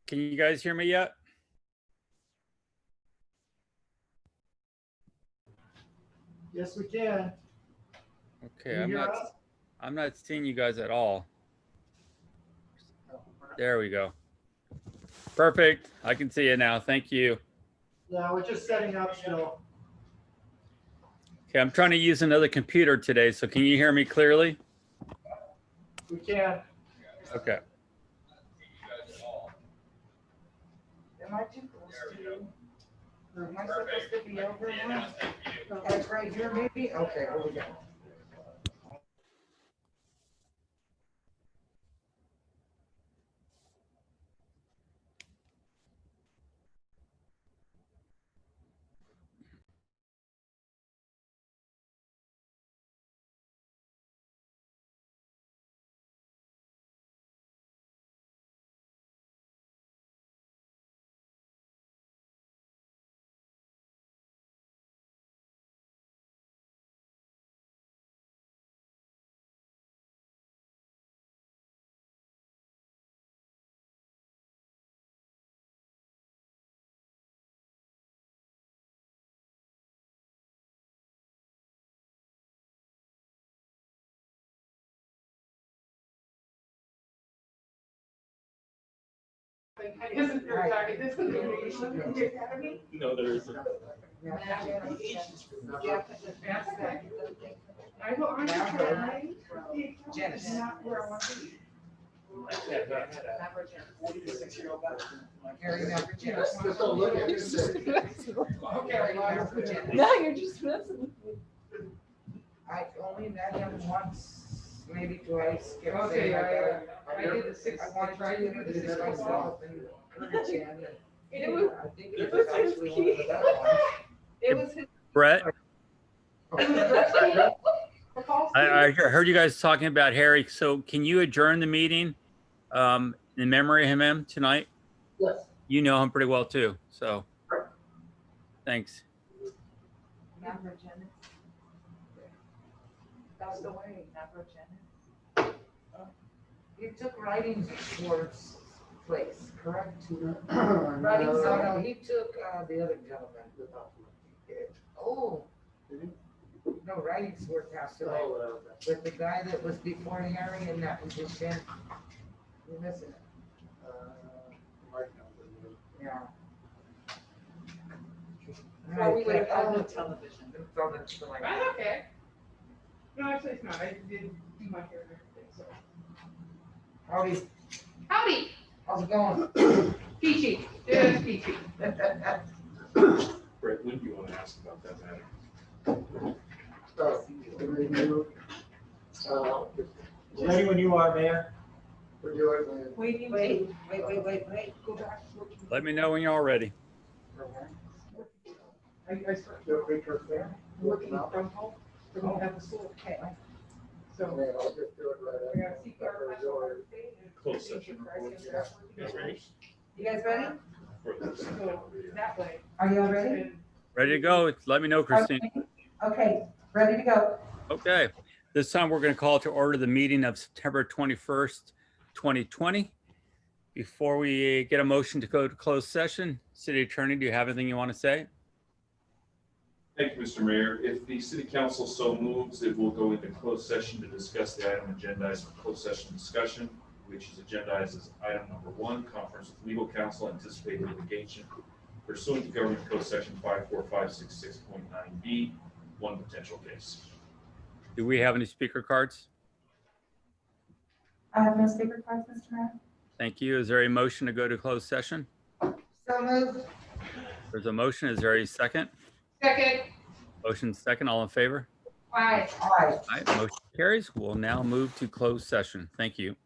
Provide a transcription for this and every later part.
Can you guys hear me yet? Yes, we can. Okay, I'm not seeing you guys at all. There we go. Perfect. I can see you now. Thank you. Yeah, we're just setting up still. Okay, I'm trying to use another computer today, so can you hear me clearly? We can. Okay. Am I too close to you? Or am I supposed to be over one? Like right here, maybe? Okay, here we go. Isn't there No, there isn't. I go on Janice. not where I want to be. Harry, never Janice. Just don't look at Okay. Now you're just messing with me. I only met him once, maybe twice. Kept Okay, saying, I did the six, I I wanted tried to to do the introduce six myself and encourage him. It was, I think it was actually one of the better ones. it was his. Brett, It was I heard you guys talking about Harry. So can you adjourn the meeting in memory of him tonight? Yes. You know him pretty well too. So thanks. Never Janice. That's the way, never Janice. You took writing towards place, correct? Writing, no, he took the other gentleman. Oh. No, writing sword passed away. With the guy that was before Harry in that position. You're missing it. Yeah. Well, we would have had no television. That's That's okay. No, actually, it's not. I did do my hair and everything, so. Howdy, Howdy, how's it going? peachy, just peachy. Brett, when do you want to ask about that matter? Ready when you are, Mayor. We're doing it. Wait. Go back. Let me know when you're all ready. I started working from home, so we don't have the school. Okay. So I'll just do it right we got CPR class on Thursday. and Closed session. You guys ready? So that way. Are you all ready? Ready to go? Let me know, Christine. Okay, ready to go. Okay. This time we're going to call to order the meeting of September 21st, 2020. Before we get a motion to go to closed session, City Attorney, do you have anything you want to say? Thank you, Mr. Mayor. If the city council so moves, it will go into closed session to discuss the item agendized for closed session discussion, which is agendized as item number 1, conference with legal counsel, anticipated litigation pursuant to Government Code Section 54566.9B, one potential case. Do we have any speaker cards? I have no speaker cards, Mr. Mayor. Thank you. Is there a motion to go to closed session? So moved. There's a motion. Is there a second? Second, Motion second. All in favor? aye. All right. All right, motion carries. We'll now move to closed session. Thank you.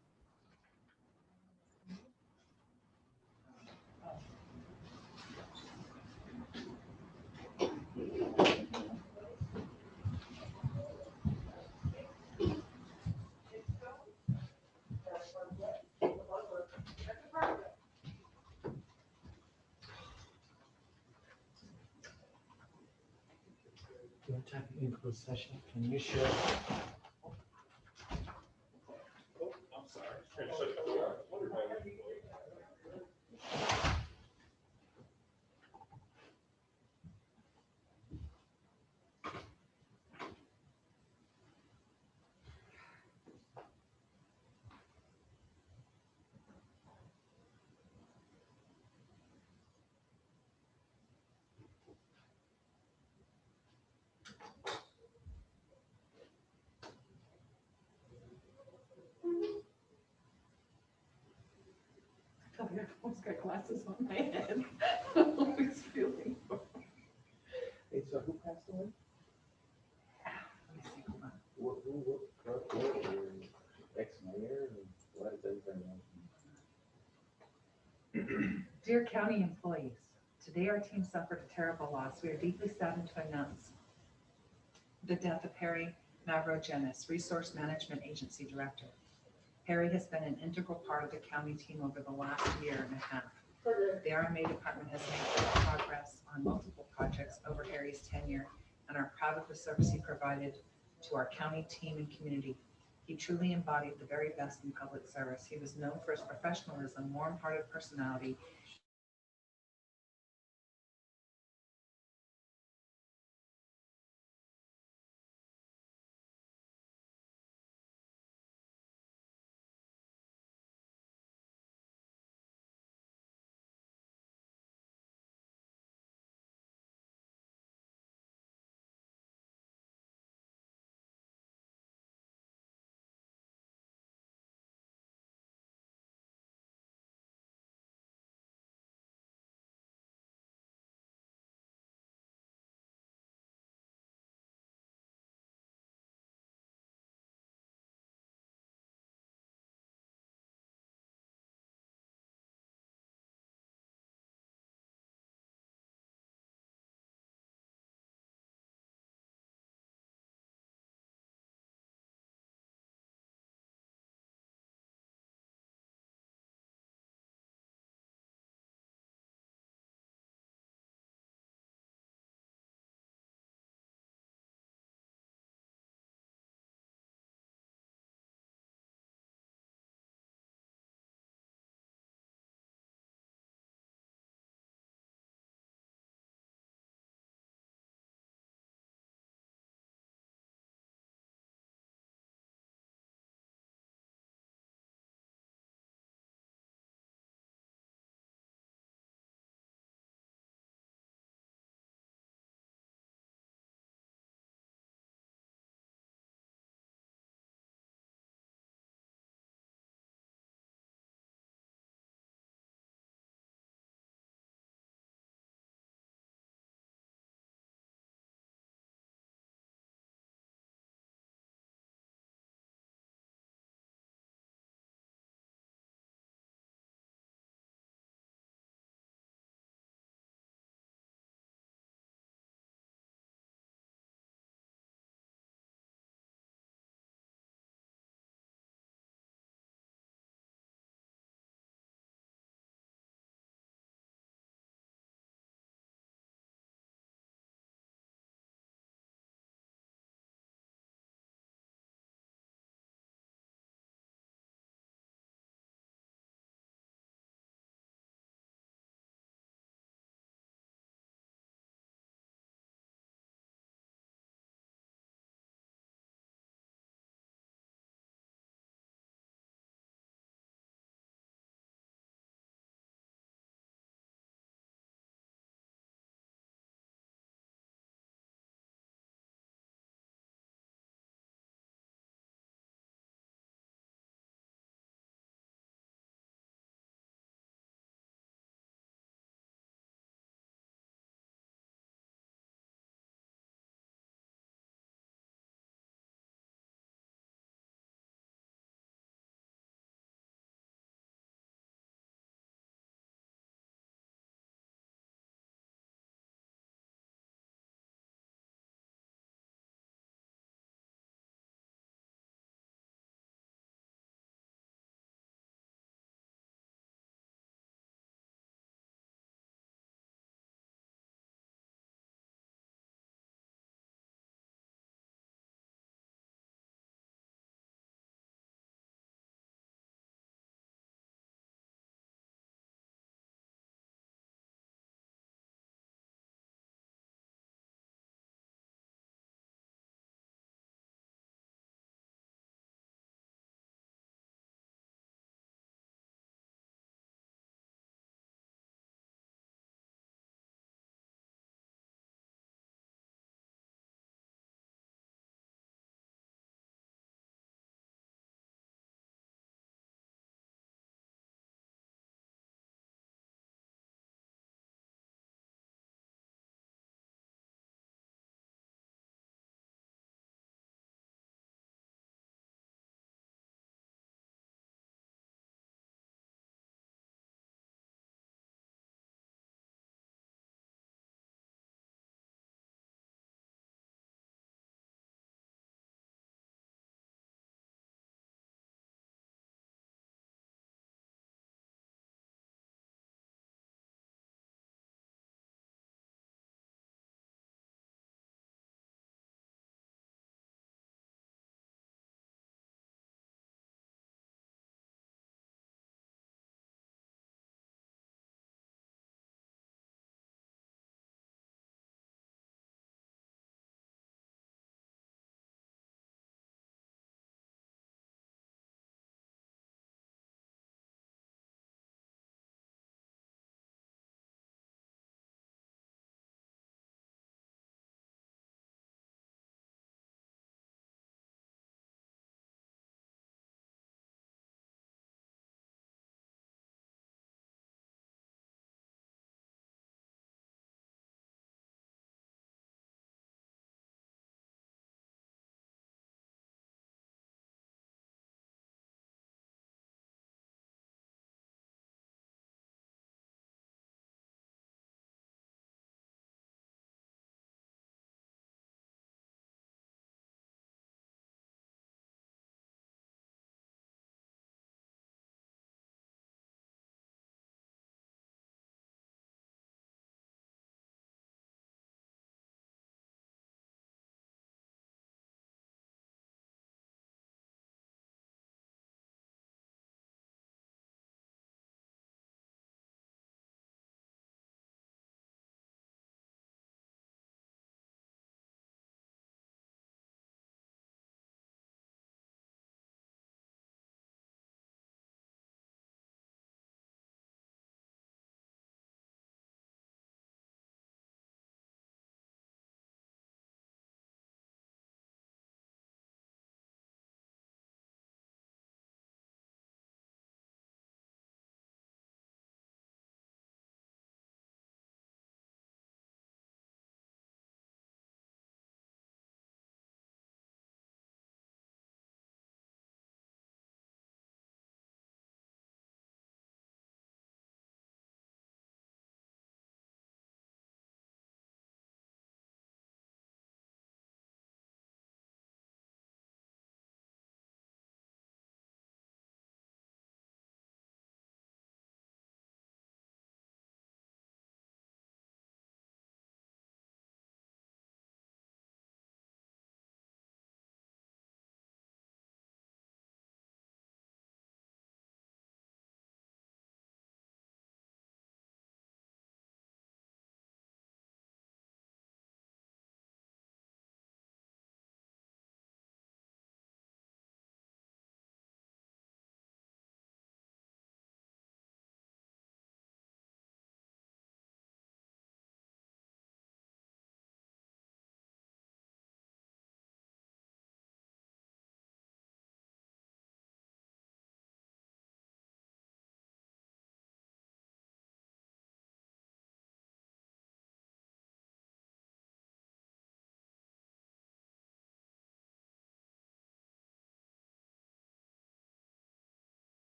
You're typing in closed session. Can you share? I'm sorry. almost got glasses on my head. I'm always feeling. Hey, so who passed away? Let me see, hold on. What, ex-mayor, and what is everything else? Dear county employees, today our team suffered a terrible loss. We are deeply saddened to announce the death of Harry Mavrogenis, Resource Management Agency Director. Harry has been an integral part of the county team over the last year and a half. The RMA department has made great progress on multiple projects over Harry's tenure and are proud of the service he provided to our county team and community. He truly embodied the very best in public service. He was known for his professionalism, warm-hearted personality,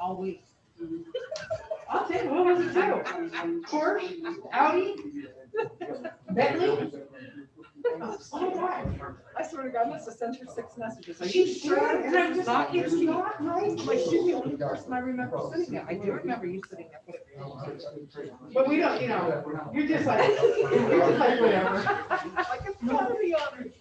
all week. I'll take, what was it too? Porsche, Audi? Bentley? Oh my God. I swear to God, I must have sent her 6 messages. Are Are you you sure? sure? And I'm just not It's kidding. not right. Like, she's the only person I remember sitting there. I do remember you sitting there. But we don't, you're just like whatever. Like, it's gotta be honored.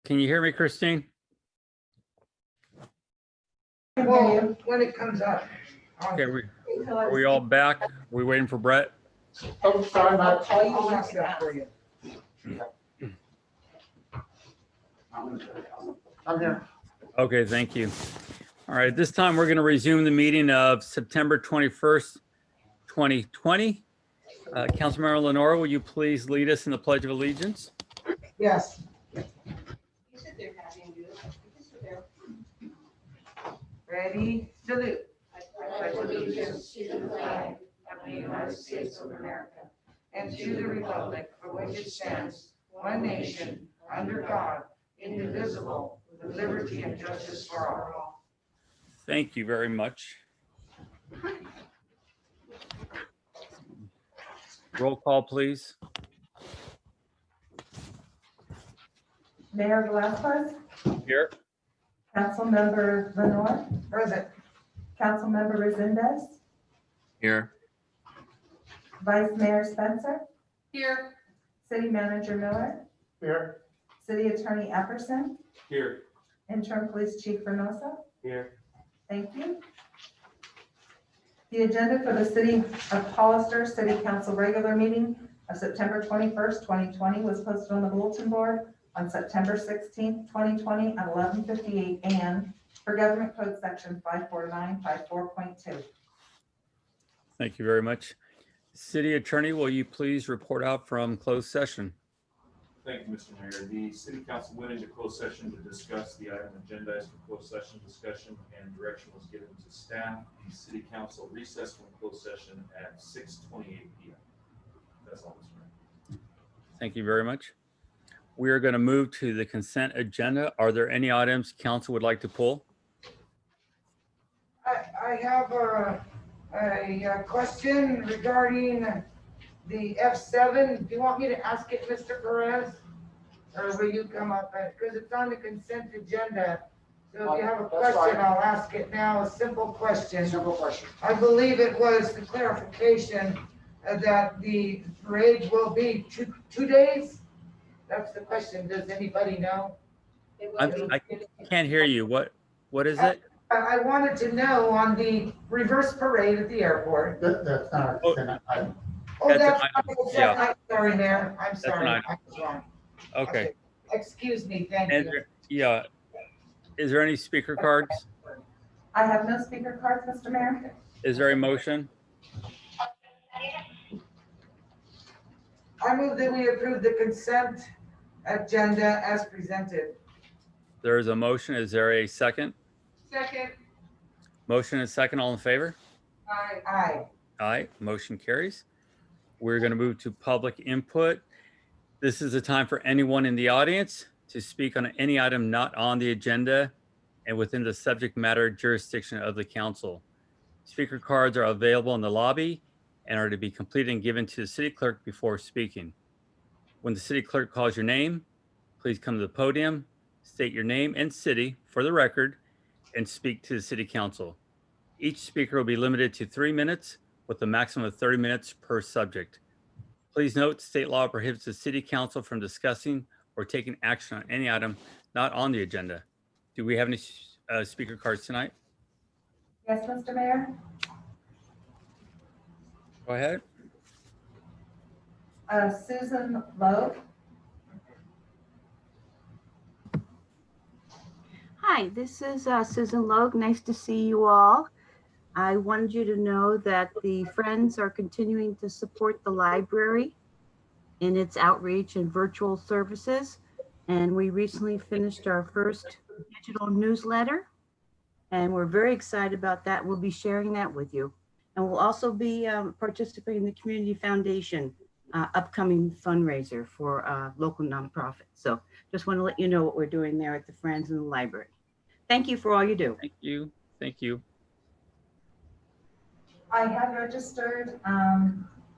Can you hear me, Christine? Well, when it comes up. Okay, are we all back? We waiting for Brett? Oh, sorry, I'll ask that for you. I'm here. Okay, thank you. All right, this time we're going to resume the meeting of September 21st, 2020. Councilmember Lenore, will you please lead us in the Pledge of Allegiance? Yes. Ready, salute. I pledge allegiance to the flag of the United States of America And to the republic for which it stands, one nation, under God, indivisible, with liberty and justice for all. Thank you very much. Roll call, please. Mayor Velazquez, Here. Councilmember Lenore, Present. Councilmember Resendez, Here. Vice Mayor Spencer, Here. City Manager Miller, Here. City Attorney Epperson, Here. Interim Police Chief Reynoso. Here. Thank you. The agenda for the City of Hollister City Council regular meeting of September 21st, 2020 was posted on the bulletin board on September 16th, 2020 at 11:58 a.m. for Government Code Section 54954.2. Thank you very much. City Attorney, will you please report out from closed session? Thank you, Mr. Mayor. The city council went into closed session to discuss the item agendized for closed session discussion, and direction was given to staff. The city council recessed from closed session at 6:28 p.m. That's all, Mr. Mayor. Thank you very much. We are going to move to the consent agenda. Are there any items council would like to pull? I have a question regarding the F7. Do you want me to ask it, Mr. Perez? Or will you come up, because it's on the consent agenda. So if you have a That's question, fine. I'll ask it now, a simple question. Simple question. I believe it was the clarification that the parade will be two days? That's the question. Does anybody know? I can't hear you. What is it? I wanted to know on the reverse parade at the airport. That's not Oh. consent item. Oh, That's that's, an item. I'm sorry, Mayor. I'm sorry. an I was wrong. Okay. Excuse me, thank And you. yeah, is there any speaker cards? I have no speaker cards, Mr. Mayor. Is there a motion? I move that we approve the consent agenda as presented. There is a motion. Is there a second? Second. Motion and second. All in favor? Aye. Aye. Motion carries. We're going to move to public input. This is the time for anyone in the audience to speak on any item not on the agenda and within the subject matter jurisdiction of the council. Speaker cards are available in the lobby and are to be completed and given to the city clerk before speaking. When the city clerk calls your name, please come to the podium, state your name and city for the record, and speak to the city council. Each speaker will be limited to 3 minutes with a maximum of 30 minutes per subject. Please note, state law prohibits the city council from discussing or taking action on any item not on the agenda. Do we have any speaker cards tonight? Yes, Mr. Mayor. Go ahead. Susan Logue. Hi, this is Susan Logue. Nice to see you all. I wanted you to know that the Friends are continuing to support the library in its outreach and virtual services. And we recently finished our first digital newsletter, and we're very excited about that. We'll be sharing that with you. And we'll also be participating in the Community Foundation upcoming fundraiser for local nonprofits. So just want to let you know what we're doing there at the Friends in the Library. Thank you for all you do. Thank you. Thank you. I have registered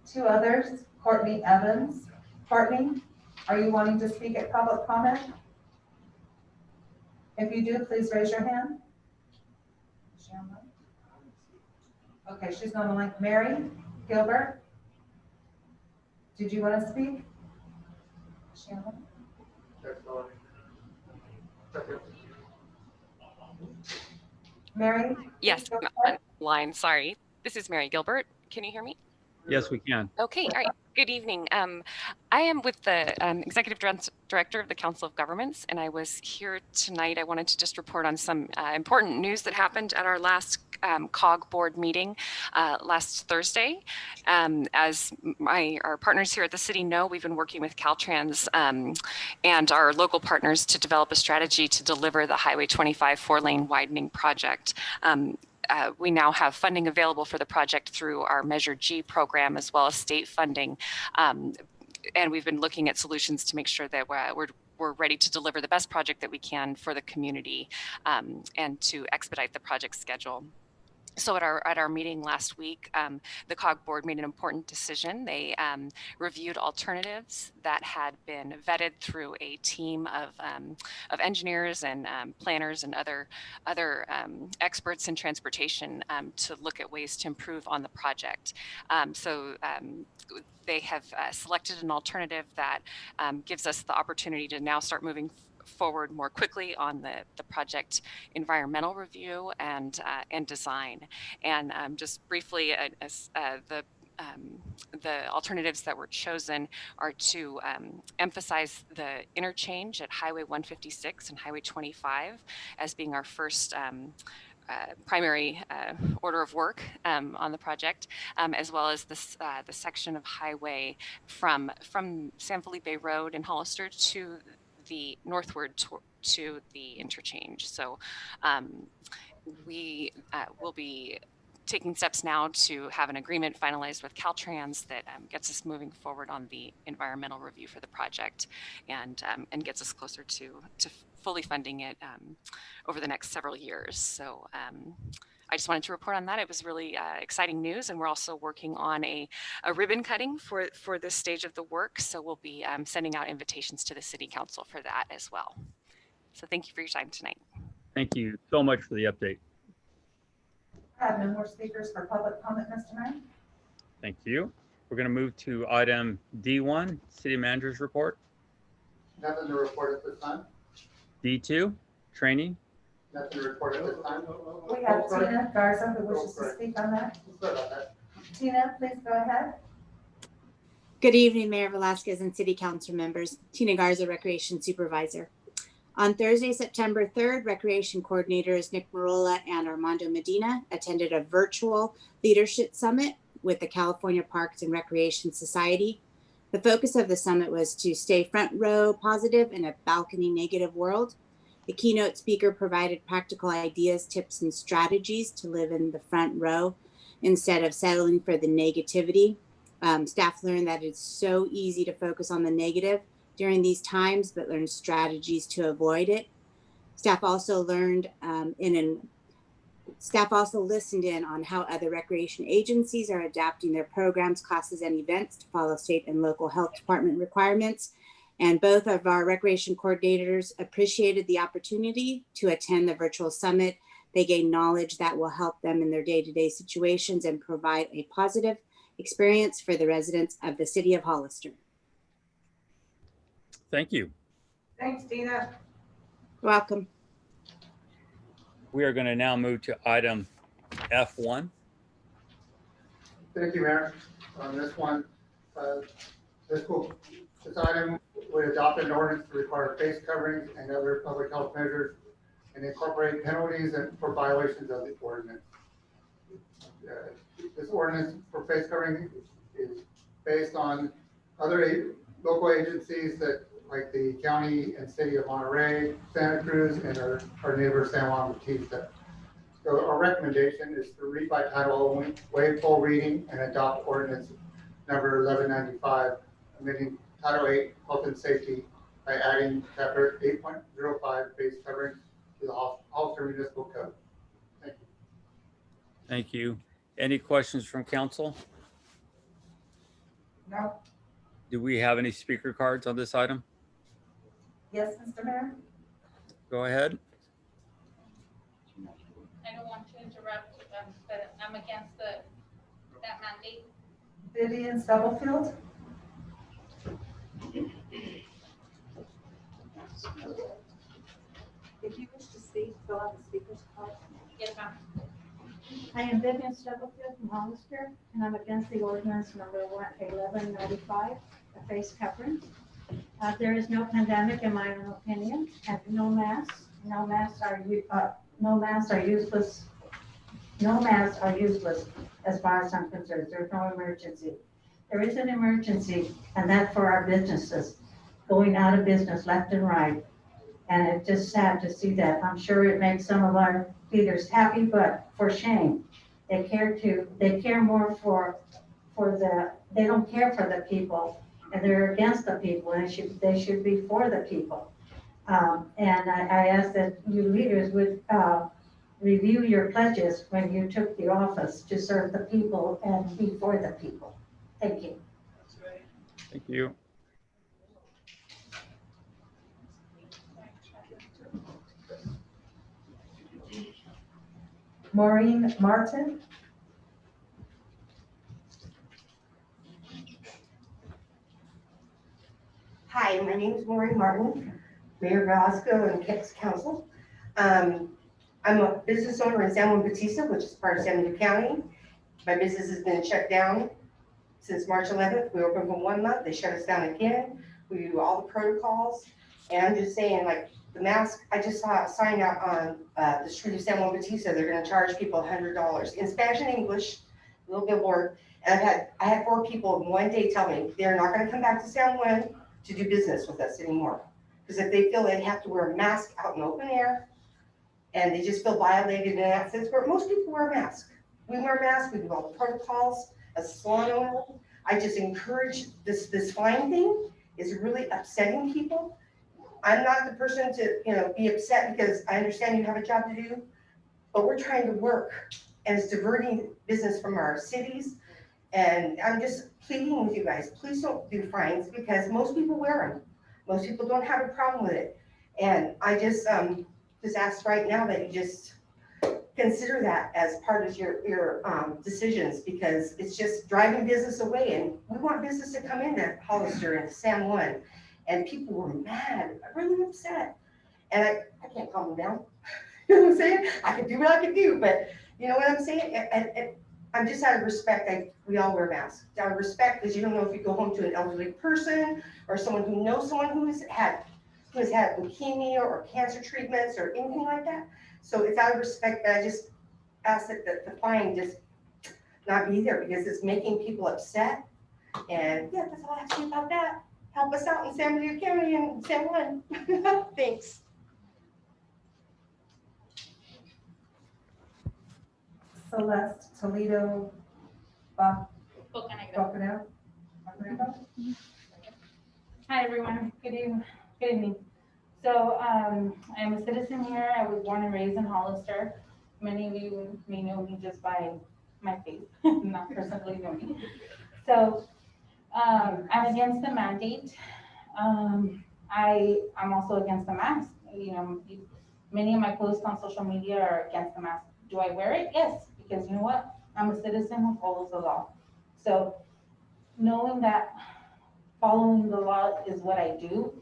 two others, Courtney Evans. Courtney, are you wanting to speak at public comment? If you do, please raise your hand. Is she online? Okay, she's not online. Mary Gilbert, did you want to speak? Is she online? Mary? Yes, go I'm line, sorry. This is Mary Gilbert. Can you hear me? Yes, we can. Okay, all right. Good evening. I am with the Executive Director of the Council of Governments, and I was here tonight. I wanted to just report on some important news that happened at our last COG board meeting last Thursday. As our partners here at the city know, we've been working with Caltrans and our local partners to develop a strategy to deliver the Highway 25 4-lane widening project. We now have funding available for the project through our Measure G program, as well as state funding. And we've been looking at solutions to make sure that we're ready to deliver the best project that we can for the community and to expedite the project schedule. So at our meeting last week, the COG board made an important decision. They reviewed alternatives that had been vetted through a team of engineers and planners and other experts in transportation to look at ways to improve on the project. They have selected an alternative that gives us the opportunity to now start moving forward more quickly on the project environmental review and design. And just briefly, the alternatives that were chosen are to emphasize the interchange at Highway 156 and Highway 25 as being our first primary order of work on the project, as well as the section of highway from San Felipe Road in Hollister to the northward to the interchange. So we will be taking steps now to have an agreement finalized with Caltrans that gets us moving forward on the environmental review for the project and gets us closer to fully funding it over the next several years. So I just wanted to report on that. It was really exciting news, and we're also working on a ribbon cutting for this stage of the work. So we'll be sending out invitations to the City Council for that as well. So thank you for your time tonight. Thank you so much for the update. I have no more speakers for public comment, Mr. Mayor. Thank you. We're going to move to item D1, City Manager's Report. Nothing to report at this time. D2, Training. Nothing to report at this time. We have Tina Garza who wishes to speak on that. Sorry about that. Tina, please go ahead. Good evening, Mayor Velasquez and City Council members. Tina Garza, Recreation Supervisor. On Thursday, September 3rd, Recreation Coordinators Nick Marola and Armando Medina attended a virtual leadership summit with the California Parks and Recreation Society. The focus of the summit was to stay front row positive in a balcony negative world. The keynote speaker provided practical ideas, tips, and strategies to live in the front row instead of settling for the negativity. Staff learned that it's so easy to focus on the negative during these times, but learn strategies to avoid it. Staff also listened in on how other recreation agencies are adapting their programs, classes, and events to follow state and local health department requirements. And both of our recreation coordinators appreciated the opportunity to attend the virtual summit. They gained knowledge that will help them in their day-to-day situations and provide a positive experience for the residents of the city of Hollister. Thank you. Thanks, Tina. Welcome. We are going to now move to item F1. Thank you, Mayor. On this one, this item would adopt an ordinance to require face coverings and other public health measures and incorporate penalties for violations of the ordinance. This ordinance for face covering is based on other local agencies that, like the county and city of Monterey, Santa Cruz, and our neighbor San Juan Bautista. So our recommendation is to read by title only, waive full reading, and adopt ordinance number 1195, amending Title 8, Health and Safety by adding chapter 8.05 face covering to the Hollister Municipal Code. Thank you. Thank you. Any questions from council? No? Do we have any speaker cards on this item? Yes, Mr. Mayor? Go ahead. I don't want to interrupt, but I'm against that mandate. Vivian Stubblefield? If you wish to speak, fill out the speaker's card. Yes, ma'am. I am Vivian Stubblefield from Hollister, and I'm against the ordinance number 1195, the face covering. There is no pandemic, in my own opinion, and no masks. No masks are useless. No masks are useless as far as I'm concerned. There's no emergency. There is an emergency, and that's for our businesses going out of business left and right. And it's just sad to see that. I'm sure it makes some of our leaders happy, but for shame. They care more for they don't care for the people, and they're against the people, and they should be for the people. And I ask that you leaders would review your pledges when you took the office to serve the people and be for the people. Thank you. Thank you. Maureen Martin? Hi, my name is Maureen Martin, Mayor Velasco and Kicks Council. I'm a business owner in San Juan Bautista, which is part of San Diego County. My business has been shut down since March 11th. We opened for 1 month, they shut us down again. We do all the protocols. And I'm just saying, like, the mask, I just saw a sign out on the street of San Juan Bautista. They're gonna charge people $100 in Spanish and English, a little bit more. And I had 4 people in one day tell me they're not gonna come back to San Juan to do business with us anymore. Because if they feel they have to wear a mask out in open air, and they just feel violated in that sense, where most people wear a mask. We wear masks, we do all the protocols. As a salon owner, I just encourage this fine thing is really upsetting people. I'm not the person to, be upset because I understand you have a job to do, but we're trying to work, and it's diverting business from our cities. And I'm just pleading with you guys, please don't do fines because most people wear them. Most people don't have a problem with it. And I just ask right now that you just consider that as part of your decisions, because it's just driving business away. And we want business to come into Hollister and San Juan. And people were mad, really upset. And I can't calm them down. You know what I'm saying? I can do what I can do, but you know what I'm saying? And I'm just out of respect, we all wear masks. Out of respect, because you don't know if you go home to an elderly person or someone who knows someone who has had leukemia or cancer treatments or anything like that. So it's out of respect that I just ask that the fine just not be there because it's making people upset. And yeah, that's all I have to say about that. Help us out in San Diego County and San Juan. Thanks. Celeste Toledo Bocanegra. Bocanero? Hi, everyone. Good evening. So I'm a citizen here. I was born and raised in Hollister. Many of you may know me just by my face, not personally know me. So I'm against the mandate. I'm also against the mask. Many of my posts on social media are against the mask. Do I wear it? Yes, because you know what? I'm a citizen who follows the law. So knowing that following the law is what I do,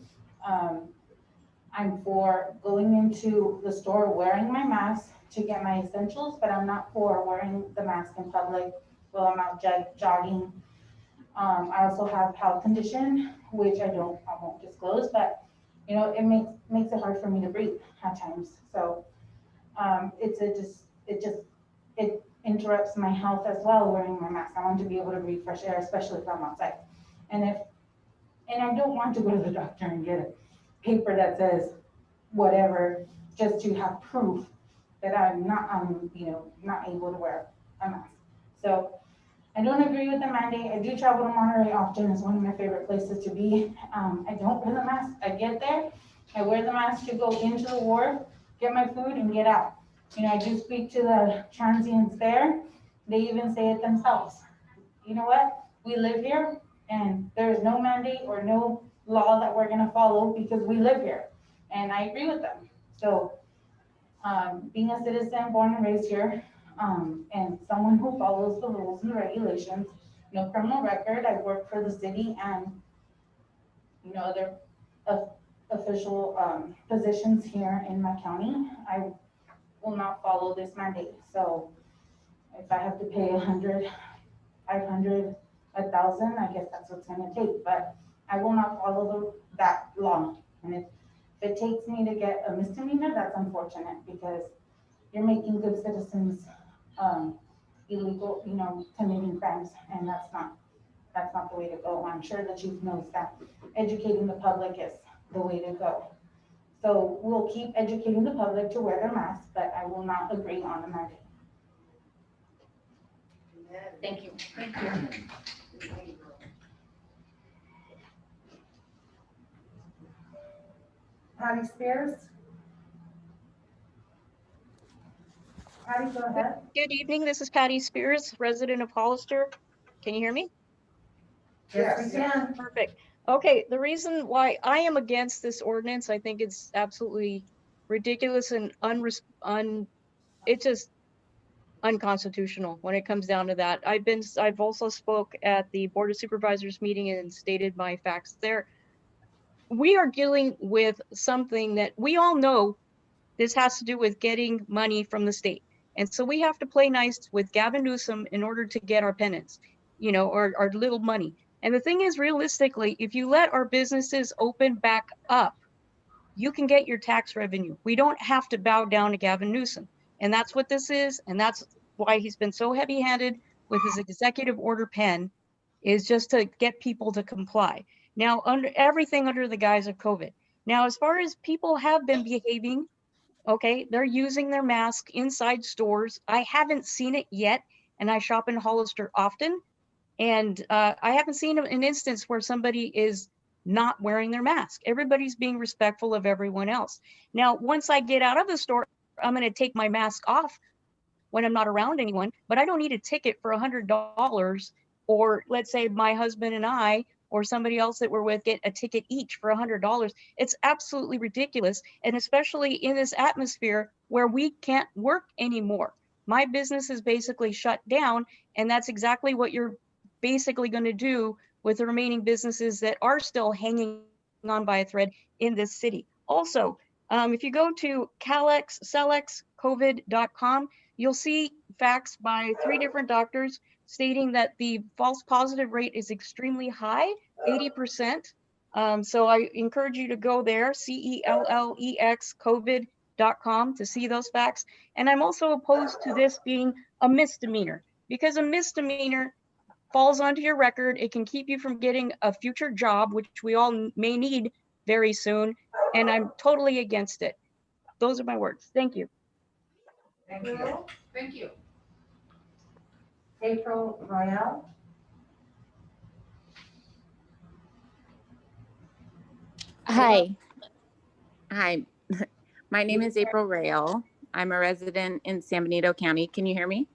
I'm for going into the store wearing my mask to get my essentials, but I'm not for wearing the mask in public while I'm out jogging. I also have health condition, which I won't disclose, but it makes it hard for me to breathe at times. So interrupts my health as well wearing my mask. I want to be able to breathe fresh air, especially if I'm outside. And I don't want to go to the doctor and get a paper that says whatever, just to have proof that I'm not able to wear a mask. So I don't agree with the mandate. I do travel to Monterey often. It's one of my favorite places to be. I don't wear the mask. I get there, I wear the mask to go into the ward, get my food, and get out. I do speak to the transients there. They even say it themselves. You know what? We live here, and there's no mandate or no law that we're gonna follow because we live here. And I agree with them. So being a citizen born and raised here, and someone who follows the rules and regulations, no criminal record, I work for the city and other official positions here in my county, I will not follow this mandate. So if I have to pay 100, 500, 1,000, I guess that's what's gonna take, but I will not follow that law. And if it takes me to get a misdemeanor, that's unfortunate because you're making good citizens illegal, committing crimes, and that's not the way to go. I'm sure the chief knows that educating the public is the way to go. So we'll keep educating the public to wear their masks, but I will not agree on the mandate. Thank you. Thank you. Patty Spears? Patty, go ahead. Good evening. This is Patty Spears, resident of Hollister. Can you hear me? Yes, we can. Perfect. Okay, the reason why I am against this ordinance, I think it's absolutely ridiculous and it's just unconstitutional when it comes down to that. I've also spoke at the Board of Supervisors meeting and stated my facts there. We are dealing with something that we all know this has to do with getting money from the state. And so we have to play nice with Gavin Newsom in order to get our penance, or our little money. And the thing is, realistically, if you let our businesses open back up, you can get your tax revenue. We don't have to bow down to Gavin Newsom. And that's what this is. And that's why he's been so heavy-handed with his executive order pen, is just to get people to comply. Now, everything under the guise of COVID. Now, as far as people have been behaving, okay, they're using their mask inside stores. I haven't seen it yet, and I shop in Hollister often. And I haven't seen an instance where somebody is not wearing their mask. Everybody's being respectful of everyone else. Now, once I get out of the store, I'm going to take my mask off when I'm not around anyone, but I don't need a ticket for $100, or let's say my husband and I or somebody else that we're with get a ticket each for $100. It's absolutely ridiculous. And especially in this atmosphere where we can't work anymore. My business is basically shut down, and that's exactly what you're basically going to do with the remaining businesses that are still hanging on by a thread in this city. Also, if you go to calexcelexcovid.com, you'll see facts by 3 different doctors stating that the false positive rate is extremely high, 80%. So I encourage you to go there, CELLEX COVID.com, to see those facts. And I'm also opposed to this being a misdemeanor, because a misdemeanor falls onto your record. It can keep you from getting a future job, which we all may need very soon. And I'm totally against it. Those are my words. Thank you. Thank you. Thank you. April Royale? Hi. Hi. My name is April Rail. I'm a resident in San Benito County. Can you hear me?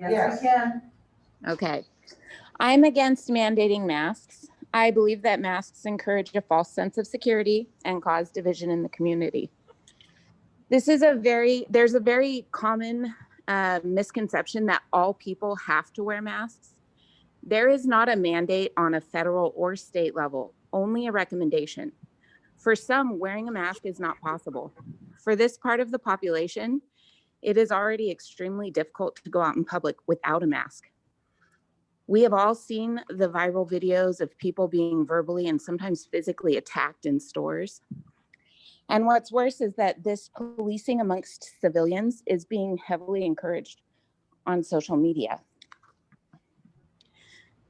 Yes, we can. Okay. I'm against mandating masks. I believe that masks encourage a false sense of security and cause division in the community. There's a very common misconception that all people have to wear masks. There is not a mandate on a federal or state level, only a recommendation. For some, wearing a mask is not possible. For this part of the population, it is already extremely difficult to go out in public without a mask. We have all seen the viral videos of people being verbally and sometimes physically attacked in stores. And what's worse is that this policing amongst civilians is being heavily encouraged on social media.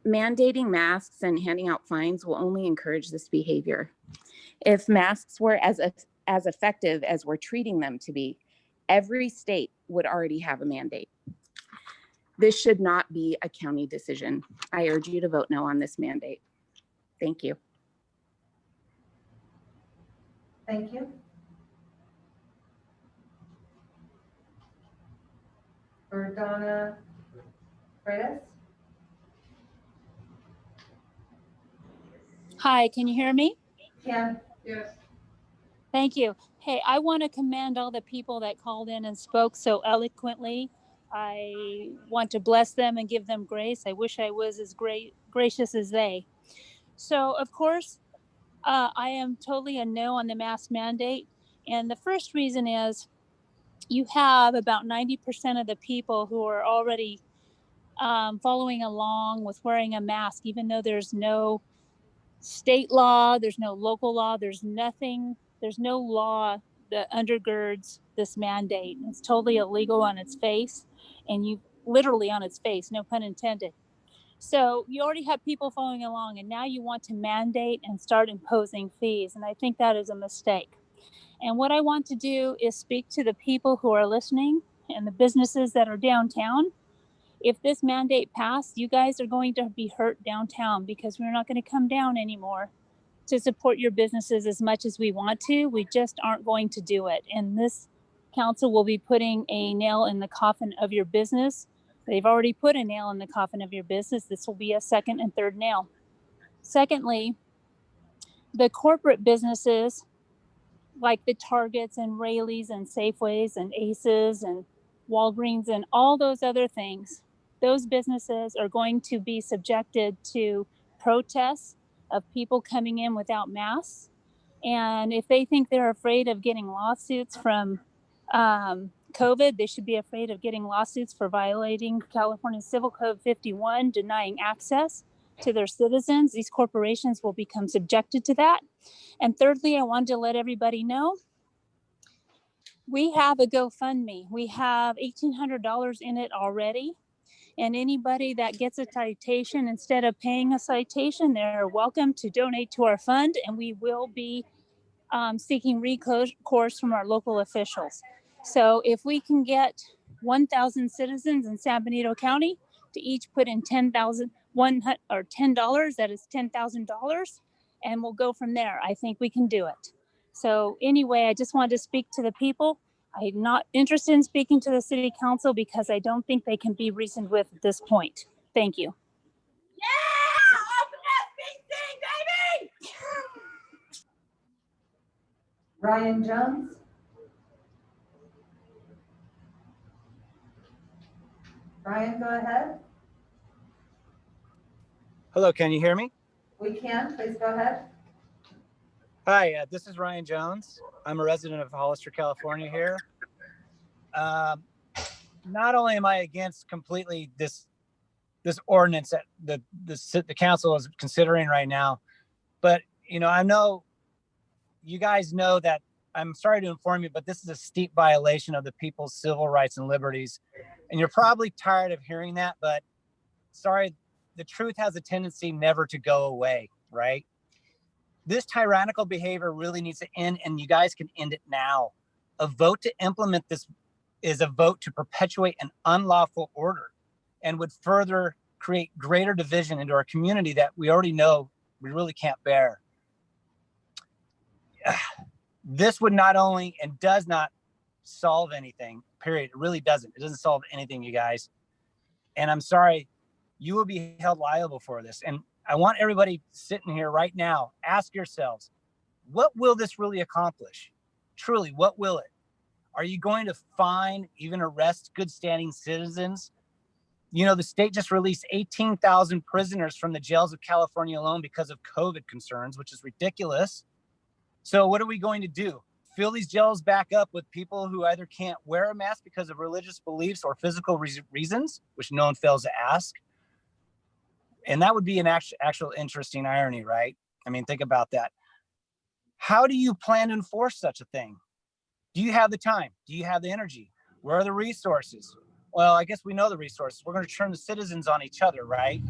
Mandating masks and handing out fines will only encourage this behavior. If masks were as effective as we're treating them to be, every state would already have a mandate. This should not be a county decision. I urge you to vote no on this mandate. Thank you. Thank you. Donna Freitas? Hi, can you hear me? Can. Yes. Thank you. Hey, I want to commend all the people that called in and spoke so eloquently. I want to bless them and give them grace. I wish I was as gracious as they. So, of course, I am totally a no on the mask mandate. And the first reason is you have about 90% of the people who are already following along with wearing a mask, even though there's no state law, there's no local law, there's no law that undergirds this mandate. It's totally illegal on its face, and you literally on its face, no pun intended. So you already have people following along, and now you want to mandate and start imposing fees. And I think that is a mistake. And what I want to do is speak to the people who are listening and the businesses that are downtown. If this mandate passed, you guys are going to be hurt downtown because we're not going to come down anymore to support your businesses as much as we want to. We just aren't going to do it. And this council will be putting a nail in the coffin of your business. They've already put a nail in the coffin of your business. This will be a second and third nail. Secondly, the corporate businesses like the Targets and Rayleighs and Safeways and Aces and Walgreens and all those other things, those businesses are going to be subjected to protests of people coming in without masks. And if they think they're afraid of getting lawsuits from COVID, they should be afraid of getting lawsuits for violating California Civil Code 51, denying access to their citizens. These corporations will become subjected to that. And thirdly, I wanted to let everybody know we have a GoFundMe. We have $1,800 in it already. And anybody that gets a citation, instead of paying a citation, they're welcome to donate to our fund. And we will be seeking recourse from our local officials. So if we can get 1,000 citizens in San Benito County to each put in $10, that is $10,000, and we'll go from there. I think we can do it. So anyway, I just wanted to speak to the people. I'm not interested in speaking to the city council because I don't think they can be reasoned with at this point. Thank you. Yeah! Open SBC, baby! Ryan Jones? Ryan, go ahead. Hello, can you hear me? We can. Please go ahead. Hi, this is Ryan Jones. I'm a resident of Hollister, California here. Not only am I against completely this ordinance that the council is considering right now, but I know you guys know that, I'm sorry to inform you, but this is a steep violation of the people's civil rights and liberties. And you're probably tired of hearing that, but sorry, the truth has a tendency never to go away, right? This tyrannical behavior really needs to end, and you guys can end it now. A vote to implement this is a vote to perpetuate an unlawful order and would further create greater division into our community that we already know we really can't bear. This would not only and does not solve anything, period. It really doesn't. It doesn't solve anything, you guys. And I'm sorry, you will be held liable for this. And I want everybody sitting here right now, ask yourselves, what will this really accomplish? Truly, what will it? Are you going to fine, even arrest good standing citizens? The state just released 18,000 prisoners from the jails of California alone because of COVID concerns, which is ridiculous. So what are we going to do? Fill these jails back up with people who either can't wear a mask because of religious beliefs or physical reasons, which no one fails to ask. And that would be an actual interesting irony, right? I mean, think about that. How do you plan to enforce such a thing? Do you have the time? Do you have the energy? Where are the resources? Well, I guess we know the resources. We're going to turn the citizens on each other, right?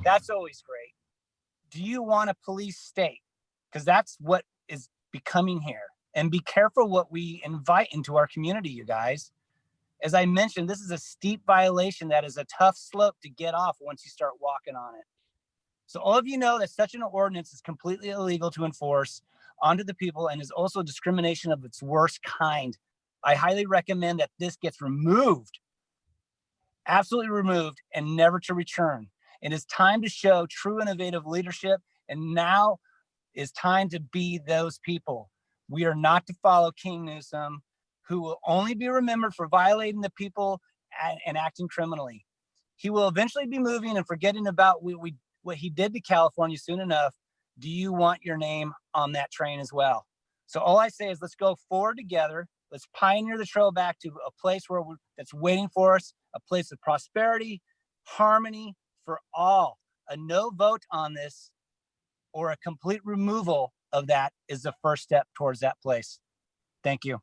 That's always great. Do you want a police state? Because that's what is becoming here. And be careful what we invite into our community, you guys. As I mentioned, this is a steep violation that is a tough slope to get off once you start walking on it. So all of you know that such an ordinance is completely illegal to enforce onto the people and is also discrimination of its worst kind. I highly recommend that this gets removed, absolutely removed, and never to return. It is time to show true innovative leadership, and now is time to be those people. We are not to follow King Newsom, who will only be remembered for violating the people and acting criminally. He will eventually be moving and forgetting about what he did to California soon enough. Do you want your name on that train as well? So all I say is let's go forward together. Let's pioneer the trail back to a place that's waiting for us, a place of prosperity, harmony for all. A no vote on this or a complete removal of that is the first step towards that place. Thank you.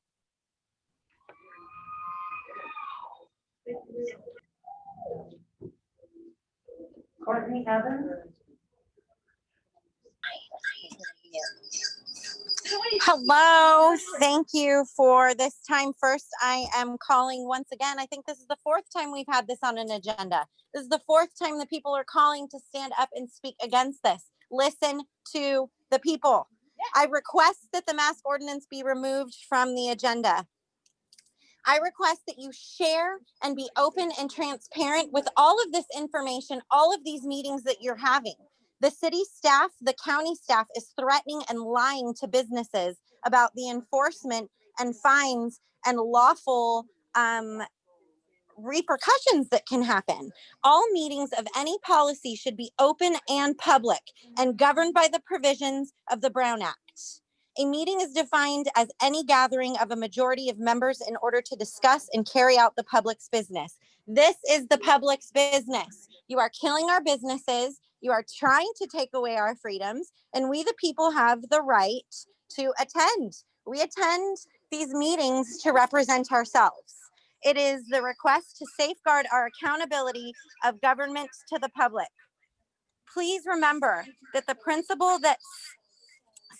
Courtney Evans. Hello, thank you for this time. First, I am calling once again. I think this is the fourth time we've had this on an agenda. This is the fourth time that people are calling to stand up and speak against this. Listen to the people. I request that the mask ordinance be removed from the agenda. I request that you share and be open and transparent with all of this information, all of these meetings that you're having. The city staff, the county staff is threatening and lying to businesses about the enforcement and fines and lawful repercussions that can happen. All meetings of any policy should be open and public and governed by the provisions of the Brown Act. A meeting is defined as any gathering of a majority of members in order to discuss and carry out the public's business. This is the public's business. You are killing our businesses. You are trying to take away our freedoms, and we, the people, have the right to attend. We attend these meetings to represent ourselves. It is the request to safeguard our accountability of government to the public. Please remember that the principle that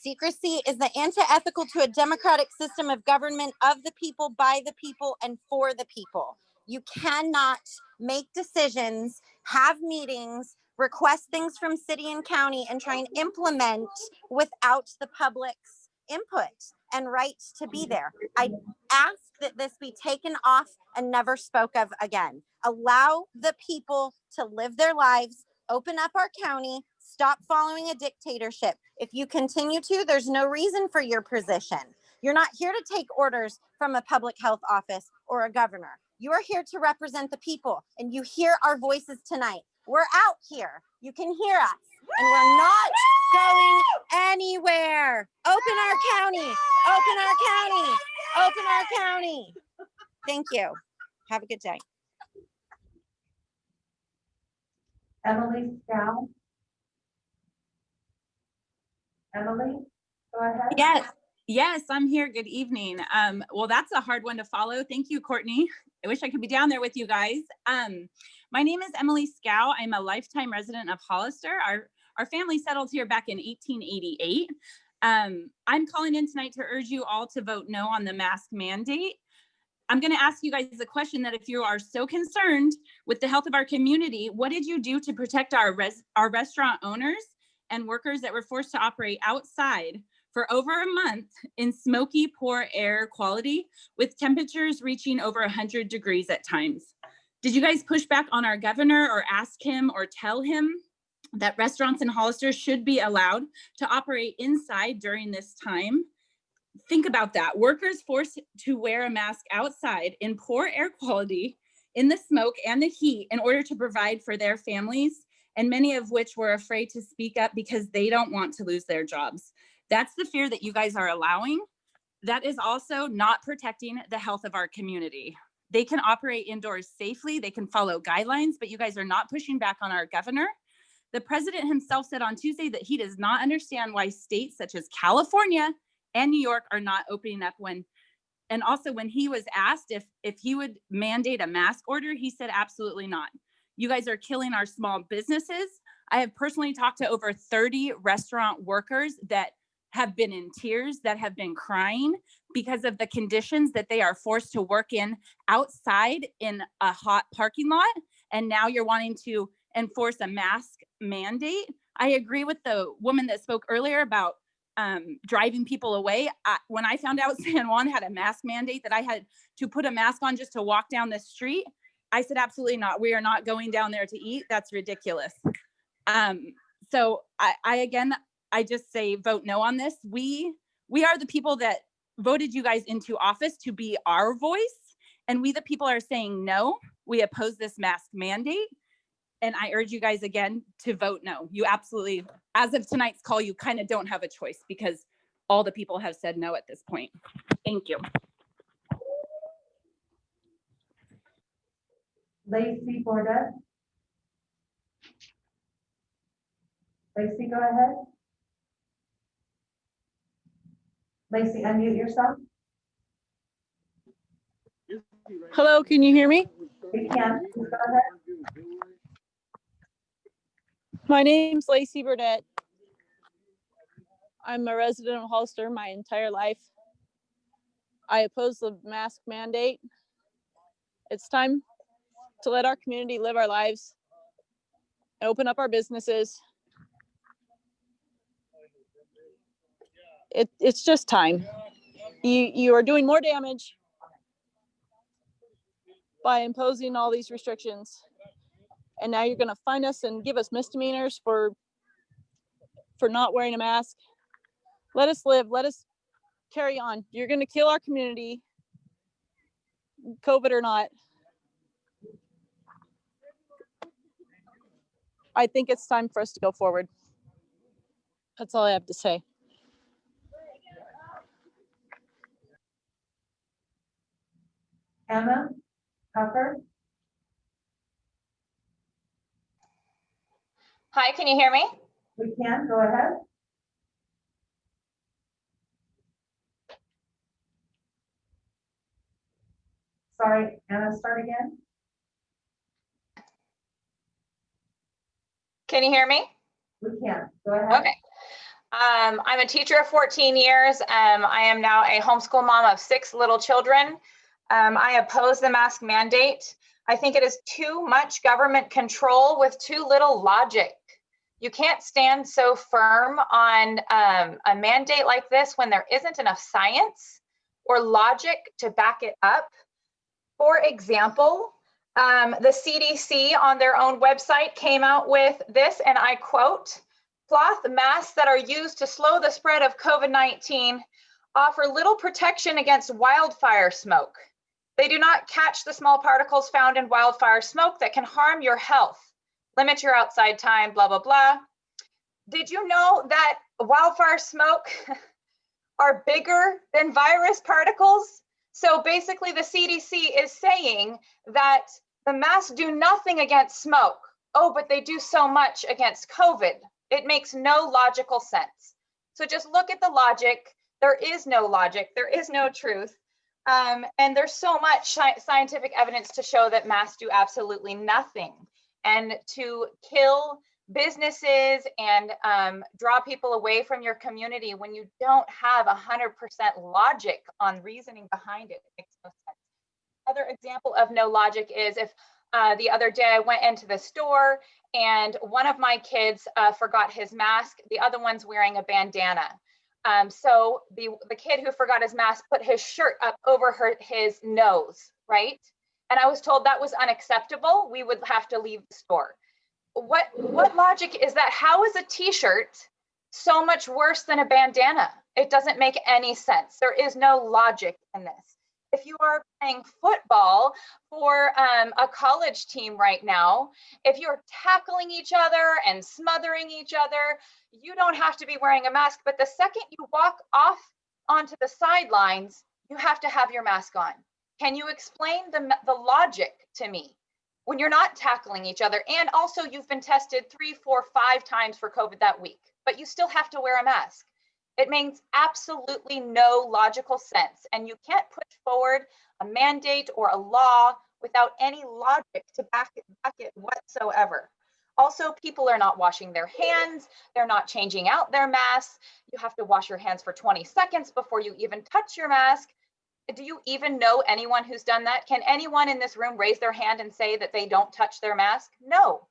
secrecy is the anti-ethical to a democratic system of government of the people, by the people, and for the people. You cannot make decisions, have meetings, request things from city and county, and try and implement without the public's input and right to be there. I ask that this be taken off and never spoke of again. Allow the people to live their lives, open up our county, stop following a dictatorship. If you continue to, there's no reason for your position. You're not here to take orders from a public health office or a governor. You are here to represent the people, and you hear our voices tonight. We're out here. You can hear us, and we're not going anywhere. Open our county. Open our county. Open our county. Thank you. Have a good day. Emily Scow. Emily, go ahead. Yes, I'm here. Good evening. Well, that's a hard one to follow. Thank you, Courtney. I wish I could be down there with you guys. My name is Emily Scow. I'm a lifetime resident of Hollister. Our family settled here back in 1888. I'm calling in tonight to urge you all to vote no on the mask mandate. I'm going to ask you guys a question that if you are so concerned with the health of our community, what did you do to protect our restaurant owners and workers that were forced to operate outside for over a month in smoky, poor air quality with temperatures reaching over 100 degrees at times? Did you guys push back on our governor or ask him or tell him that restaurants in Hollister should be allowed to operate inside during this time? Think about that. Workers forced to wear a mask outside in poor air quality, in the smoke and the heat in order to provide for their families, and many of which were afraid to speak up because they don't want to lose their jobs. That's the fear that you guys are allowing. That is also not protecting the health of our community. They can operate indoors safely, they can follow guidelines, but you guys are not pushing back on our governor The president himself said on Tuesday that he does not understand why states such as California and New York are not opening up and also when he was asked if he would mandate a mask order, he said absolutely not. You guys are killing our small businesses. I have personally talked to over 30 restaurant workers that have been in tears, that have been crying because of the conditions that they are forced to work in outside in a hot parking lot. And now you're wanting to enforce a mask mandate. I agree with the woman that spoke earlier about driving people away. When I found out San Juan had a mask mandate that I had to put a mask on just to walk down the street, I said, absolutely not. We are not going down there to eat. That's ridiculous. So I just say vote no on this. We are the people that voted you guys into office to be our voice. And we, the people, are saying no. We oppose this mask mandate. And I urge you guys again to vote no. You absolutely, as of tonight's call, you kind of don't have a choice because all the people have said no at this point. Thank you. Lacey Bordet. Lacey, go ahead. Lacey, unmute yourself. Hello, can you hear me? We can. Please go ahead. My name's Lacey Burdett. I'm a resident of Hollister my entire life. I oppose the mask mandate. It's time to let our community live our lives, open up our businesses. It's just time. You are doing more damage by imposing all these restrictions. And now you're going to fine us and give us misdemeanors for not wearing a mask. Let us live. Let us carry on. You're going to kill our community, COVID or not. I think it's time for us to go forward. That's all I have to say. Anna Tucker. Hi, can you hear me? We can. Go ahead. Sorry, Anna, start again. Can you hear me? We can. Go ahead. Okay. I'm a teacher of 14 years. I am now a homeschool mom of 6 little children. I oppose the mask mandate. I think it is too much government control with too little logic. You can't stand so firm on a mandate like this when there isn't enough science or logic to back it up. For example, the CDC on their own website came out with this, and I quote, "Cloth masks that are used to slow the spread of COVID-19 offer little protection against wildfire smoke. They do not catch the small particles found in wildfire smoke that can harm your health. Limit your outside time, blah, blah, blah." Did you know that wildfire smoke are bigger than virus particles? So basically the CDC is saying that the masks do nothing against smoke. Oh, but they do so much against COVID. It makes no logical sense. So just look at the logic. There is no logic. There is no truth. And there's so much scientific evidence to show that masks do absolutely nothing. And to kill businesses and draw people away from your community when you don't have 100% logic on reasoning behind it, makes no sense. Another example of no logic is if the other day I went into the store and one of my kids forgot his mask, the other one's wearing a bandana. So the kid who forgot his mask put his shirt up over his nose, right? And I was told that was unacceptable. We would have to leave the store. What logic is that? How is a t-shirt so much worse than a bandana? It doesn't make any sense. There is no logic in this. If you are playing football for a college team right now, if you're tackling each other and smothering each other, you don't have to be wearing a mask. But the second you walk off onto the sidelines, you have to have your mask on. Can you explain the logic to me? when you're not tackling each other. And also you've been tested 3, 4, 5 times for COVID that week, but you still have to wear a mask. It makes absolutely no logical sense. And you can't push forward a mandate or a law without any logic to back it whatsoever. Also, people are not washing their hands. They're not changing out their masks. You have to wash your hands for 20 seconds before you even touch your mask. Do you even know anyone who's done that? Can anyone in this room raise their hand and say that they don't touch their mask? No.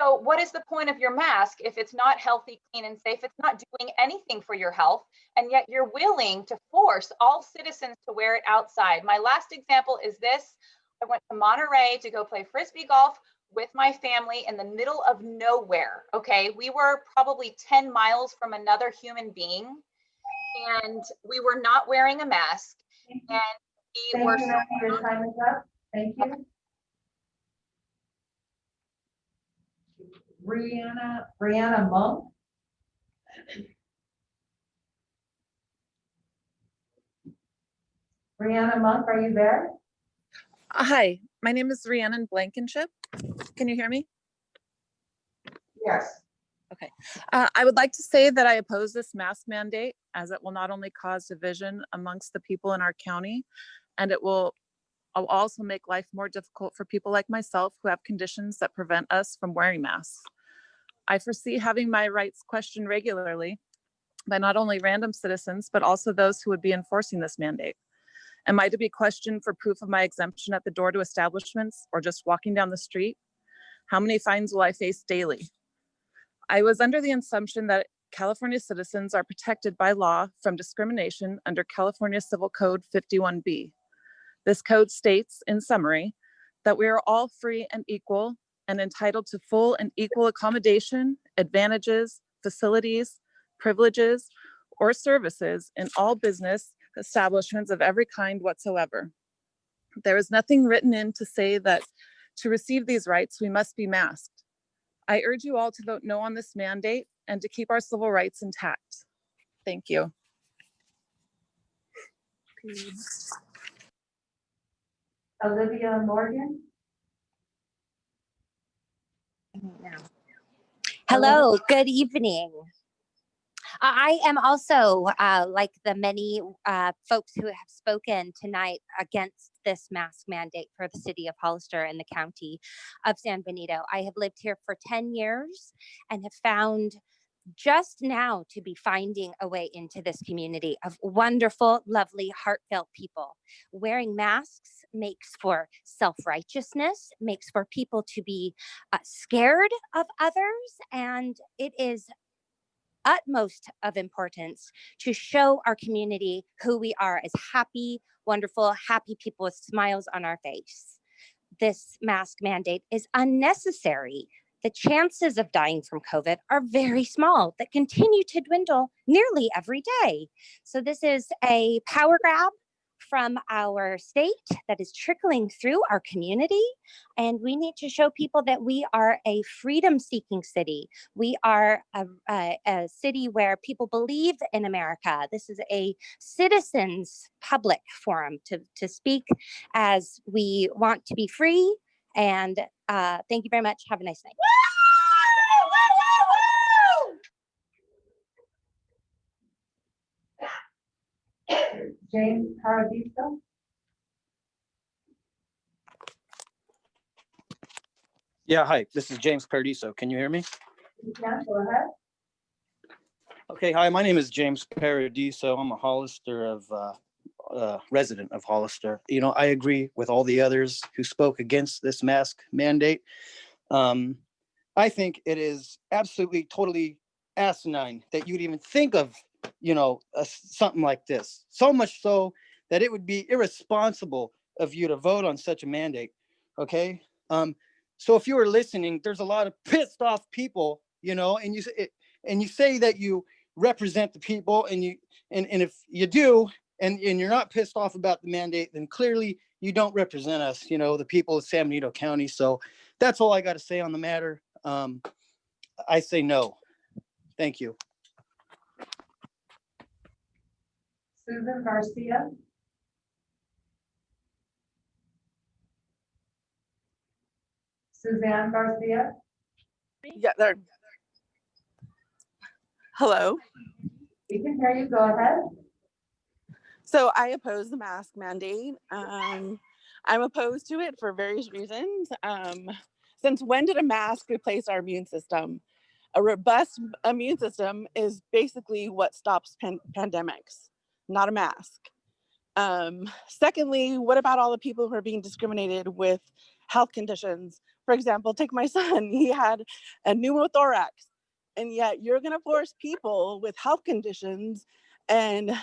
So what is the point of your mask if it's not healthy, clean, and safe? It's not doing anything for your health, and yet you're willing to force all citizens to wear it outside. My last example is this. I went to Monterey to go play Frisbee golf with my family in the middle of nowhere, okay? We were probably 10 miles from another human being, and we were not wearing a mask. And we Thank were— you, Nancy, your time is up. Thank you. Brianna Monk. Brianna Monk, are you there? Hi, my name is Rhiannon Blankenship. Can you hear me? Yes. Okay. I would like to say that I oppose this mask mandate, as it will not only cause division amongst the people in our county, and it will also make life more difficult for people like myself who have conditions that prevent us from wearing masks. I foresee having my rights questioned regularly by not only random citizens, but also those who would be enforcing this mandate. Am I to be questioned for proof of my exemption at the door to establishments or just walking down the street? How many fines will I face daily? I was under the assumption that California citizens are protected by law from discrimination under California Civil Code 51B. This code states, in summary, that we are all free and equal and entitled to full and equal accommodation, advantages, facilities, privileges, or services in all business establishments of every kind whatsoever. There is nothing written in to say that to receive these rights, we must be masked. I urge you all to vote no on this mandate and to keep our civil rights intact. Thank you. Olivia Morgan. Hello, good evening. I am also, like the many folks who have spoken tonight, against this mask mandate for the city of Hollister and the county of San Benito. I have lived here for 10 years and have found just now to be finding a way into this community of wonderful, lovely, heartfelt people. Wearing masks makes for self-righteousness, makes for people to be scared of others, and it is utmost of importance to show our community who we are as happy, wonderful, happy people with smiles on our face. This mask mandate is unnecessary. The chances of dying from COVID are very small, that continue to dwindle nearly every day. So this is a power grab from our state that is trickling through our community. And we need to show people that we are a freedom-seeking city. We are a city where people believe in America. This is a citizens' public forum to speak as we want to be free. And thank you very much. Have a nice night. James Paradiso. Yeah, hi, this is James Paradiso. Can you hear me? You can, go ahead. Okay, hi, my name is James Paradiso. I'm a Hollister resident of Hollister. You know, I agree with all the others who spoke against this mask mandate. I think it is absolutely, totally asinine that you'd even think of, you know, something like this. So much so that it would be irresponsible of you to vote on such a mandate. Okay. So if you were listening, there's a lot of pissed off people, you know, and you say that you represent the people, and if you do, and you're not pissed off about the mandate, then clearly you don't represent us, you know, the people of San Benito County. So that's all I got to say on the matter. I say no. Thank you. Susan Garcia. Suzanne Garcia. Yeah, there. Hello. We can hear you. Go ahead. So I oppose the mask mandate. I'm opposed to it for various reasons. Since when did a mask replace our immune system? A robust immune system is basically what stops pandemics, not a mask. Secondly, what about all the people who are being discriminated with health conditions? For example, take my son, he had a pneumothorax, and yet you're gonna force people with health conditions and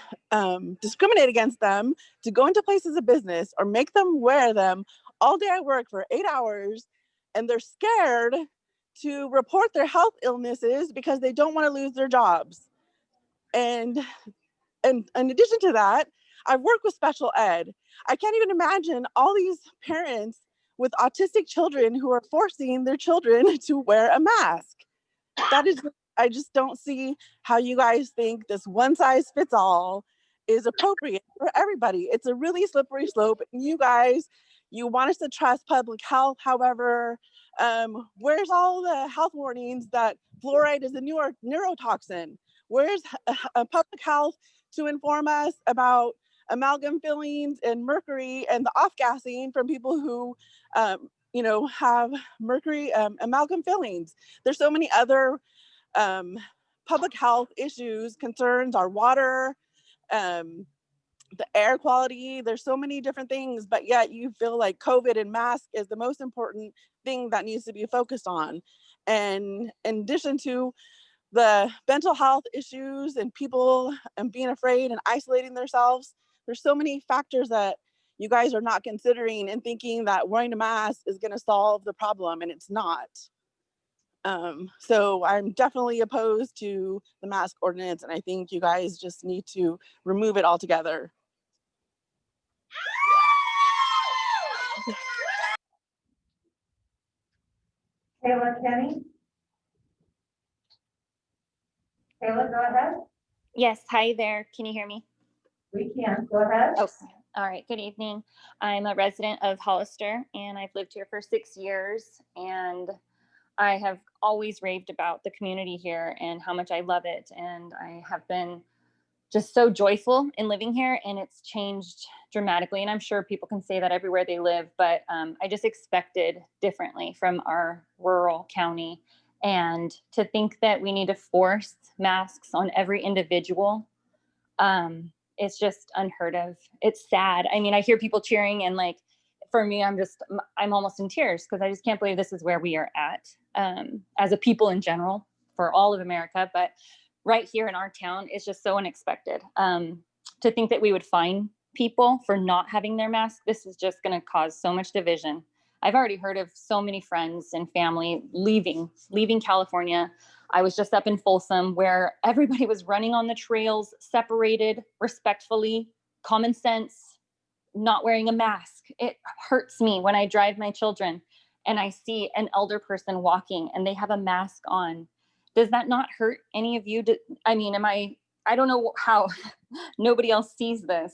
discriminate against them to go into places of business or make them wear them all day at work for 8 hours, and they're scared to report their health illnesses because they don't want to lose their jobs. And in addition to that, I've worked with special ed. I can't even imagine all these parents with autistic children who are forcing their children to wear a mask. That is, I just don't see how you guys think this one size fits all is appropriate for everybody. It's a really slippery slope. You guys, you want us to trust public health. However, where's all the health warnings that fluoride is a neurotoxin? Where's public health to inform us about amalgam fillings and mercury and the off-gassing from people who, have mercury amalgam fillings? There's so many other public health issues, concerns, our water, the air quality. There's so many different things, but yet you feel like COVID and mask is the most important thing that needs to be focused on. And in addition to the mental health issues and people being afraid and isolating themselves, there's so many factors that you guys are not considering and thinking that wearing a mask is going to solve the problem, and it's not. So I'm definitely opposed to the mask ordinance, and I think you guys just need to remove it altogether. Kayla Kenny. Kayla, go ahead. Yes, hi there. Can you hear me? We can. Go ahead. Oh, all right. Good evening. I'm a resident of Hollister, and I've lived here for 6 years, and I have always raved about the community here and how much I love it. And I have been just so joyful in living here, and it's changed dramatically. And I'm sure people can say that everywhere they live, but I just expected differently from our rural county. And to think that we need to force masks on every individual, it's just unheard of. It's sad. I mean, I hear people cheering, and like, for me, I'm almost in tears because I just can't believe this is where we are at as a people in general for all of America. But right here in our town, it's just so unexpected. To think that we would fine people for not having their mask, this is just going to cause so much division. I've already heard of so many friends and family leaving California. I was just up in Folsom where everybody was running on the trails, separated, respectfully, common sense, not wearing a mask. It hurts me when I drive my children and I see an elder person walking and they have a mask on. Does that not hurt any of you? I mean, I don't know how nobody else sees this.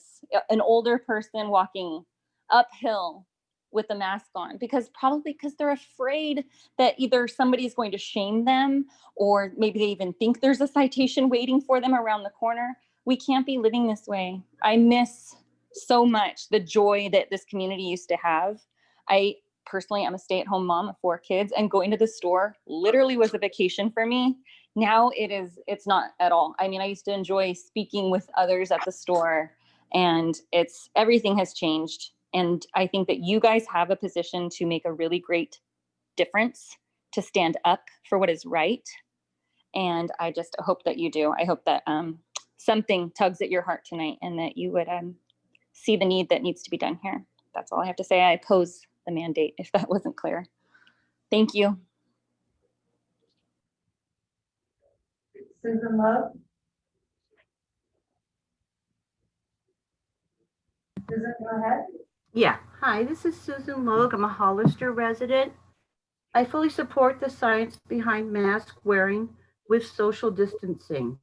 An older person walking uphill with a mask on, probably because they're afraid that either somebody's going to shame them, or maybe they even think there's a citation waiting for them around the corner. We can't be living this way. I miss so much the joy that this community used to have. I personally am a stay-at-home mom of 4 kids, and going to the store literally was a vacation for me. Now it's not at all. I mean, I used to enjoy speaking with others at the store, and everything has changed. And I think that you guys have a position to make a really great difference, to stand up for what is right. And I just hope that you do. I hope that something tugs at your heart tonight, and that you would see the need that needs to be done here. That's all I have to say. I oppose the mandate, if that wasn't clear. Thank you. Susan Love. Susan, go ahead. Yeah, hi, this is Susan Logue. I'm a Hollister resident. I fully support the science behind mask wearing with social distancing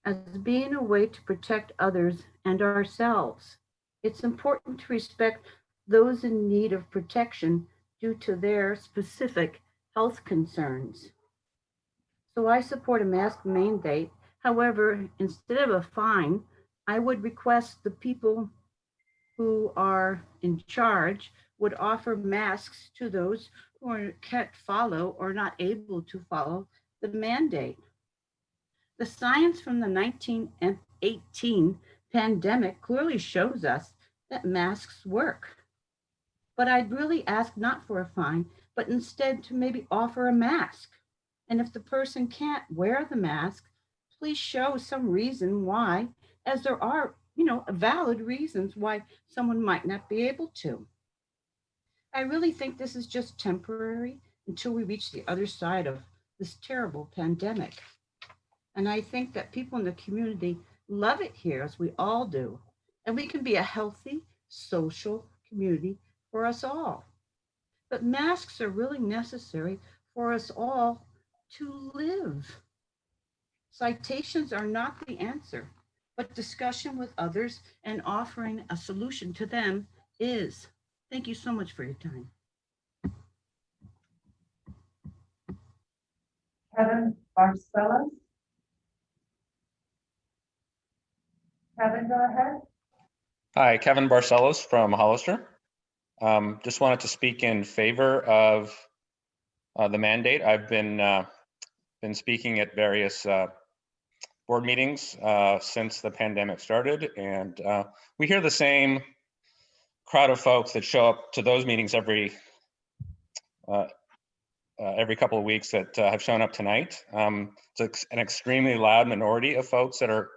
as being a way to protect others and ourselves. It's important to respect those in need of protection due to their specific health concerns. So I support a mask mandate. However, instead of a fine, I would request the people who are in charge would offer masks to those who can't follow or not able to follow the mandate. The science from the 1918 pandemic clearly shows us that masks work. But I'd really ask not for a fine, but instead to maybe offer a mask. And if the person can't wear the mask, please show some reason why, as there are, valid reasons why someone might not be able to. I really think this is just temporary until we reach the other side of this terrible pandemic. And I think that people in the community love it here, as we all do. And we can be a healthy, social community for us all. But masks are really necessary for us all to live. Citations are not the answer, but discussion with others and offering a solution to them is. Thank you so much for your time. Kevin Barcelos. Kevin, go ahead. Hi, Kevin Barcelos from Hollister. Just wanted to speak in favor of the mandate. I've been speaking at various board meetings since the pandemic started, and we hear the same crowd of folks that show up to those meetings every couple of weeks that have shown up tonight. It's an extremely loud minority of folks that are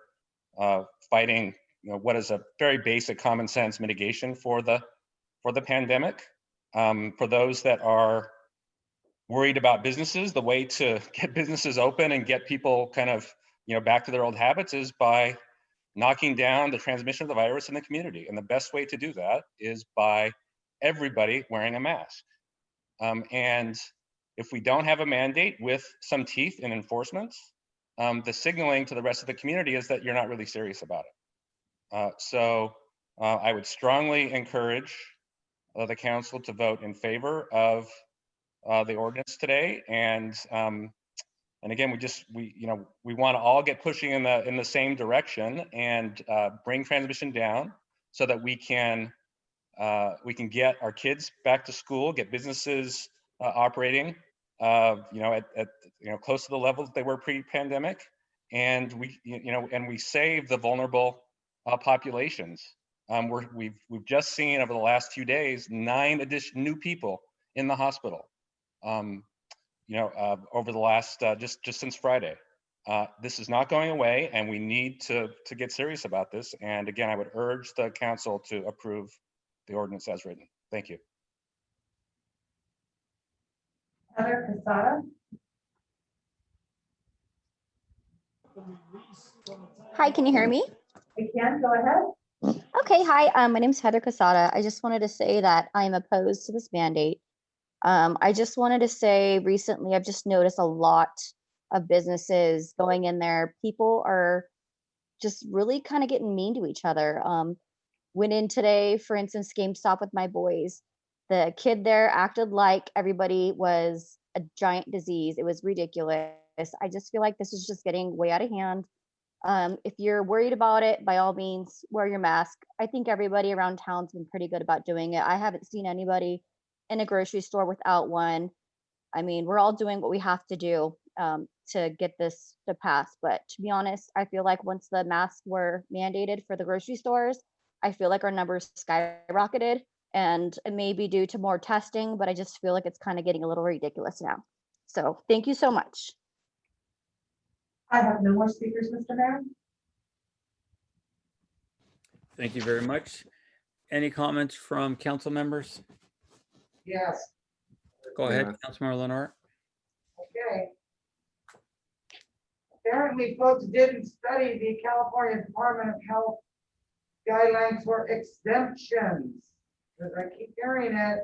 fighting, what is a very basic common sense mitigation for the pandemic. For those that are worried about businesses, the way to get businesses open and get people kind of, back to their old habits is by knocking down the transmission of the virus in the community. And the best way to do that is by everybody wearing a mask. And if we don't have a mandate with some teeth in enforcement, the signaling to the rest of the community is that you're not really serious about it. So I would strongly encourage the council to vote in favor of the ordinance today. And again, we want to all get pushing in the same direction and bring transmission down so that we can get our kids back to school, get businesses operating, at close to the level that they were pre-pandemic, and we save the vulnerable populations. We've just seen over the last few days 9 new people in the hospital. Over the last just since Friday. This is not going away, and we need to get serious about this. And again, I would urge the council to approve the ordinance as written. Thank you. Heather Casada. Hi, can you hear me? We can, go ahead. Okay, hi, my name is Heather Casada. I just wanted to say that I am opposed to this mandate. I just wanted to say recently, I've just noticed a lot of businesses going in there. People are just really kind of getting mean to each other. Went in today, for instance, GameStop with my boys. The kid there acted like everybody was a giant disease. It was ridiculous. I just feel like this is just getting way out of hand. If you're worried about it, by all means, wear your mask. I think everybody around town's been pretty good about doing it. I haven't seen anybody in a grocery store without one. I mean, we're all doing what we have to do to get this to pass. But to be honest, I feel like once the masks were mandated for the grocery stores, I feel like our numbers skyrocketed, and it may be due to more testing, but I just feel like it's kind of getting a little ridiculous now. So thank you so much. I have no more speakers, Mr. Mayor. Thank you very much. Any comments from council members? Yes. Go ahead, Councilmember Lenore. Okay. Apparently, folks didn't study the California Department of Health guidelines for exemptions, because I keep hearing it.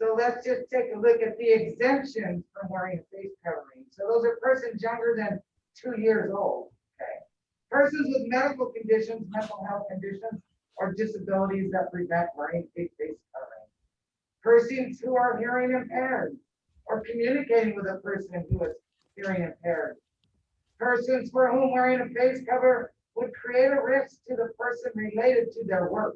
So let's just take a look at the exemptions from wearing a face covering. So those are persons younger than 2 years old. Okay. Persons with medical conditions, mental health conditions, or disabilities that prevent wearing a face covering. persons who are hearing impaired or communicating with a person who is hearing impaired, persons for whom wearing a face cover would create a risk to the person related to their work,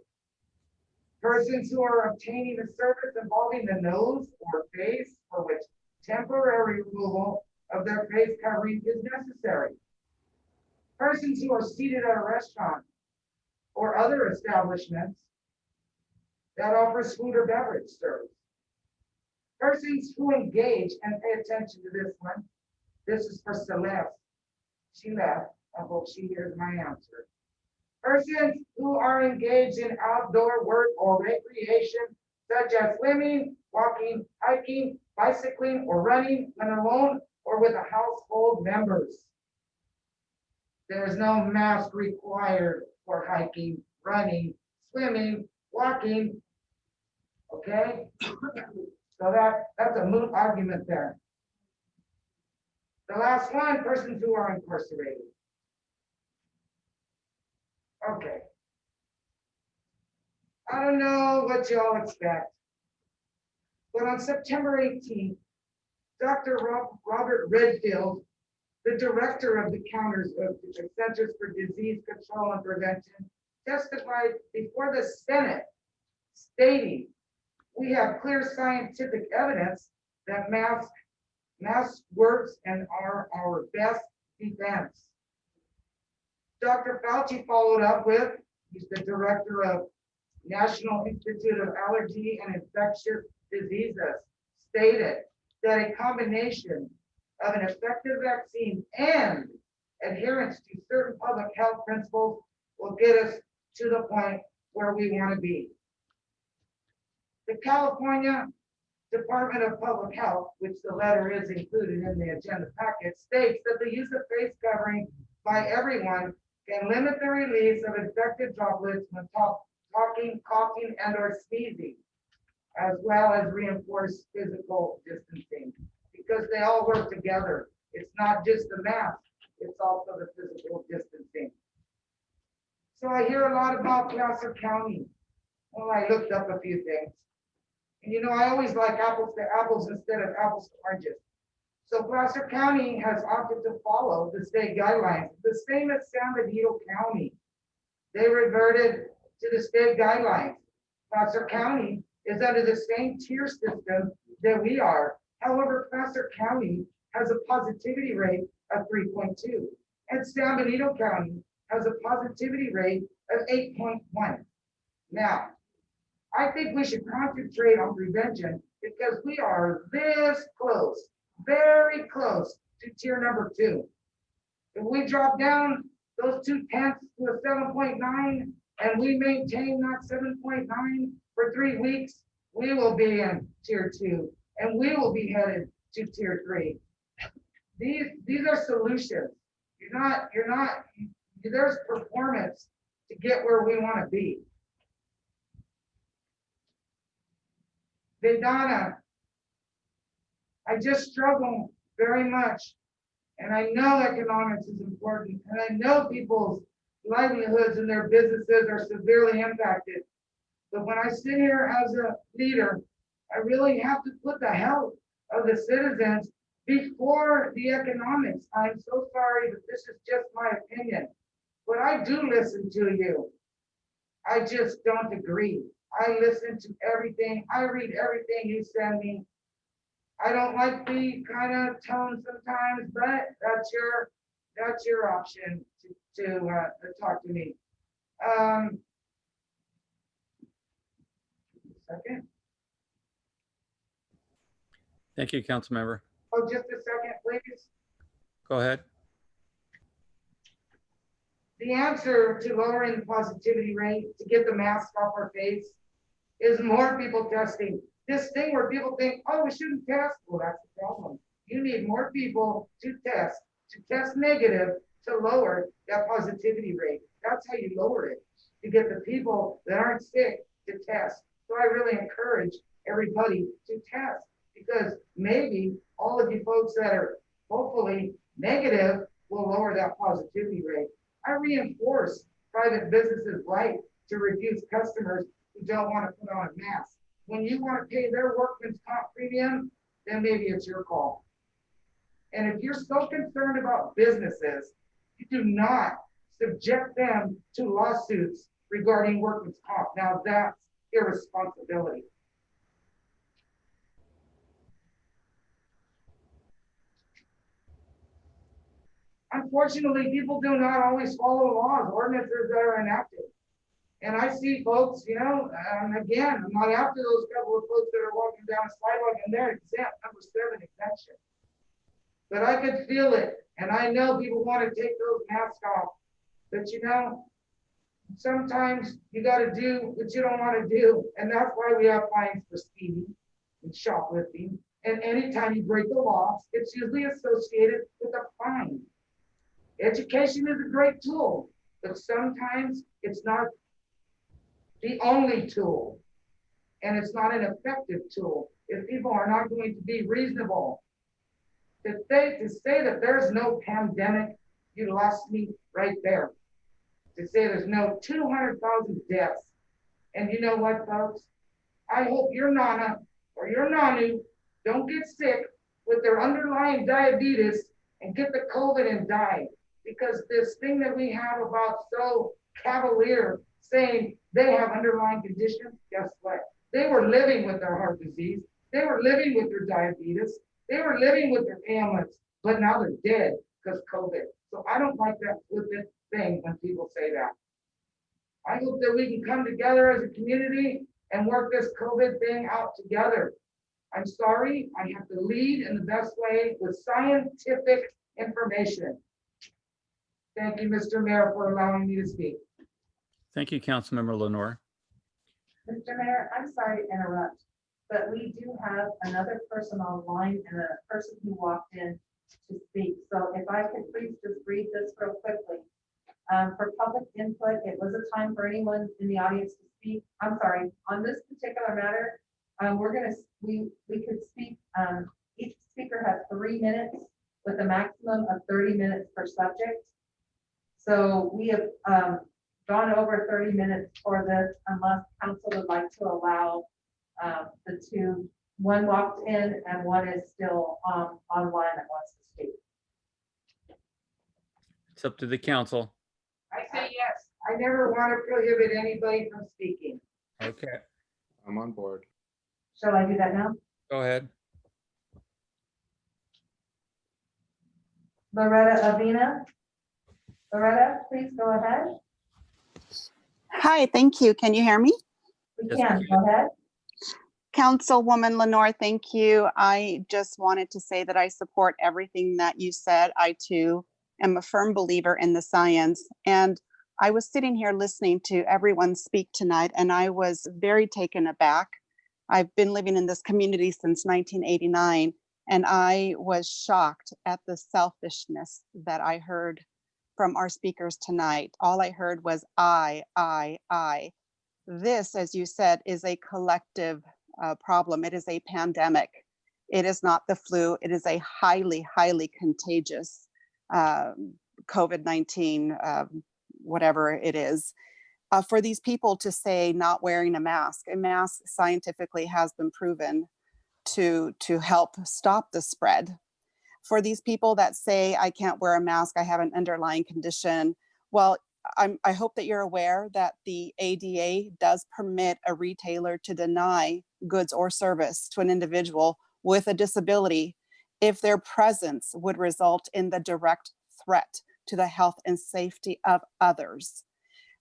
persons who are obtaining a service involving the nose or face for which temporary removal of their face covering is necessary, persons who are seated at a restaurant or other establishments that offers food or beverage service, persons who engage, and pay attention to this one, this is for Celeste, she left, I hope she hears my answer. Persons who are engaged in outdoor work or recreation, such as swimming, walking, hiking, bicycling, or running when alone or with a household members. There is no mask required for hiking, running, swimming, walking. Okay? So that's a moot argument there. The last one, persons who are incarcerated. Okay. I don't know what y'all expect, but on September 18th, Dr. Robert Redfield, the director of the Centers for Disease Control and Prevention, testified before the Senate stating, we have clear scientific evidence that mask works and are our best defense. Dr. Fauci followed up with, he's the director of National Institute of Allergy and Infectious Diseases, stated that a combination of an effective vaccine and adherence to certain public health principles will get us to the point where we want to be. The California Department of Public Health, which the letter is included in the agenda packet, states that the use of face covering by everyone can limit the release of infected droplets when talking, coughing, and or sneezing, as well as reinforce physical distancing, because they all work together. It's not just the mask, it's also the physical distancing. So I hear a lot about Placer County. Well, I looked up a few things. And you know, I always like apples to apples instead of apples to oranges. So Placer County has opted to follow the state guidelines, the same as San Benito County. They reverted to the state guidelines. Placer County is under the same tier system that we are. However, Placer County has a positivity rate of 3.2, and San Benito County has a positivity rate of 8.1. Now, I think we should concentrate on prevention because we are this close, very close to tier number 2. If we drop down those 0.2 to a 7.9 and we maintain that 7.9 for 3 weeks, we will be in tier 2 and we will be headed to tier 3. These are solutions. There's performance to get where we want to be. Vedana, I just struggle very much. And I know economics is important. And I know people's livelihoods and their businesses are severely impacted. But when I sit here as a leader, I really have to put the health of the citizens before the economics. I'm so sorry that this is just my opinion. But I do listen to you. I just don't agree. I listen to everything. I read everything you send me. I don't like the kind of tone sometimes, but that's your option to talk to me. Second. Thank you, Councilmember. Oh, just a second, please. Go ahead. The answer to lowering the positivity rate to get the mask off our face is more people testing. This thing where people think, oh, we shouldn't test. Well, that's the problem. You need more people to test negative to lower that positivity rate. That's how you lower it, to get the people that aren't sick to test. So I really encourage everybody to test, because maybe all of you folks that are hopefully negative will lower that positivity rate. I reinforce private businesses' right to refuse customers who don't want to put on a mask when you want to pay their workman's comp premium, then maybe it's your call. And if you're so concerned about businesses, you do not subject them to lawsuits regarding workman's comp. Now that's irresponsibility. Unfortunately, people do not always follow laws, ordinances that are enacted. And I see folks, you know, and again, I'm not after those couple of folks that are walking down a sidewalk and they're exempt, number 7 exemption. But I could feel it. And I know people want to take those masks off. But you know, sometimes you got to do what you don't want to do. And that's why we have fines for speeding and shoplifting. And anytime you break the law, it's usually associated with a fine. Education is a great tool, but sometimes it's not the only tool. And it's not an effective tool if people are not going to be reasonable. To say that there's no pandemic, you lost me right there. To say there's no 200,000 deaths. And you know what, folks? I hope your Nana or your Nanu don't get sick with their underlying diabetes and get the COVID and die. Because this thing that we have about so cavalier saying they have underlying conditions, guess what? They were living with their heart disease. They were living with their diabetes. They were living with their ailments, but now they're dead because COVID. So I don't like that flippant thing when people say that. I hope that we can come together as a community and work this COVID thing out together. I'm sorry, I have to lead in the best way with scientific information. Thank you, Mr. Mayor, for allowing me to speak. Thank you, Councilmember Lenore. Mr. Mayor, I'm sorry to interrupt, but we do have another person online and a person who walked in to speak. So if I could please just read this real quickly. For public input, it was a time for anyone in the audience to speak. I'm sorry, on this particular matter, we could speak, each speaker has 3 minutes with a maximum of 30 minutes per subject. So we have gone over 30 minutes for this unless council would like to allow the two, one walked in and one is still online that wants to speak. It's up to the council. I say yes. I never want to prohibit anybody from speaking. Okay, I'm on board. Shall I do that now? go ahead. Loretta Avina. Loretta, please go ahead. Hi, thank you. Can you hear me? We can, go ahead. Councilwoman Lenore, thank you. I just wanted to say that I support everything that you said. I too am a firm believer in the science. And I was sitting here listening to everyone speak tonight, and I was very taken aback. I've been living in this community since 1989, and I was shocked at the selfishness that I heard from our speakers tonight. All I heard was I. This, as you said, is a collective problem. It is a pandemic. It is not the flu. It is a highly, highly contagious COVID-19, whatever it is. For these people to say not wearing a mask scientifically has been proven to help stop the spread. For these people that say, I can't wear a mask, I have an underlying condition, well, I hope that you're aware that the ADA does permit a retailer to deny goods or service to an individual with a disability if their presence would result in the direct threat to the health and safety of others.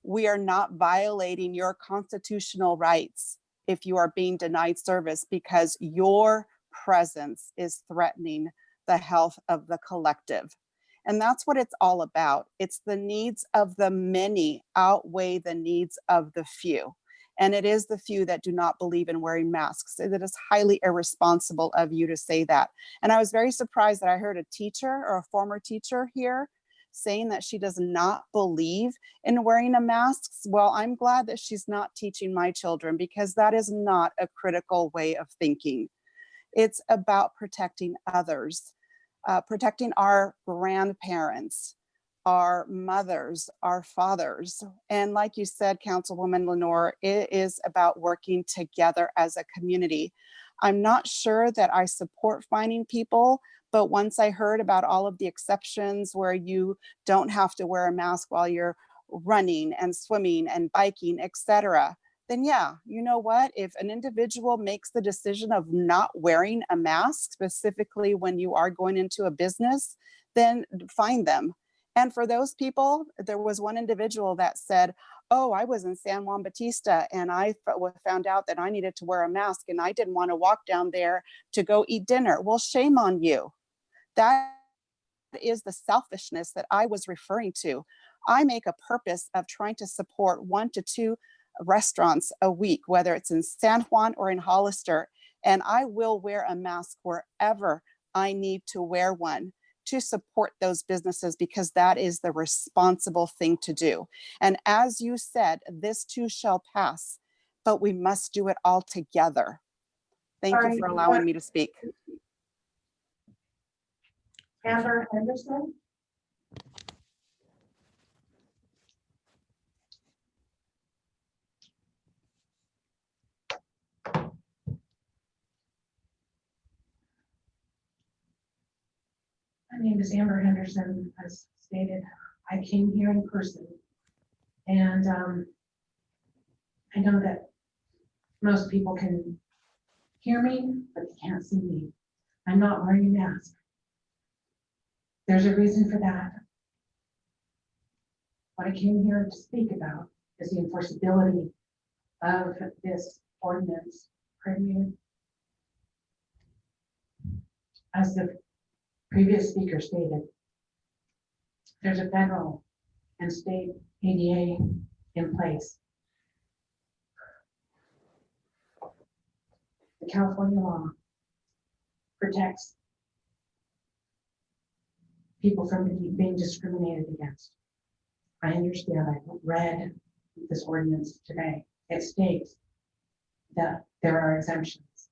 We are not violating your constitutional rights if you are being denied service because your presence is threatening the health of the collective. And that's what it's all about. It's the needs of the many outweigh the needs of the few. And it is the few that do not believe in wearing masks. It is highly irresponsible of you to say that. And I was very surprised that I heard a teacher or a former teacher here saying that she does not believe in wearing a mask. Well, I'm glad that she's not teaching my children because that is not a critical way of thinking. It's about protecting others. Protecting our grandparents, our mothers, our fathers. And like you said, Councilwoman Lenore, it is about working together as a community. I'm not sure that I support fining people, but once I heard about all of the exceptions where you don't have to wear a mask while you're running and swimming and biking, etc., then yeah, you know what? If an individual makes the decision of not wearing a mask, specifically when you are going into a business, then fine them. And for those people, there was one individual that said, oh, I was in San Juan Bautista and I found out that I needed to wear a mask and I didn't want to walk down there to go eat dinner. Well, shame on you. That is the selfishness that I was referring to. I make a purpose of trying to support 1 to 2 restaurants a week, whether it's in San Juan or in Hollister, and I will wear a mask wherever I need to wear one to support those businesses, because that is the responsible thing to do. And as you said, this too shall pass, but we must do it all together. Thank you for allowing me to speak. Amber Henderson. My name is Amber Henderson. As stated, I came here in person, and I know that most people can hear me, but they can't see me. I'm not wearing a mask. There's a reason for that. What I came here to speak about is the enforceability of this ordinance. As the previous speaker stated, there's a federal and state ADA in place. The California law protects people from being discriminated against. I understand. I read this ordinance today. It states that there are exemptions.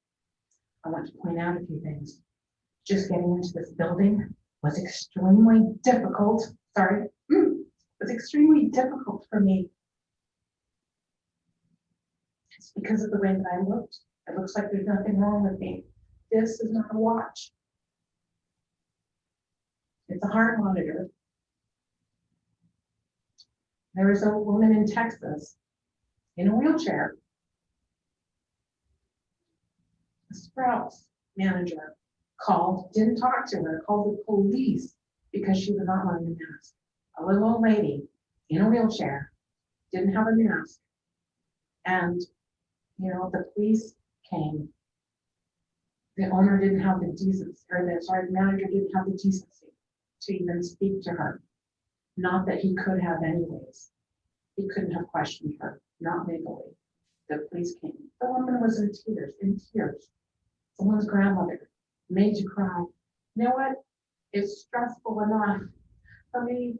I want to point out a few things. Just getting into this building was extremely difficult. Was extremely difficult for me. It's because of the way that I looked. It looks like there's nothing wrong with me. This is not a watch. It's a heart monitor. There is a woman in Texas in a wheelchair. The Sprouts manager called, didn't talk to her, called the police because she was not wearing a mask. A little old lady in a wheelchair, didn't have a mask. And, you know, the police came. The owner didn't have the decency, or the manager didn't have the decency to even speak to her. Not that he could have anyways. He couldn't have questioned her, not legally. The police came. The woman was in tears. Someone's grandmother, made you cry. You know what? It's stressful enough for me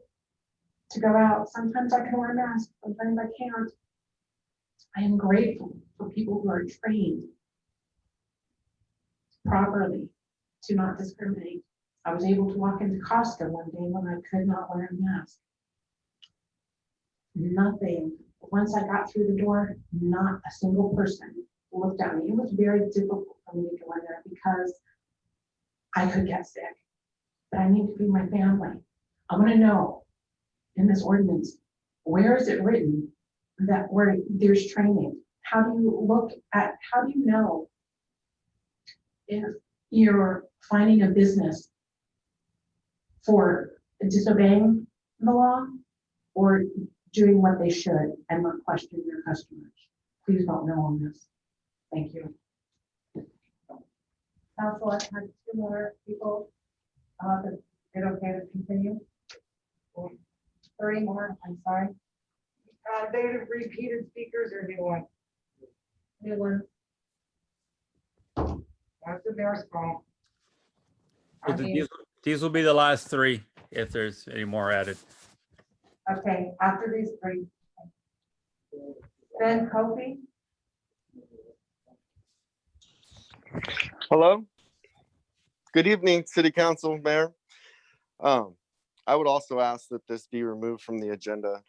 to go out. Sometimes I can wear a mask, sometimes I can't. I am grateful for people who are trained properly to not discriminate. I was able to walk into Costco one day when I could not wear a mask. Nothing. Once I got through the door, not a single person looked at me. It was very difficult for me to go in there because I could get sick, but I need to feed my family. I want to know in this ordinance, where is it written that where there's training? How do you know if you're finding a business for disobeying the law or doing what they should and not question their customers? Please don't know on this. Thank you. Council, I have 2 more people. Is it okay to continue? 3 more, I'm sorry. They repeated speakers or new one? New one. That's the mayor's call. So these will be the last 3 if there's any more added. Okay, after these 3. Ben Kofi. Hello. Good evening, City Council, Mayor. I would also ask that this be removed from the agenda.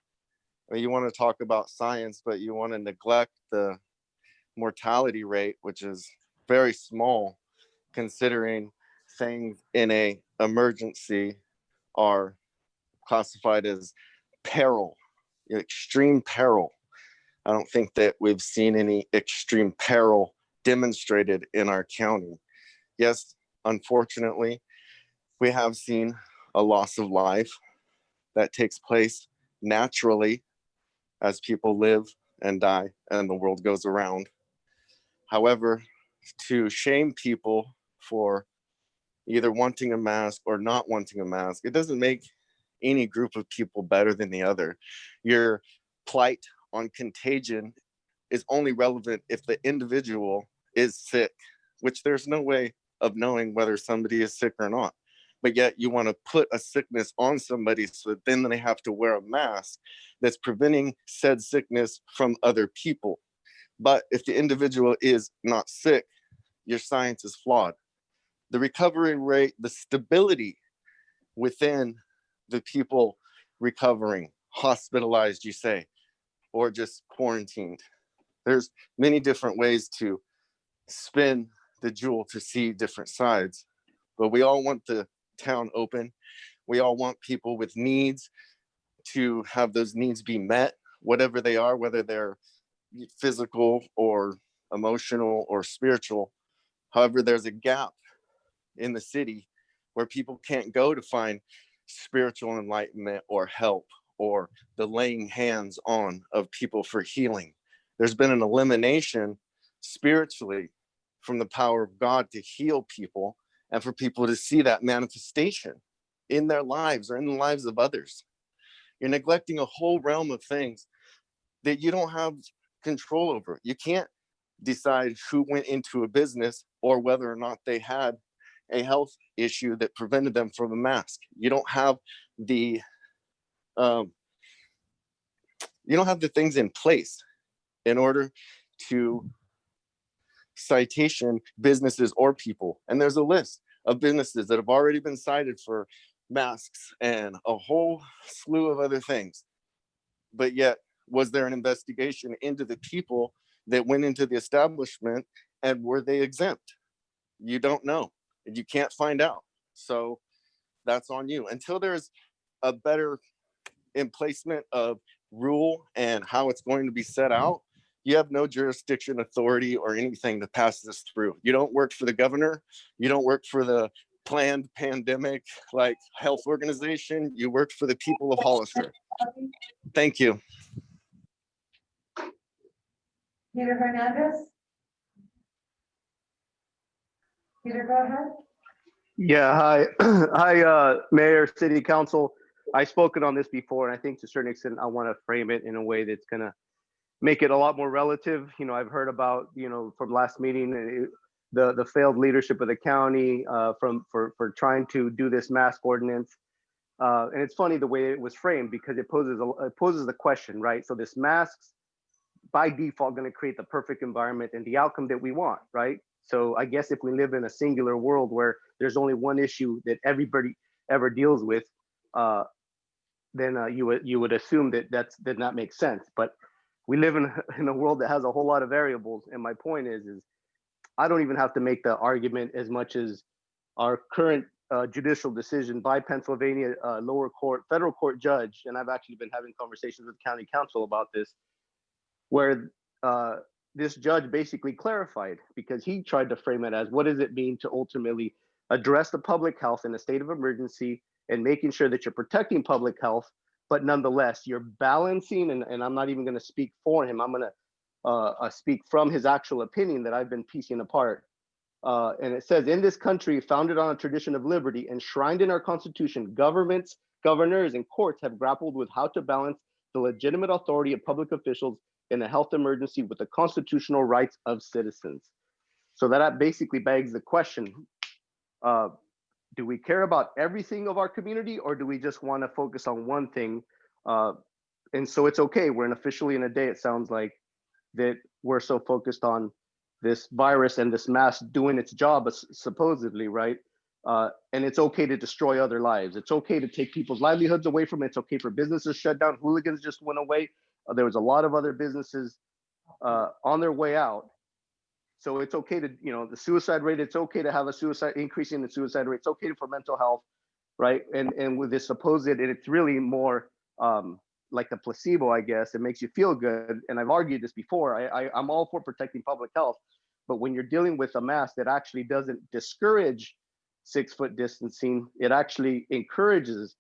I mean, you want to talk about science, but you want to neglect the mortality rate, which is very small, considering things in a emergency are classified as peril, extreme peril. I don't think that we've seen any extreme peril demonstrated in our county. Yes, unfortunately, we have seen a loss of life that takes place naturally as people live and die and the world goes around. However, to shame people for either wanting a mask or not wanting a mask, it doesn't make any group of people better than the other. Your plight on contagion is only relevant if the individual is sick, which there's no way of knowing whether somebody is sick or not. But yet you want to put a sickness on somebody so that then they have to wear a mask that's preventing said sickness from other people. But if the individual is not sick, your science is flawed. The recovery rate, the stability within the people recovering, hospitalized, you say, or just quarantined. There's many different ways to spin the jewel to see different sides, but we all want the town open. We all want people with needs to have those needs be met, whatever they are, whether they're physical or emotional or spiritual. However, there's a gap in the city where people can't go to find spiritual enlightenment or help or the laying hands on of people for healing. There's been an elimination spiritually from the power of God to heal people and for people to see that manifestation in their lives or in the lives of others. You're neglecting a whole realm of things that you don't have control over. You can't decide who went into a business or whether or not they had a health issue that prevented them from a mask. You don't have the things in place in order to citation businesses or people. And there's a list of businesses that have already been cited for masks and a whole slew of other things. But yet, was there an investigation into the people that went into the establishment and were they exempt? You don't know. You can't find out. So that's on you. Until there's a better emplacement of rule and how it's going to be set out, you have no jurisdiction, authority, or anything to pass this through. You don't work for the governor. You don't work for the planned pandemic like health organization. You work for the people of Hollister. Thank you. Peter Hernandez? Peter, go ahead. Yeah, hi. Hi, Mayor, City Council. I've spoken on this before, and I think to a certain extent, I want to frame it in a way that's going to make it a lot more relative. You know, I've heard about, from last meeting, the failed leadership of the county for trying to do this mask ordinance. And it's funny the way it was framed because it poses the question, right? So this masks by default going to create the perfect environment and the outcome that we want, right? So I guess if we live in a singular world where there's only one issue that everybody ever deals with, then you would assume that that not make sense. But we live in a world that has a whole lot of variables. And my point is I don't even have to make the argument as much as our current judicial decision by Pennsylvania federal court judge, and I've actually been having conversations with county council about this, where this judge basically clarified, because he tried to frame it as what does it mean to ultimately address the public health in a state of emergency and making sure that you're protecting public health, but nonetheless you're balancing, and I'm not even going to speak for him, I'm going to speak from his actual opinion that I've been piecing apart. And it says, in this country founded on a tradition of liberty, enshrined in our Constitution, governments, governors, and courts have grappled with how to balance the legitimate authority of public officials in a health emergency with the constitutional rights of citizens. So that basically begs the question, do we care about everything of our community, or do we just want to focus on one thing? And so it's okay, we're officially in a day, it sounds like, that we're so focused on this virus and this mask doing its job, supposedly, right? And it's okay to destroy other lives. It's okay to take people's livelihoods away from it. It's okay for businesses shut down. Hooligans just went away. There was a lot of other businesses on their way out. So it's okay to, you know, the suicide rate, it's okay to have a suicide, increasing the suicide rate. It's okay for mental health, right? And with this supposed, and it's really more like a placebo, I guess. It makes you feel good. And I've argued this before. I'm all for protecting public health. But when you're dealing with a mask that actually doesn't discourage 6 foot distancing, it actually encourages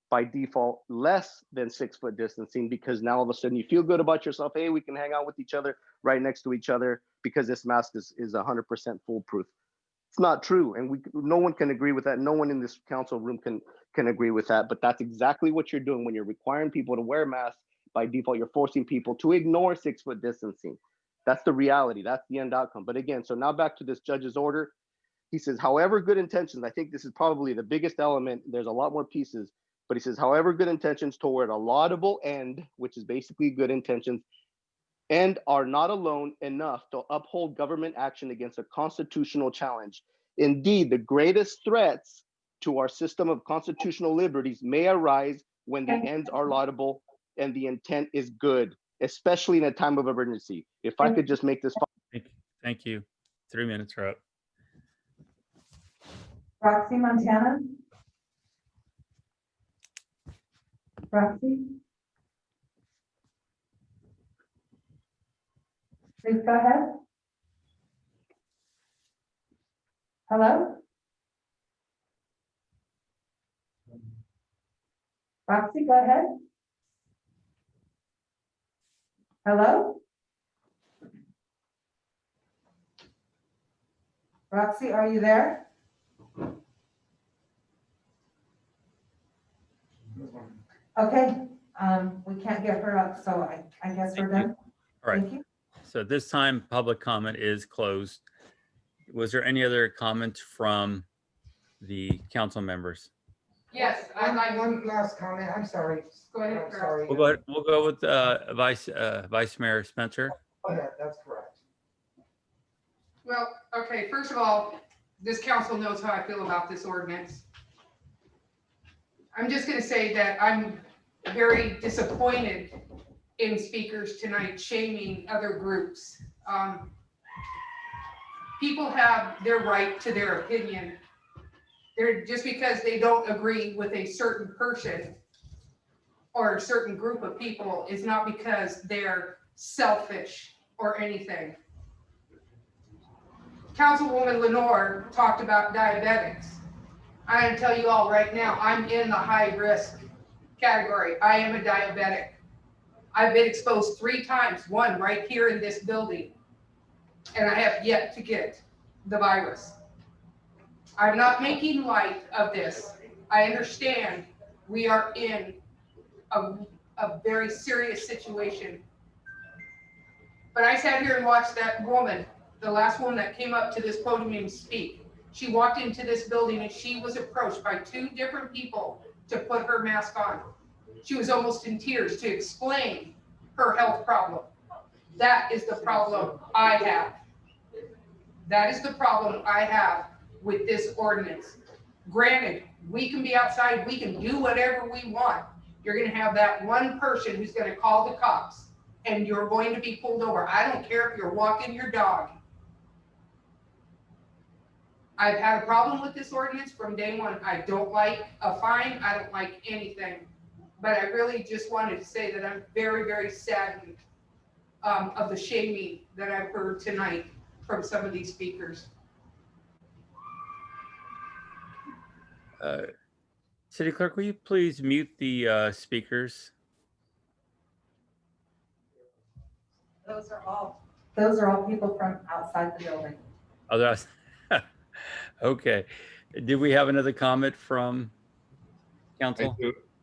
by default less than 6 foot distancing, because now all of a sudden you feel good about yourself. Hey, we can hang out with each other right next to each other because this mask is 100% foolproof. It's not true. And no one can agree with that. No one in this council room can agree with that. But that's exactly what you're doing when you're requiring people to wear masks. By default, you're forcing people to ignore 6 foot distancing. That's the reality. That's the end outcome. But again, so now back to this judge's order. He says, however good intentions, I think this is probably the biggest element. There's a lot more pieces, but he says, however good intentions toward a laudable end, which is basically good intentions, and are not alone enough to uphold government action against a constitutional challenge. Indeed, the greatest threats to our system of constitutional liberties may arise when the ends are laudable and the intent is good, especially in a time of emergency. If I could just make this. Thank you. 3 minutes are up. Roxy Montana? Roxy? Please go ahead. Hello? Roxy, go ahead. Hello? Roxy, are you there? Okay, we can't get her up, so I guess we're done. All right. Thank you. So at this time, public comment is closed. Was there any other comments from the council members? Yes, I'd like one last comment. I'm sorry. Go ahead. I'm sorry. We'll go with Vice Mayor Spencer. Go ahead, that's correct. Well, okay, first of all, this council knows how I feel about this ordinance. I'm just gonna say that I'm very disappointed in speakers tonight shaming other groups. People have their right to their opinion. Just because they don't agree with a certain person or a certain group of people is not because they're selfish or anything. Councilwoman Lenore talked about diabetics. I'm gonna tell you all right now, I'm in the high risk category. I am a diabetic. I've been exposed 3 times, one right here in this building, and I have yet to get the virus. I'm not making light of this. I understand we are in a very serious situation. But I sat here and watched that woman, the last woman that came up to this podium and speak. She walked into this building and she was approached by 2 different people to put her mask on. She was almost in tears to explain her health problem. That is the problem I have. That is the problem I have with this ordinance. Granted, we can be outside, we can do whatever we want. You're gonna have that one person who's gonna call the cops and you're going to be pulled over. I don't care if you're walking your dog. I've had a problem with this ordinance from day one. I don't like a fine, I don't like anything. But I really just wanted to say that I'm very, very saddened of the shaming that I've heard tonight from some of these speakers. City Clerk, will you please mute the speakers? Those are all people from outside the building. Oh, that's okay. Did we have another comment from council?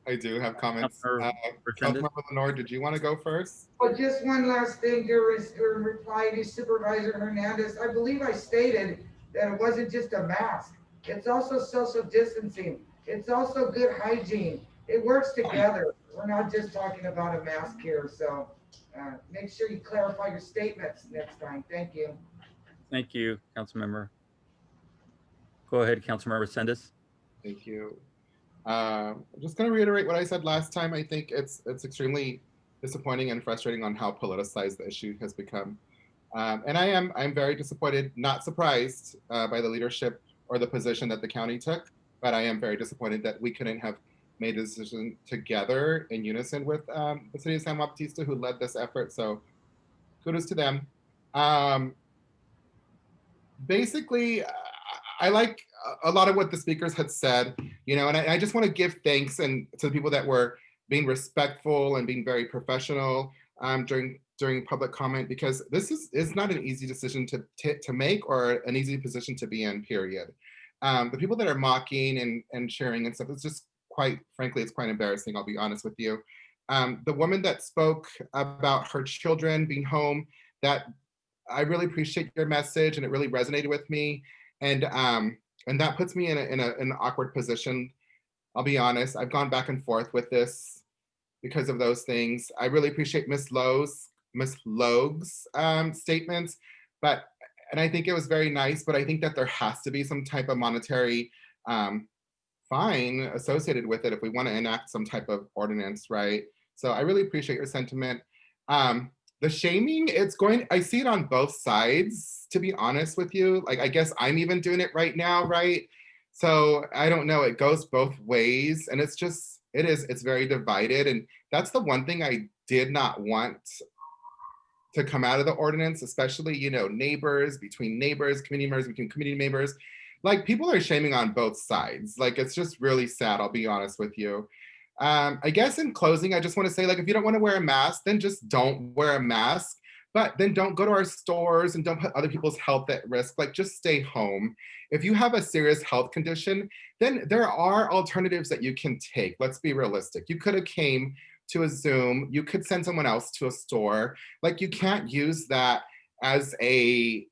I do have comments. Councilmember Lenore, did you want to go first? But just one last thing, there is a reply to Supervisor Hernandez. I believe I stated that it wasn't just a mask. It's also social distancing. It's also good hygiene. It works together. We're not just talking about a mask here. So make sure you clarify your statements next time. Thank you. Thank you, Councilmember. Go ahead, Councilmember Sendes. Thank you. I'm just going to reiterate what I said last time. I think it's extremely disappointing and frustrating on how politicized the issue has become. And I'm very disappointed, not surprised by the leadership or the position that the county took, but I am very disappointed that we couldn't have made a decision together in unison with the city of San Juan Bautista, who led this effort. So kudos to them. Basically, I like a lot of what the speakers had said, you know, and I just want to give thanks to the people that were being respectful and being very professional during public comment, because this is not an easy decision to make or an easy position to be in, period. The people that are mocking and sharing and stuff, it's just quite frankly, it's quite embarrassing, I'll be honest with you. The woman that spoke about her children being home, that I really appreciate your message and it really resonated with me. And that puts me in an awkward position. I'll be honest, I've gone back and forth with this because of those things. I really appreciate Miss Logue's statements, and I think it was very nice, but I think that there has to be some type of monetary fine associated with it if we want to enact some type of ordinance, right? So I really appreciate your sentiment. The shaming, I see it on both sides, to be honest with you. Like, I guess I'm even doing it right now, right? So I don't know, it goes both ways, and it's very divided. And that's the one thing I did not want to come out of the ordinance, especially, you know, neighbors, between neighbors, community members, between community neighbors. Like, people are shaming on both sides. Like, it's just really sad, I'll be honest with you. I guess in closing, I just want to say, like, if you don't want to wear a mask, then just don't wear a mask, but then don't go to our stores and don't put other people's health at risk. Like, just stay home. If you have a serious health condition, then there are alternatives that you can take. Let's be realistic. You could have came to a Zoom, you could send someone else to a store. Like, you can't use that as I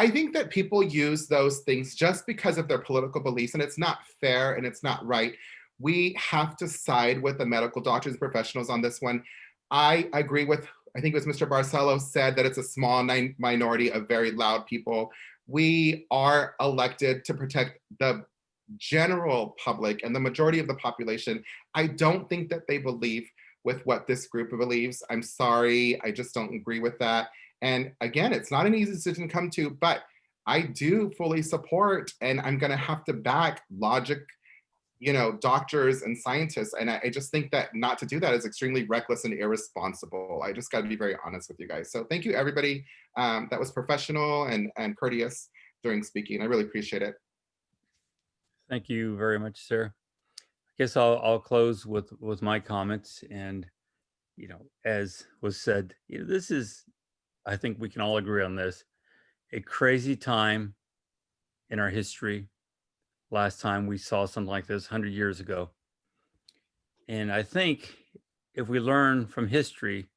think that people use those things just because of their political beliefs, and it's not fair and it's not right. We have to side with the medical doctors and professionals on this one. I agree with, I think it was Mr. Barcelo said that it's a small minority of very loud people. We are elected to protect the general public and the majority of the population. I don't think that they believe with what this group believes. I'm sorry, I just don't agree with that. And again, it's not an easy decision to come to, but I do fully support, and I'm gonna have to back logic, you know, doctors and scientists. And I just think that not to do that is extremely reckless and irresponsible. I just gotta be very honest with you guys. So thank you everybody that was professional and courteous during speaking. I really appreciate it. Thank you very much, sir. I guess I'll close with my comments. And, you know, as was said, you know, this is, I think we can all agree on this, a crazy time in our history. Last time we saw something like this 100 years ago. And I think if we learn from history,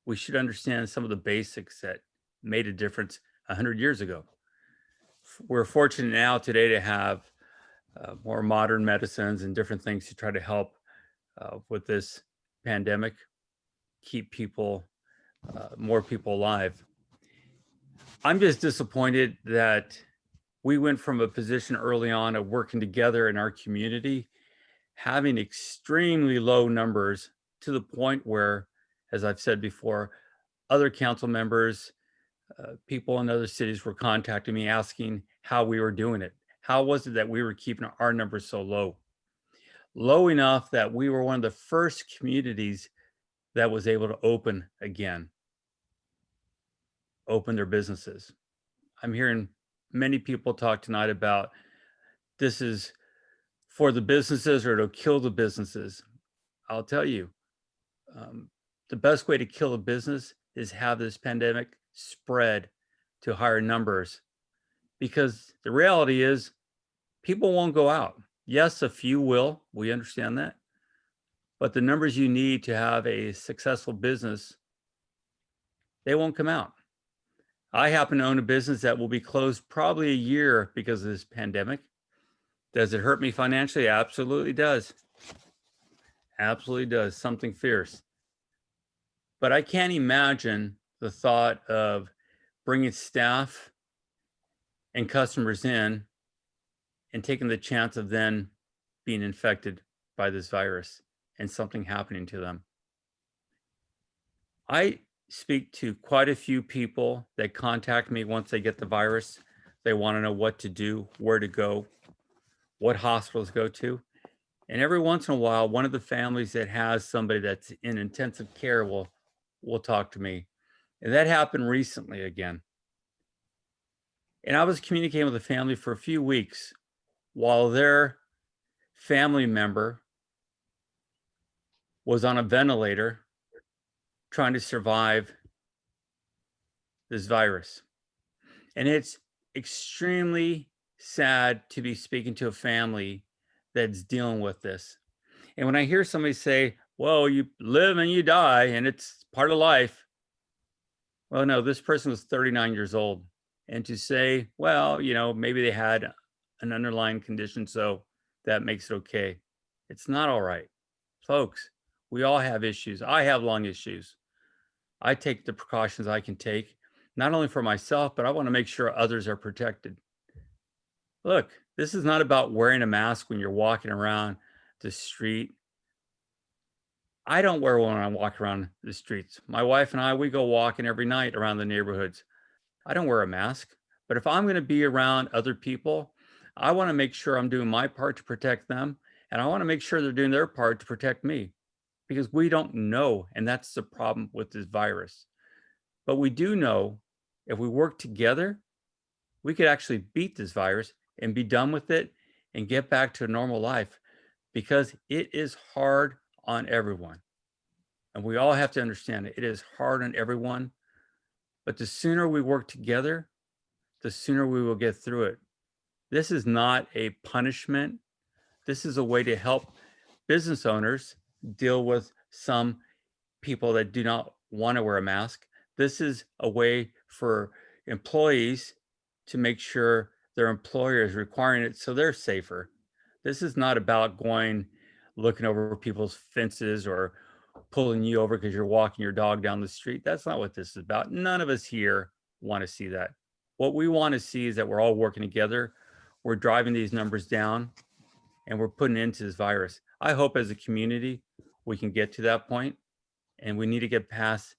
we should understand some of the basics that made a difference 100 years ago. We're fortunate now today to have more modern medicines and different things to try to help with this pandemic, keep people, more people alive. I'm just disappointed that we went from a position early on of working together in our community, having extremely low numbers to the point where, as I've said before, other council members, people in other cities were contacting me asking how we were doing it. How was it that we were keeping our numbers so low? Low enough that we were one of the first communities that was able to open again, open their businesses. I'm hearing many people talk tonight about this is for the businesses or to kill the businesses. I'll tell you, the best way to kill a business is have this pandemic spread to higher numbers, because the reality is people won't go out. Yes, a few will, we understand that, but the numbers you need to have a successful business, they won't come out. I happen to own a business that will be closed probably a year because of this pandemic. Does it hurt me financially? Absolutely does. Absolutely does. Something fierce. But I can't imagine the thought of bringing staff and customers in and taking the chance of then being infected by this virus and something happening to them. I speak to quite a few people that contact me once they get the virus. They want to know what to do, where to go, what hospitals to go to. And every once in a while, one of the families that has somebody that's in intensive care will talk to me. And that happened recently again. And I was communicating with the family for a few weeks while their family member was on a ventilator trying to survive this virus. And it's extremely sad to be speaking to a family that's dealing with this. And when I hear somebody say, well, you live and you die and it's part of life. Well, no, this person was 39 years old. And to say, well, you know, maybe they had an underlying condition, so that makes it okay. It's not all right. Folks, we all have issues. I have lung issues. I take the precautions I can take, not only for myself, but I want to make sure others are protected. Look, this is not about wearing a mask when you're walking around the street. I don't wear one when I walk around the streets. My wife and I, we go walking every night around the neighborhoods. I don't wear a mask, but if I'm going to be around other people, I want to make sure I'm doing my part to protect them. And I want to make sure they're doing their part to protect me, because we don't know. And that's the problem with this virus. But we do know if we work together, we could actually beat this virus and be done with it and get back to a normal life, because it is hard on everyone. And we all have to understand it. It is hard on everyone. But the sooner we work together, the sooner we will get through it. This is not a punishment. This is a way to help business owners deal with some people that do not want to wear a mask. This is a way for employees to make sure their employer is requiring it so they're safer. This is not about looking over people's fences or pulling you over because you're walking your dog down the street. That's not what this is about. None of us here want to see that. What we want to see is that we're all working together. We're driving these numbers down and we're putting an end to this virus. I hope as a community, we can get to that point, and we need to get past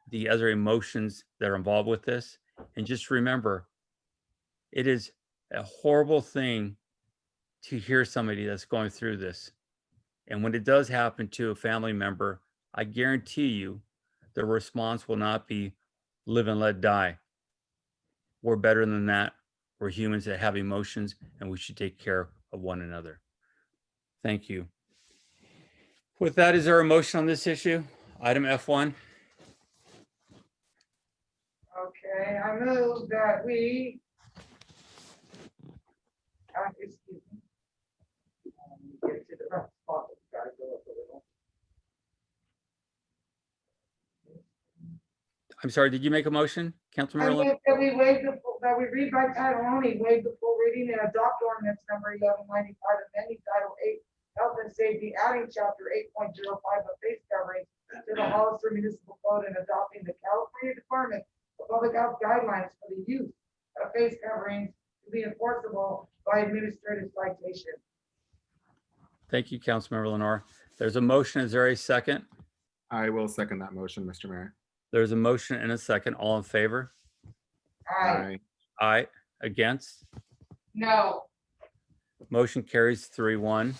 the other emotions that are involved with this. And just remember, it is a horrible thing to hear somebody that's going through this. And when it does happen to a family member, I guarantee you the response will not be live and let die. We're better than that. We're humans that have emotions, and we should take care of one another. Thank you. With that, is there a motion on this issue? Item F1. Okay, I move that we. Excuse me. Get to the right spot. Gotta go up a little. I'm sorry, did you make a motion, Councilmember I Lund? move that we waive that we read by title only, waive the full reading and adopt ordinance number 1195, amending title 8, health and safety, adding chapter 8.05 of face coverings to the Hollister Municipal Code and adopting the California Department of Public Health guidelines for the use of face coverings to be enforceable by administrative citation. Thank you, Councilmember Lenore. There's a motion. Is there a second? I will second that motion, Mr. Mayor. There's a motion and a second. All in favor? Aye. Aye. Against? No. Motion carries 3-1.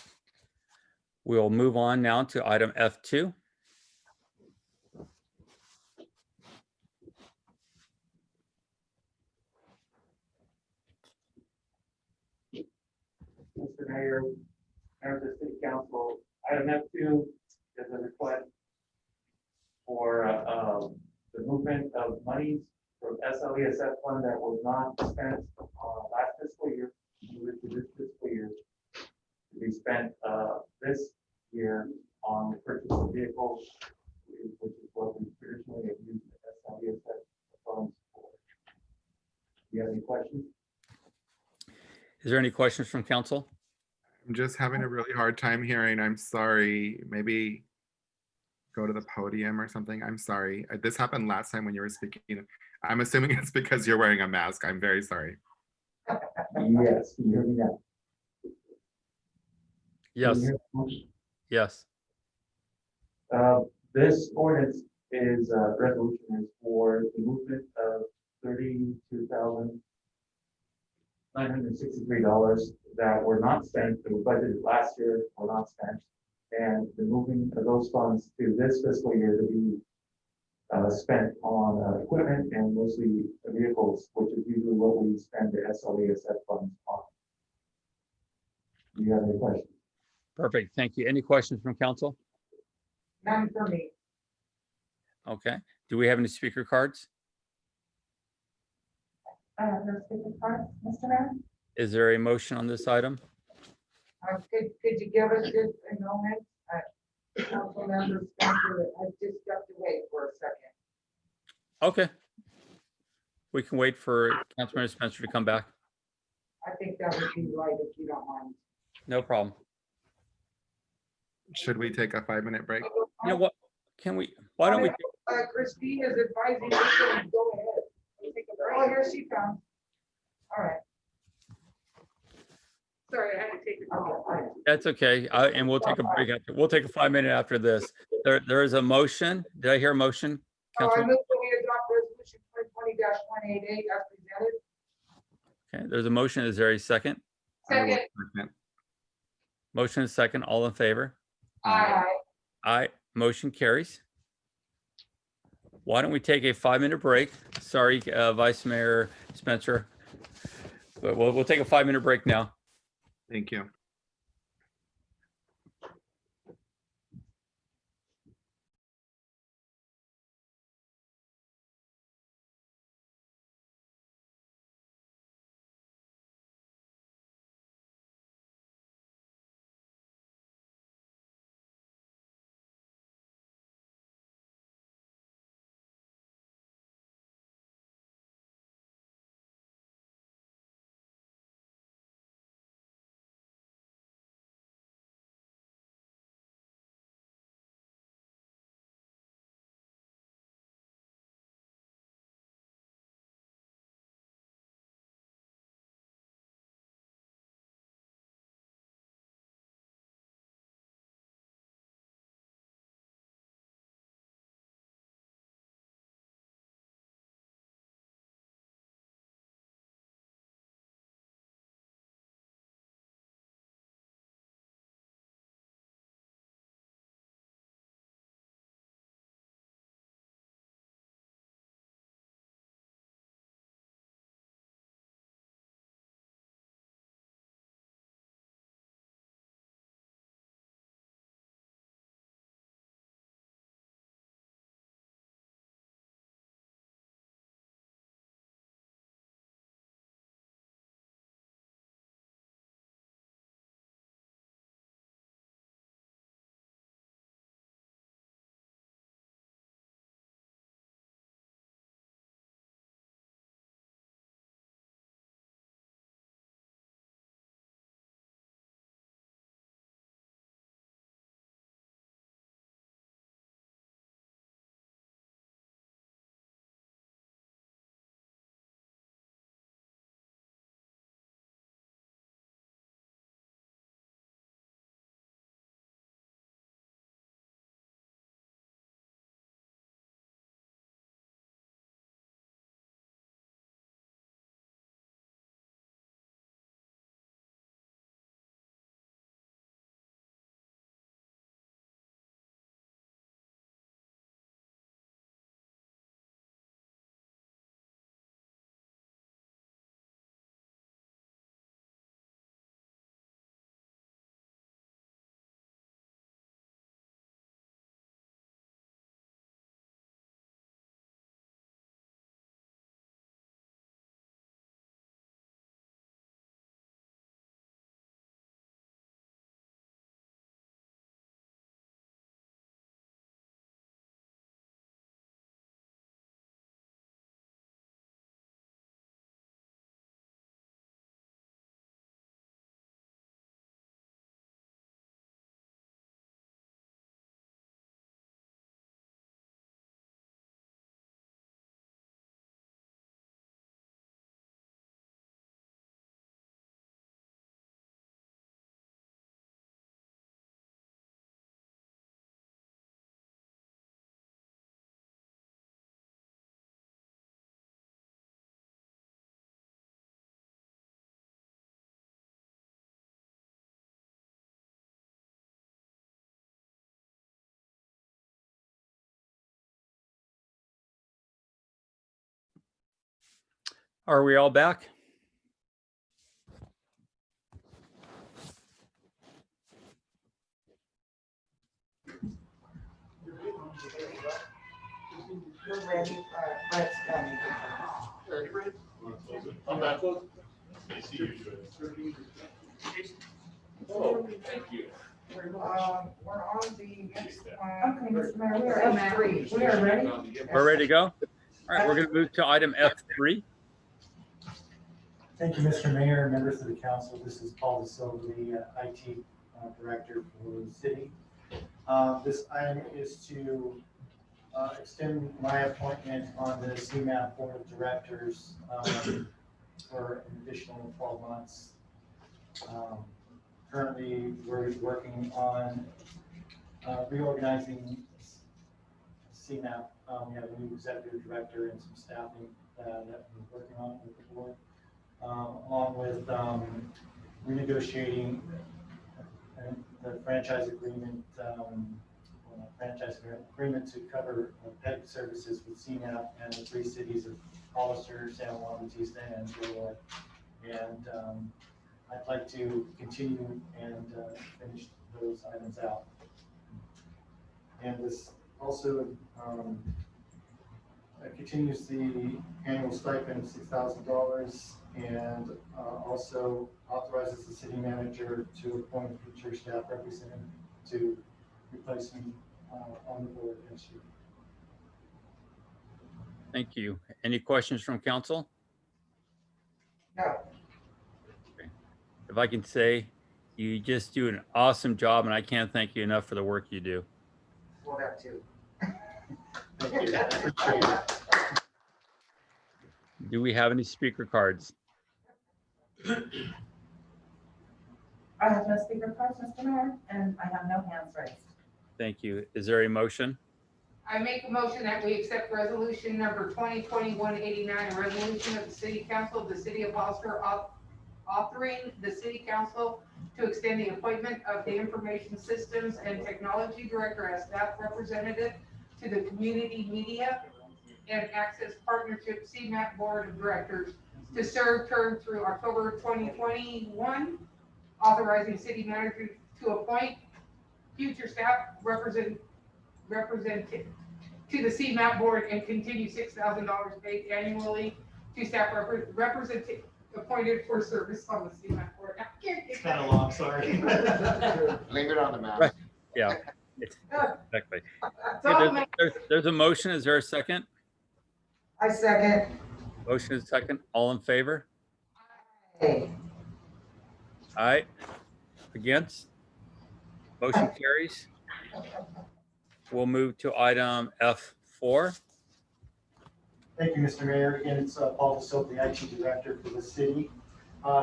We will move on now to item F2. Mr. Mayor, members of the City Council, item F2 is a request for the movement of monies from SLESF fund that was not spent last fiscal year, moved to this fiscal year, to be spent this year on the purchase of vehicles, which is what we traditionally have used the SLESF funds for. Do you have any questions? Is there any questions from council? I'm just having a really hard time hearing. I'm sorry. Maybe go to the podium or something. I'm sorry. This happened last time when you were speaking. I'm assuming it's because you're wearing a mask. I'm very sorry. Yes, can you hear me now? Can you Yes, hear the motion? yes. This ordinance is, resolution is for the movement of $32,963 that were not spent, that were budgeted last year, were not spent. And the moving of those funds to this fiscal year to be spent on equipment and mostly vehicles, which is usually what we spend the SLESF funds on. Do you have any questions? Perfect. Thank you. Any questions from council? None for me. Okay. Do we have any speaker cards? No speaker cards, Mr. Mayor? Is there a motion on this item? Could you give us just a moment? Councilmember Spencer, I just got to wait for a second. Okay. We can wait for Councilmember Spencer to come back. I think that would be right if you don't mind. No problem. Should we take a 5-minute break? You know what? Can we, why don't we, Christine is advising me to go ahead. Take a break. Oh, here she comes. All right. Sorry, I had to take a call. that's okay. And we'll take a break after, we'll take a 5-minute after this. There is a motion. Did I hear a motion? So I Councilman? move that we adopt resolution 2020-188 as presented. Okay, there's a motion. Is there a second? Second. Motion is second. All in favor? Aye. Aye. Motion carries. Why don't we take a 5-minute break? Sorry, Vice Mayor Spencer. But we'll take a 5-minute break now. Thank you. Are we all back? We're ready for Brett's coming. I'm back. Oh, thank you. We're on the next one. Okay, Mr. Mayor, we are at F3. We are ready. We're ready to go? All right, we're going to move to item F3. Thank you, Mr. Mayor, members of the council. This is Paul DeSilva, the IT director for the city. This item is to extend my appointment on the CMAP Board of Directors for an additional 12 months. Currently, we're working on reorganizing CMAP. We have a new executive director and some staffing that we're working on with the board. Along with renegotiating the franchise agreement, to cover pet services with CNAP and the 3 cities of Hollister, San Juan Bautista, and Gilroy. And I'd like to continue and finish those items out. And this also continues the annual stipend of $6,000 and also authorizes the city manager to appoint a future staff representative to replace me on the board next year. Thank you. Any questions from council? No. Okay. If I can say, you just do an awesome job, and I can't thank you enough for the work you do. Well, that too. Thank you. I appreciate it. Do we have any speaker cards? I have no speaker cards, Mr. Mayor, and I have no hands raised. Thank you. Is there a motion? I make a motion that we accept resolution number 2021-89, a resolution of the City Council of the City of Hollister authoring the City Council to extend the appointment of the Information Systems and Technology Director as staff representative to the Community Media and Access Partnership CMAP Board of Directors to serve term through October 2021, authorizing city manager to appoint future staff representative to the CMAP board and continue $6,000 paid annually to staff representative appointed for service on the CMAP board. It's kind of long, sorry. Blame it on the map. Right. Yeah, exactly. Okay, there's a motion. Is there a second? I second. Motion is second. All in favor? Hey. All right. Against? Motion carries. We'll move to item F4. Thank you, Mr. Mayor. Again, it's Paul DeSilva, the IT director for the city.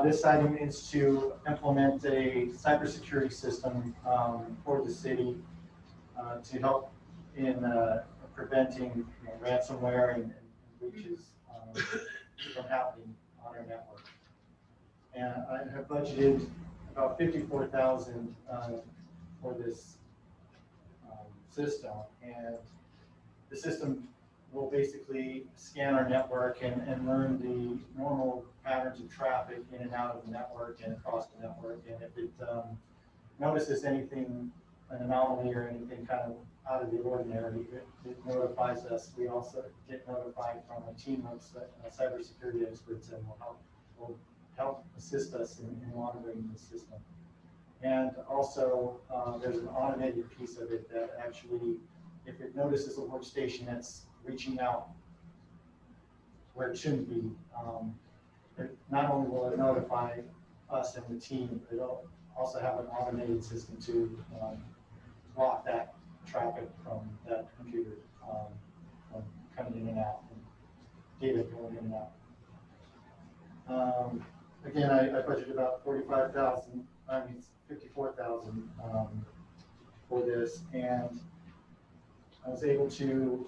This item is to implement a cybersecurity system for the city to help in preventing ransomware and breaches from happening on our network. And I have budgeted about $54,000 for this system, and the system will basically scan our network and learn the normal patterns of traffic in and out of the network and across the network. And if it notices anything, an anomaly or anything kind of out of the ordinary, it notifies us. We also get notified from a team of cybersecurity experts, and will help assist us in monitoring the system. And also, there's an automated piece of it that actually, if it notices a workstation that's reaching out where it shouldn't be, it not only will it notify us and the team, but it'll also have an automated system to block that traffic from that computer from coming in and out, and data going in and out. Again, I budgeted about $54,000 for this, and I was able to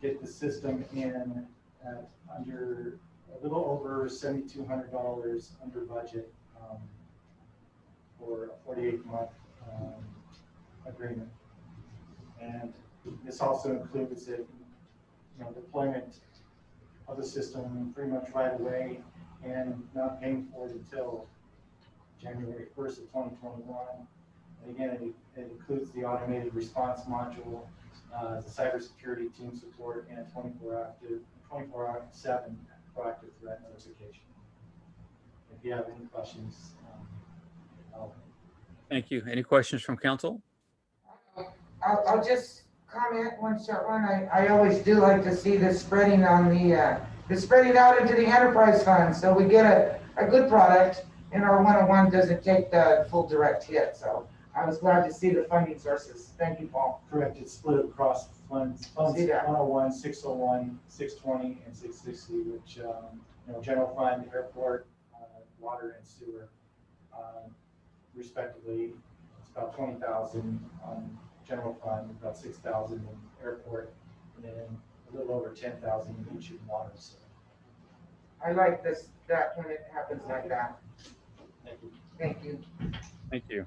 get the system in at under a little over $7,200 under budget for a 48-month agreement. And this also includes a deployment of the system pretty much right away and not paying for it until January 1st of 2021. And again, it includes the automated response module, the cybersecurity team support, and 24/7 proactive threat notification. If you have any questions, Thank you. Any questions from council? I'll just comment one short one. I always do like to see this spreading on the spreading out into the enterprise fund. So we get a good product and our 101 doesn't take the full direct hit. So I was glad to see the funding sources. Thank you, Paul. correct, it's split across funds See that. 101, 601, 620, and 660, which, general fund, airport, water and sewer, respectively. It's about 20,000 on general fund, about 6,000 in airport, and then a little over 10,000 in each in water. So, I like that when it happens like that. thank you. Thank you. Thank you.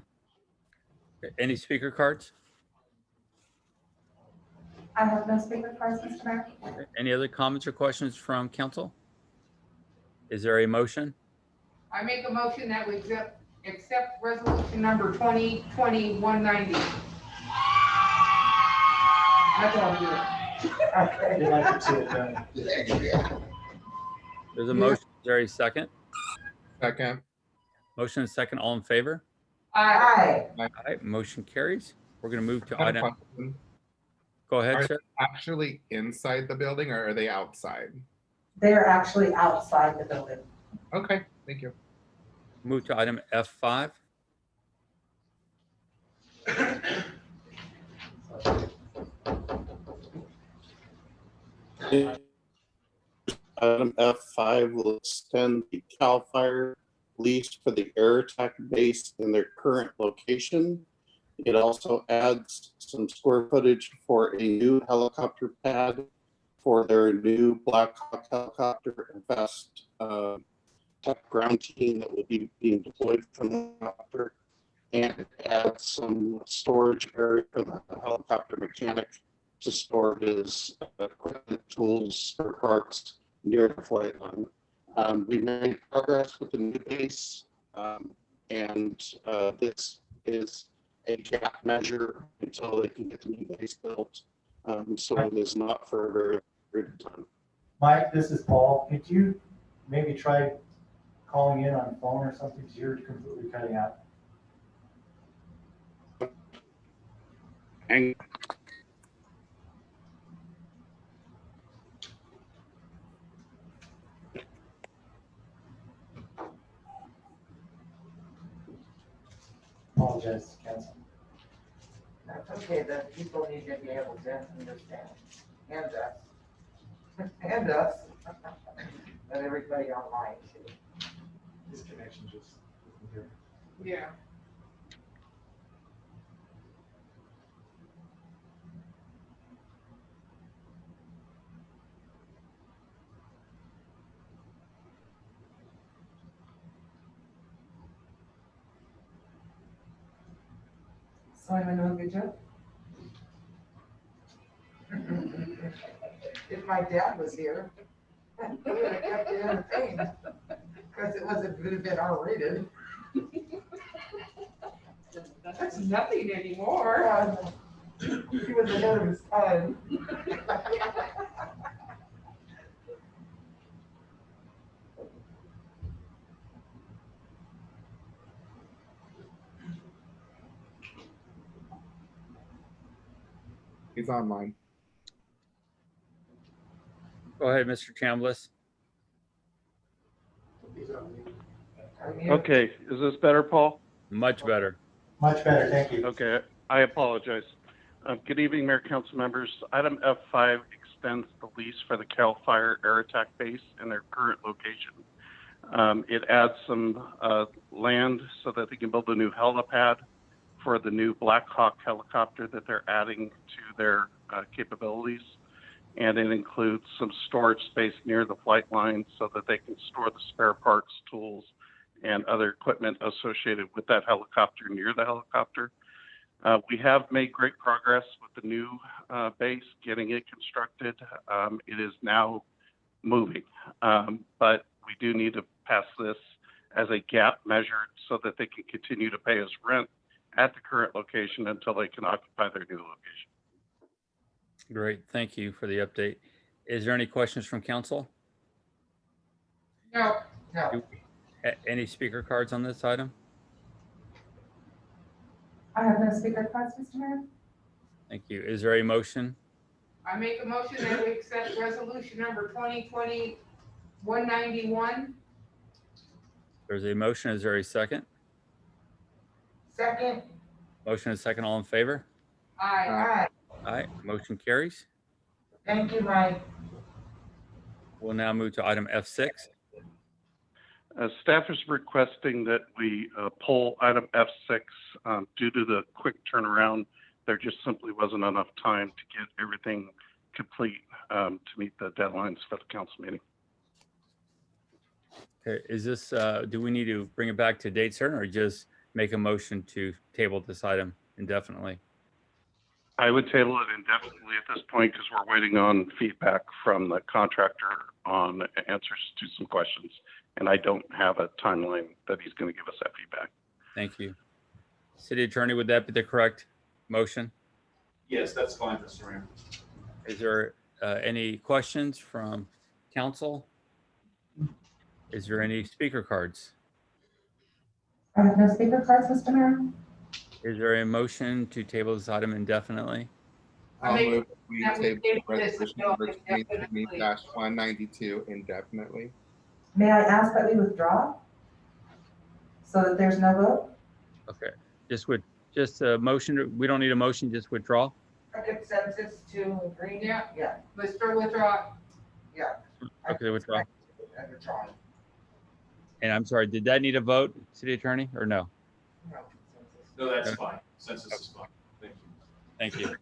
Any speaker cards? I have no speaker cards, Mr. Mayor. Any other comments or questions from council? Is there a motion? I make a motion that we accept resolution number 2020-190. That's all I'm doing. They'd like to see it done. There's a motion. Is there a second? Second. Motion and second. All in favor? Aye. All right, motion carries. We're going to move to I have a item. question. Go ahead, Are sir. they actually inside the building or are they outside? They're actually outside the building. Okay, thank you. Move to item F5. Item F5 will extend the CAL FIRE lease for the air attack base in their current location. It also adds some square footage for a new helicopter pad for their new Black Hawk helicopter and fast tech ground team that will be being deployed from the helicopter. And it adds some storage area for the helicopter mechanic to store his equipment, tools, spare parts near the flight line. We made progress with the new base, and this is a gap measure until they can get the new base built. So it is not for a very period of time. Mike, this is Paul. Could you maybe try calling in on the phone or something? Because you're completely cutting out. And Apologize, cancel. That's okay. The people need to be able to understand. And us. And us. And everybody online too. This connection just isn't here. Yeah. So I'm doing a good job. If my dad was here, he would have kept it entertained because it would have been R-rated. That's nothing anymore. He was ahead of his time. He's online. Go ahead, Mr. Chambliss. Okay, is this better, Paul? Much better. Much better, thank you. Okay, I apologize. Good evening, Mayor, Council members. Item F5 extends the lease for the CAL FIRE air attack base in their current location. It adds some land so that they can build a new helipad for the new Black Hawk helicopter that they're adding to their capabilities. And it includes some storage space near the flight line so that they can store the spare parts, tools, and other equipment associated with that helicopter near the helicopter. We have made great progress with the new base, getting it constructed. It is now moving. But we do need to pass this as a gap measure so that they can continue to pay us rent at the current location until they can occupy their new location. Great, thank you for the update. Is there any questions from council? No, no. Any speaker cards on this item? I have no speaker cards, Mr. Mayor. Thank you. Is there a motion? I make a motion that we accept resolution number 2020-191. There's a motion. Is there a second? Second. Motion and second. All in favor? Aye. Aye. Motion carries. Thank you, Mike. We'll now move to item F6. Staff is requesting that we pull item F6 due to the quick turnaround. There just simply wasn't enough time to get everything complete to meet the deadlines for the council meeting. Okay, is this, do we need to bring it back to date certain or just make a motion to table this item indefinitely? I would table it indefinitely at this point because we're waiting on feedback from the contractor on answers to some questions. And I don't have a timeline that he's going to give us that feedback. Thank you. City Attorney, would that be the correct motion? Yes, that's fine, Mr. Mayor. Is there any questions from council? Is there any speaker cards? I have no speaker cards, Mr. Mayor. Is there a motion to table this item indefinitely? I'll move we that we table table this resolution until number indefinitely. 2020-192 indefinitely. May I ask that we withdraw? So that there's no vote? Okay, just a motion. We don't need a motion, just withdraw. A consensus to agree? Yeah. Yeah, Mr. Withdraw. yeah. Okay, withdraw. And withdraw. And I'm sorry, did that need a vote, City Attorney, or no? No, that's Okay. fine. Census is fine. Thank you. Thank you.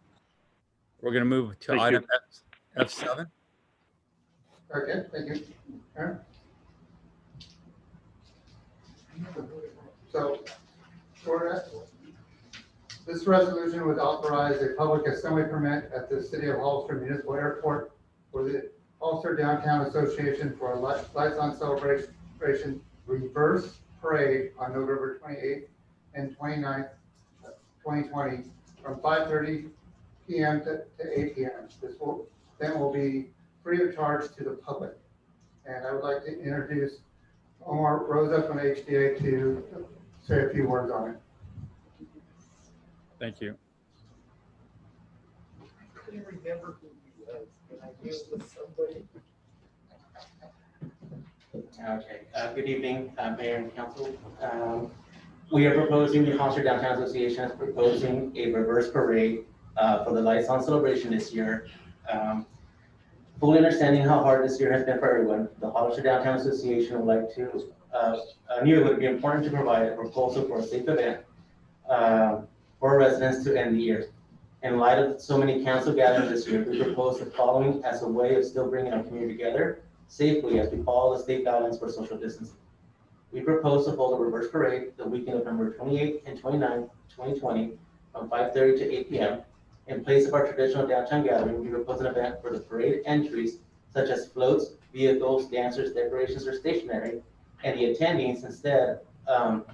We're going to move to Thank you. item F7. Okay, thank you. Aaron? So, this resolution would authorize a public assembly permit at the City of Hollister Municipal Airport for the Hollister Downtown Association for a Lights On Celebration Reverse Parade on November 28th and 29th, 2020, from 5:30 p.m. to 8 p.m. This event will be free of charge to the public. And I would like to introduce Omar Rosa from HDA to say a few words on it. Thank you. I couldn't remember who he was, but I knew it was somebody. Okay, good evening, Mayor and Council. We are proposing, the Hollister Downtown Association is proposing a reverse parade for the Lights On celebration this year. Fully understanding how hard this year has been for everyone, the Hollister Downtown Association would like to, knew it would be important to provide a proposal for a safe event for residents to end the year. In light of so many council gatherings this year, we propose the following as a way of still bringing our community together safely as we follow the state guidelines for social distancing. We propose to hold a reverse parade the weekend of November 28th and 29th, 2020, from 5:30 to 8 p.m. In place of our traditional downtown gathering, we propose an event for the parade entries, such as floats, vehicles, dancers, decorations, or stationery, and the attendees instead of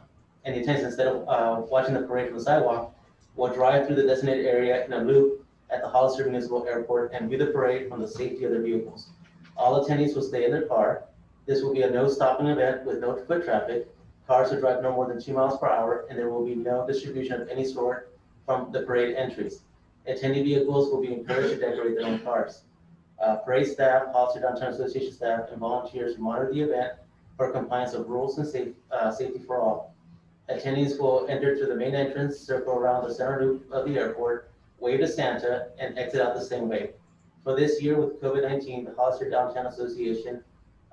watching the parade from the sidewalk, will drive through the designated area in a loop at the Hollister Municipal Airport and view the parade from the safety of their vehicles. All attendees will stay in their car. This will be a no stopping event with no foot traffic. Cars will drive no more than 2 miles per hour, and there will be no distribution of any sort from the parade entries. Attendee vehicles will be encouraged to decorate their own cars. Parade staff, Hollister Downtown Association staff, and volunteers will monitor the event for compliance of rules and safety for all. Attendees will enter through the main entrance, circle around the center loop of the airport, wave to Santa, and exit out the same way. For this year with COVID-19, the Hollister Downtown Association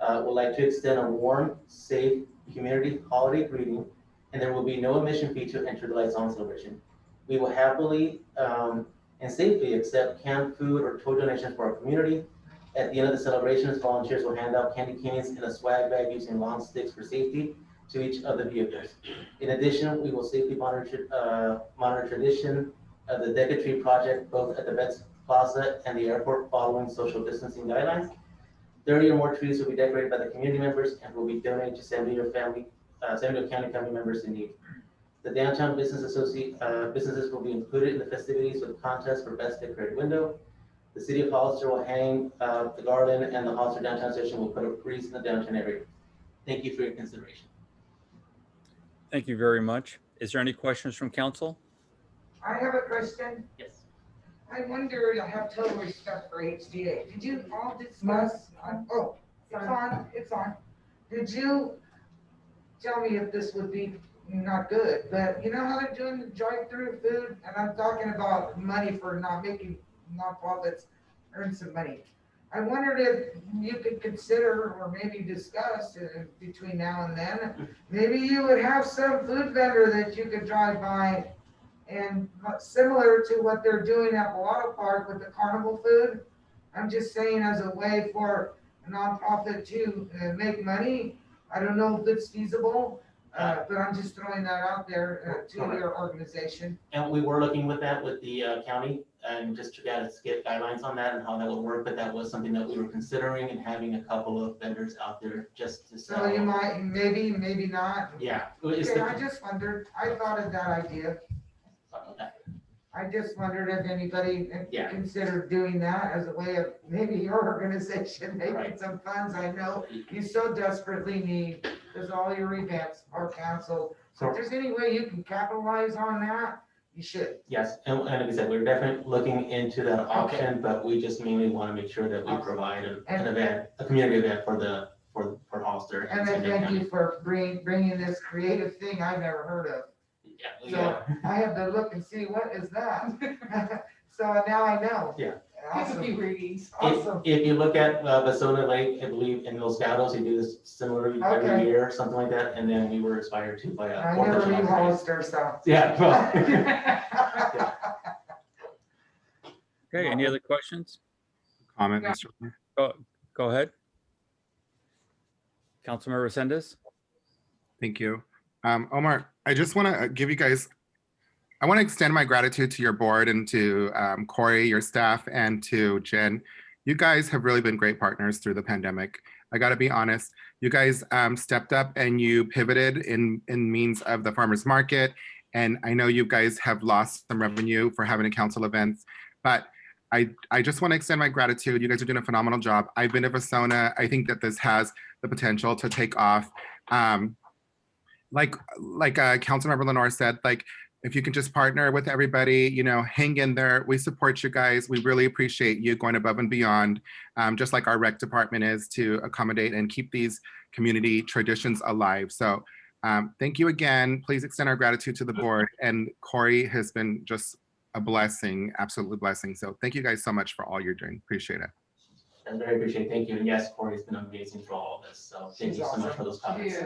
would like to extend a warm, safe community holiday greeting, and there will be no admission fee to enter the Lights On celebration. We will happily and safely accept canned food or toy donations for our community. At the end of the celebrations, volunteers will hand out candy canes in a swag bag using long sticks for safety to each of the vehicles. In addition, we will safely monitor tradition of the Decade Tree project, both at the Betts Plaza and the airport following social distancing guidelines. 30 or more trees will be decorated by the community members and will be donated to San Diego County family members in need. The Downtown businesses will be included in the festivities with contests for best decorated window. The city of Hollister will hang the garland, and the Hollister Downtown Station will put up trees in the downtown area. Thank you for your consideration. Thank you very much. Is there any questions from council? I have a question. Yes. I wonder, I have total respect for HDA. Did you all discuss, oh, it's on. Did you tell me if this would be not good, but you know how they're doing the drive-through food? And I'm talking about money for not making nonprofits earn some money. I wondered if you could consider or maybe discuss between now and then, maybe you would have some food vendor that you could drive by and similar to what they're doing at Bellato Park with the carnival food. I'm just saying as a way for a nonprofit to make money. I don't know if it's feasible, but I'm just throwing that out there to your organization. And we were looking with that with the county and just to get guidelines on that and how that would work, but that was something that we were considering and having a couple of vendors out there just to sell. So you might, maybe not. Yeah. Okay, I just wondered, I thought of that idea. I just wondered if anybody considered doing that as a way of maybe your organization making some funds. I know you so desperately need, because all your events are canceled. So if there's any way you can capitalize on that, you should. Yes, and like I said, we're definitely looking into that option, but we just mainly want to make sure that we provide an event, a community event for Hollister. And then thank you for bringing this creative thing I've never heard of. So I have to look and see what is that. So now I know. Yeah. Awesome. Awesome. If you look at Basona Lake, I believe in Los Gatos, they do this similarly every Okay. year, something like that, and then we were inspired to by a. I Fourth of never July leave parade. Hollister, so. Yeah, well. Okay, any other questions? Comment, Mr. Mayor? Go ahead. Councilmember Resendez? Thank you. Omar, I just want to give you guys, I want to extend my gratitude to your board and to Corey, your staff, and to Jen. You guys have really been great partners through the pandemic. I got to be honest. You guys stepped up and you pivoted in means of the farmers market. And I know you guys have lost some revenue for having a council events, but I just want to extend my gratitude. You guys are doing a phenomenal job. I've been to Vasona. I think that this has the potential to take off. Like Councilmember Lenore said, like, if you can just partner with everybody, you know, hang in there. We support you guys. We really appreciate you going above and beyond, just like our rec department is, to accommodate and keep these community traditions alive. So thank you again. Please extend our gratitude to the board. And Corey has been just a blessing, absolute blessing. So thank you guys so much for all you're doing. Appreciate it. I very appreciate it. Thank you. And yes, Corey's been amazing through all of this. So thank you so much for those comments.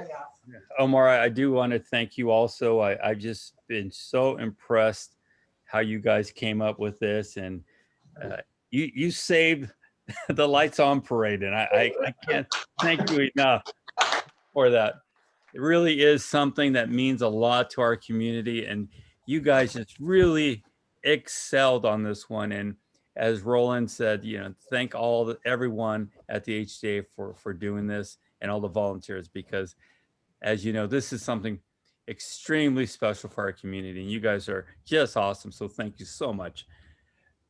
Omar, I do want to thank you also. I've just been so impressed how you guys came up with this, and you saved the Lights On parade, and I can't thank you enough for that. It really is something that means a lot to our community, and you guys just really excelled on this one. And as Roland said, you know, thank everyone at the HDA for doing this, and all the volunteers, because as you know, this is something extremely special for our community, and you guys are just awesome. So thank you so much.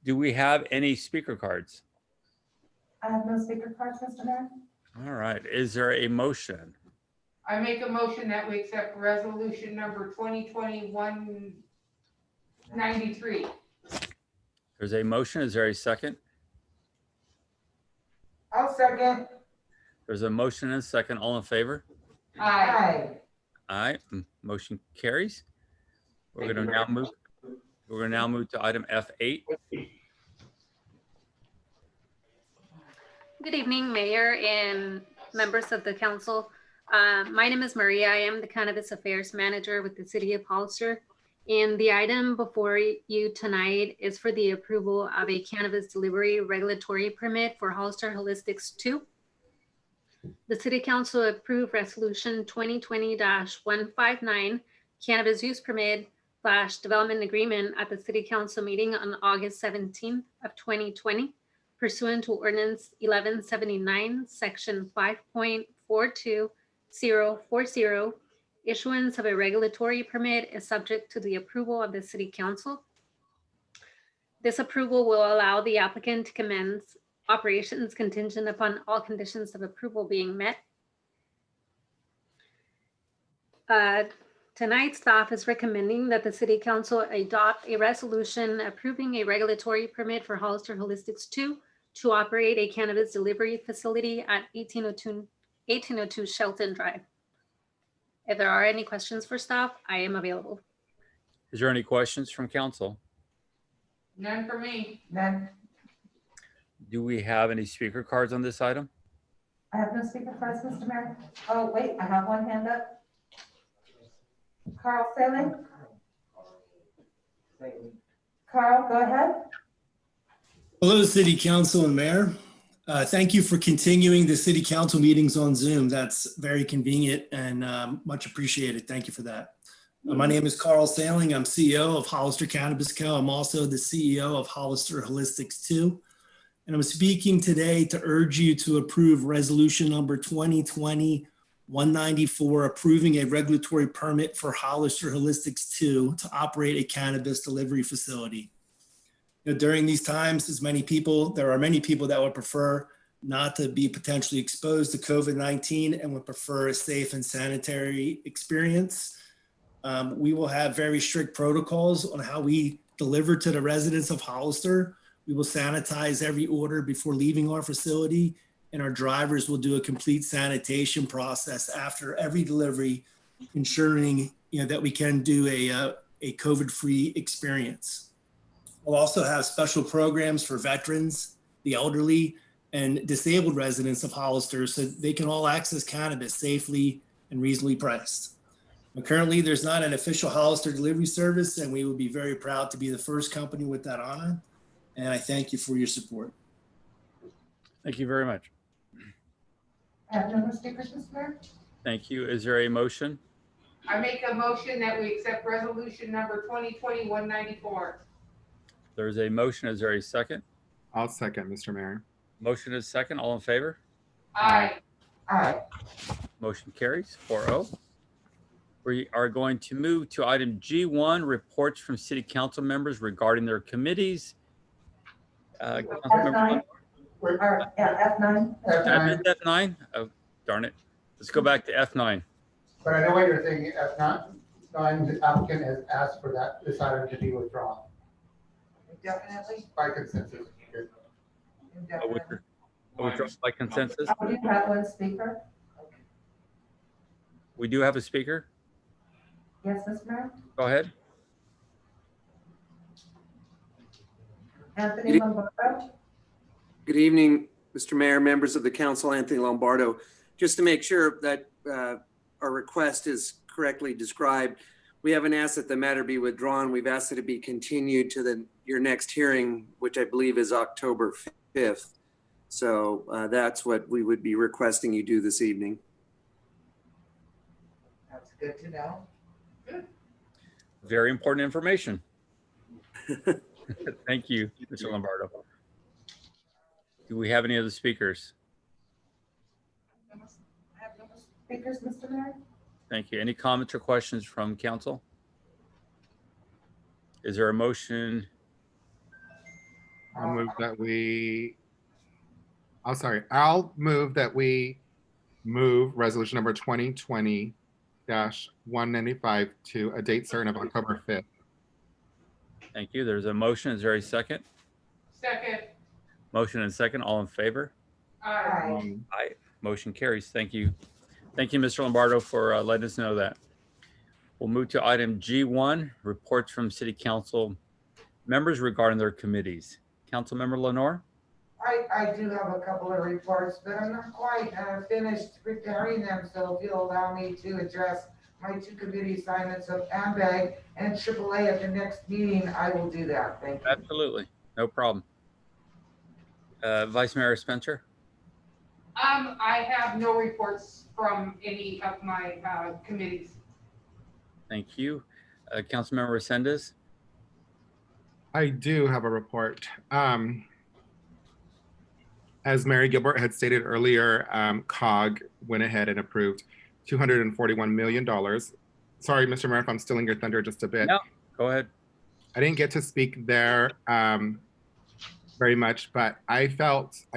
Do we have any speaker cards? I have no speaker cards, Mr. Mayor. All right. Is there a motion? I make a motion that we accept resolution number 2021-93. There's a motion. Is there a second? I'll second. There's a motion and a second. All in favor? Aye. Aye. Motion carries. We're going to now move. We're going to now move to item F8. Good evening, Mayor and members of the council. My name is Maria. I am the Cannabis Affairs Manager with the City of Hollister. And the item before you tonight is for the approval of a cannabis delivery regulatory permit for Hollister Holistics 2. The City Council approved Resolution 2020-159 Cannabis Use Permit / Development Agreement at the City Council meeting on August 17th of 2020 pursuant to ordinance 1179, section 5.42040. Issuance of a regulatory permit is subject to the approval of the city council. This approval will allow the applicant to commence operations contingent upon all conditions of approval being met. Tonight, staff is recommending that the city council adopt a resolution approving a regulatory permit for Hollister Holistics 2 to operate a cannabis delivery facility at 1802 Shelton Drive. If there are any questions for staff, I am available. Is there any questions from council? None for me. None. Do we have any speaker cards on this item? I have no speaker cards, Mr. Mayor. Oh, wait, I have one hand up. Carl Sailing? Carl, go ahead. Hello, City Council and Mayor. Thank you for continuing the City Council meetings on Zoom. That's very convenient and much appreciated. Thank you for that. My name is Carl Sailing. I'm CEO of Hollister Cannabis Co. I'm also the CEO of Hollister Holistics 2. And I'm speaking today to urge you to approve resolution number 2020-194, approving a regulatory permit for Hollister Holistics 2 to operate a cannabis delivery facility. You know, during these times, there are many people that would prefer not to be potentially exposed to COVID-19 and would prefer a safe and sanitary experience. We will have very strict protocols on how we deliver to the residents of Hollister. We will sanitize every order before leaving our facility, and our drivers will do a complete sanitation process after every delivery, ensuring that we can do a COVID-free experience. We'll also have special programs for veterans, the elderly, and disabled residents of Hollister so they can all access cannabis safely and reasonably priced. But currently, there's not an official Hollister delivery service, and we will be very proud to be the first company with that honor. And I thank you for your support. Thank you very much. I have no more speakers, Mr. Mayor. Thank you. Is there a motion? I make a motion that we accept resolution number 2020-194. There's a motion. Is there a second? I'll second, Mr. Mayor. Motion is second. All in favor? Aye. Aye. Motion carries 4-0. We are going to move to item G1, reports from city council members regarding their committees. F9. F9. I missed F9? Oh, darn it. Let's go back to F9. But I know what you're thinking, F9, the applicant has asked for this item to be withdrawn Definitely. by consensus. Withdrawn by consensus. We do have one speaker. We do have a speaker. Yes, Mr. Mayor. Go ahead. Anthony Lombardo. Good evening, Mr. Mayor, members of the council, Anthony Lombardo. Just to make sure that our request is correctly described, we haven't asked that the matter be withdrawn. We've asked that it be continued to your next hearing, which I believe is October 5th. So that's what we would be requesting you do this evening. That's good to know. Very important information. Thank you, Mr. Lombardo. Do we have any other speakers? I have no speakers, Mr. Mayor. Thank you. Any comments or questions from council? Is there a motion? I'll move that we move resolution number 2020-195 to a date certain of October 5th. Thank you. There's a motion. Is there a second? Second. Motion and second. All in favor? Aye. Aye. Motion carries. Thank you. Thank you, Mr. Lombardo, for letting us know that. We'll move to item G1, reports from city council members regarding their committees. Councilmember Lenore? I do have a couple of reports, but I'm not quite finished preparing them. So if you'll allow me to address my two committee assignments of AMBAG and AAA at the next meeting, I will do that. Thank you. Absolutely. No problem. Vice Mayor Spencer? I have no reports from any of my committees. Thank you. Councilmember Resendez? I do have a report. As Mary Gilbert had stated earlier, COG went ahead and approved $241 million. Sorry, Mr. Mayor, if I'm stealing your thunder just a bit. No, go ahead. I didn't get to speak there very much, but I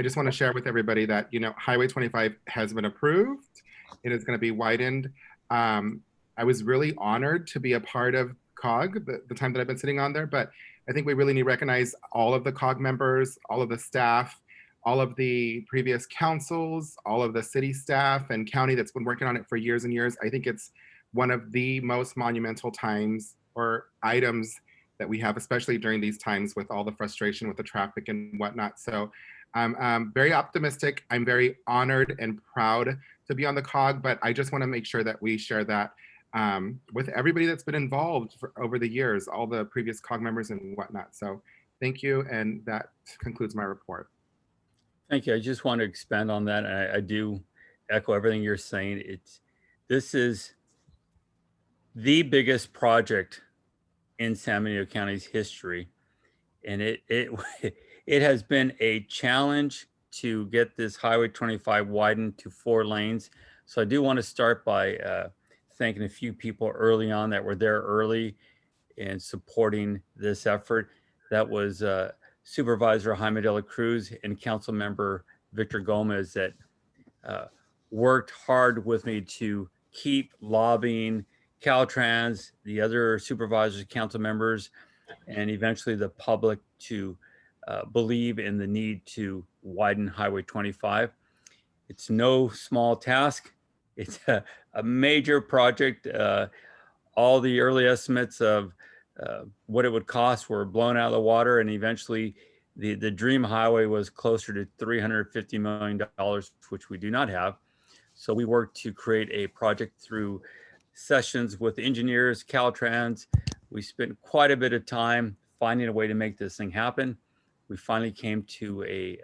just want to share with everybody that, Highway 25 has been approved. It is going to be widened. I was really honored to be a part of COG the time that I've been sitting on there, but I think we really need to recognize all of the COG members, all of the staff, all of the previous councils, all of the city staff and county that's been working on it for years and years. I think it's one of the most monumental times or items that we have, especially during these times with all the frustration with the traffic and whatnot. So I'm very optimistic. I'm very honored and proud to be on the COG, but I just want to make sure that we share that with everybody that's been involved over the years, all the previous COG members and whatnot. So thank you. And that concludes my report. Thank you. I just want to expand on that. I do echo everything you're saying. This is the biggest project in San Benito County's history. And it has been a challenge to get this Highway 25 widened to 4 lanes. So I do want to start by thanking a few people early on that were there early and supporting this effort. That was Supervisor Jaime de la Cruz and Council Member Victor Gomez that worked hard with me to keep lobbying Caltrans, the other supervisors, council members, and eventually the public to believe in the need to widen Highway 25. It's no small task. It's a major project. All the early estimates of what it would cost were blown out of the water, and eventually the dream highway was closer to $350 million, which we do not have. So we worked to create a project through sessions with engineers, Caltrans. We spent quite a bit of time finding a way to make this thing happen. We finally came to a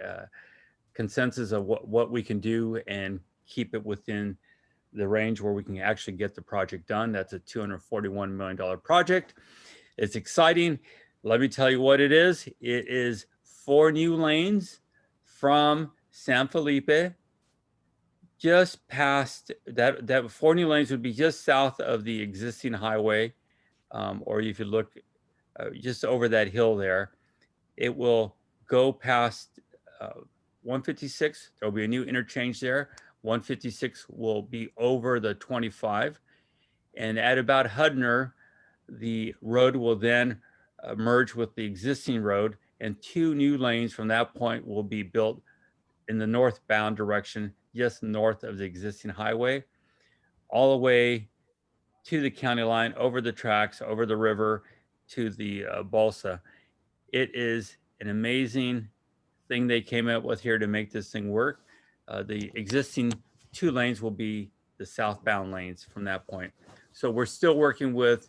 consensus of what we can do and keep it within the range where we can actually get the project done. That's a $241 million project. It's exciting. Let me tell you what it is. It is 4 new lanes from San Felipe, just past that 4 new lanes would be just south of the existing highway. Or if you look just over that hill there, it will go past 156. There'll be a new interchange there. 156 will be over the 25. And at about Hudner, the road will then merge with the existing road, and 2 new lanes from that point will be built in the northbound direction, just north of the existing highway, all the way to the county line, over the tracks, over the river to the Balsa. It is an amazing thing they came up with here to make this thing work. The existing 2 lanes will be the southbound lanes from that point. So we're still working with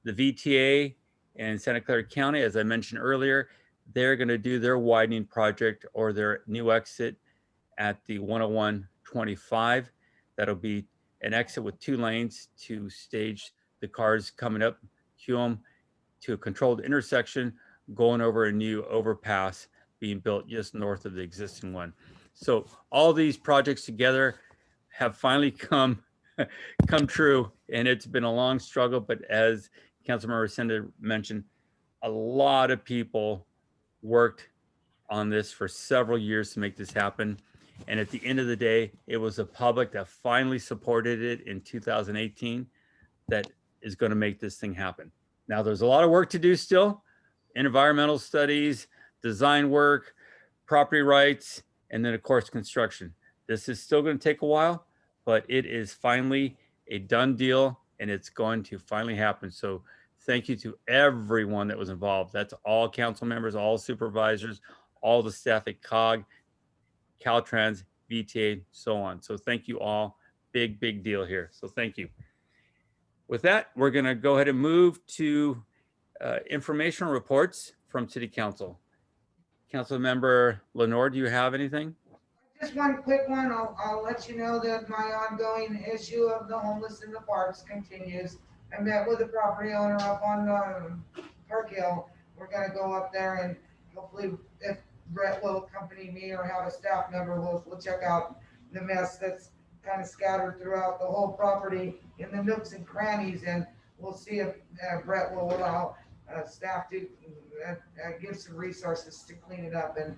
the VTA and Santa Clara County. As I mentioned earlier, they're going to do their widening project or their new exit at the 101-25. That'll be an exit with 2 lanes to stage the cars coming up Hume to a controlled intersection, going over a new overpass being built just north of the existing one. So all these projects together have finally come true, and it's been a long struggle. But as Councilmember Senda mentioned, a lot of people worked on this for several years to make this happen. And at the end of the day, it was the public that finally supported it in 2018 that is going to make this thing happen. Now, there's a lot of work to do still, environmental studies, design work, property rights, and then of course, construction. This is still going to take a while, but it is finally a done deal, and it's going to finally happen. So thank you to everyone that was involved. That's all council members, all supervisors, all the staff at COG, Caltrans, VTA, so on. So thank you all. Big, big deal here. So thank you. With that, we're going to go ahead and move to informational reports from City Council. Councilmember Lenore, do you have anything? Just one quick one. I'll let you know that my ongoing issue of the homeless in the parks continues. I met with the property owner up on Park Hill. We're gonna go up there and hopefully, if Brett will accompany me or have a staff member, we'll check out the mess that's kind of scattered throughout the whole property in the nooks and crannies, and we'll see if Brett will allow staff to give some resources to clean it up, and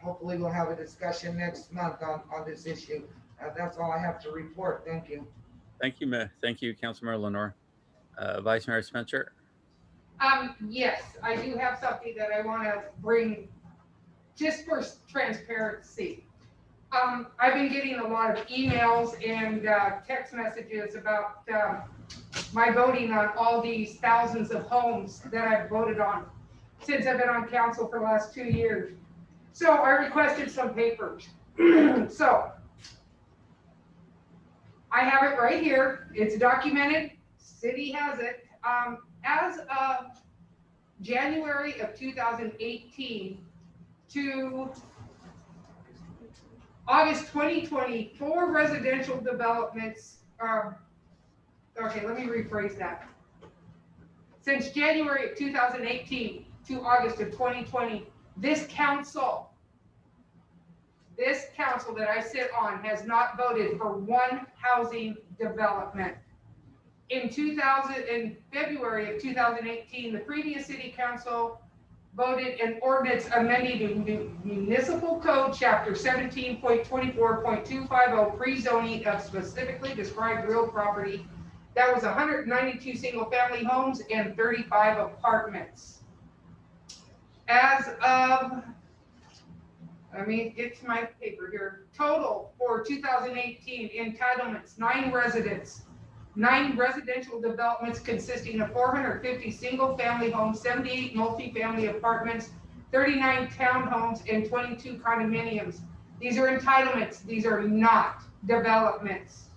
hopefully we'll have a discussion next month on this issue. That's all I have to report. Thank you. Thank you, thank you, Councilmember Lenore. Vice Mayor Spencer. Yes, I do have something that I want to bring just for transparency. I've been getting a lot of emails and text messages about my voting on all these thousands of homes that I've voted on since I've been on council for the last 2 years. So I requested some papers. So I have it right here. It's documented. City has it. As of January of 2018 to August 2020, 4 residential developments are, okay, let me rephrase that. Since January of 2018 to August of 2020, this council that I sit on has not voted for one housing development. In February of 2018, the previous city council voted an ordinance amending the municipal code chapter 17.24.250 pre-zoning of specifically described real property. That was 192 single family homes and 35 apartments. As of, let me get to my paper here. Total for 2018 entitlements, 9 residents. 9 residential developments consisting of 450 single-family homes, 78 multi-family apartments, 39 townhomes, and 22 condominiums. These are entitlements. These are not developments.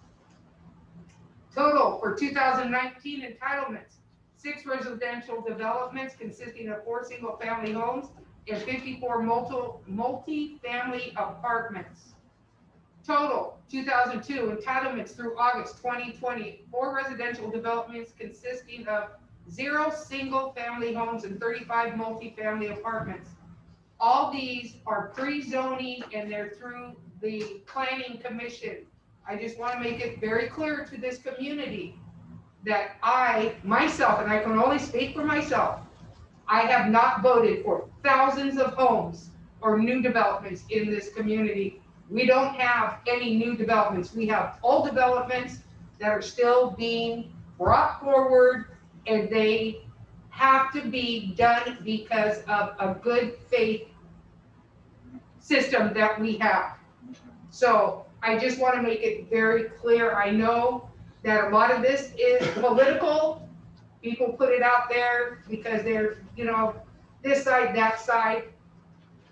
Total for 2019 entitlements, 6 residential developments consisting of 4 single-family homes and 54 multi-family apartments. Total 2002 entitlements through August 2020, 4 residential developments consisting of 0 single-family homes and 35 multi-family apartments. All these are pre-zoning and they're through the Planning Commission. I just want to make it very clear to this community that I, myself, and I can only speak for myself, I have not voted for thousands of homes or new developments in this community. We don't have any new developments. We have old developments that are still being brought forward, and they have to be done because of a good faith system that we have. So I just want to make it very clear. I know that a lot of this is political. People put it out there because they're, you know, this side, that side.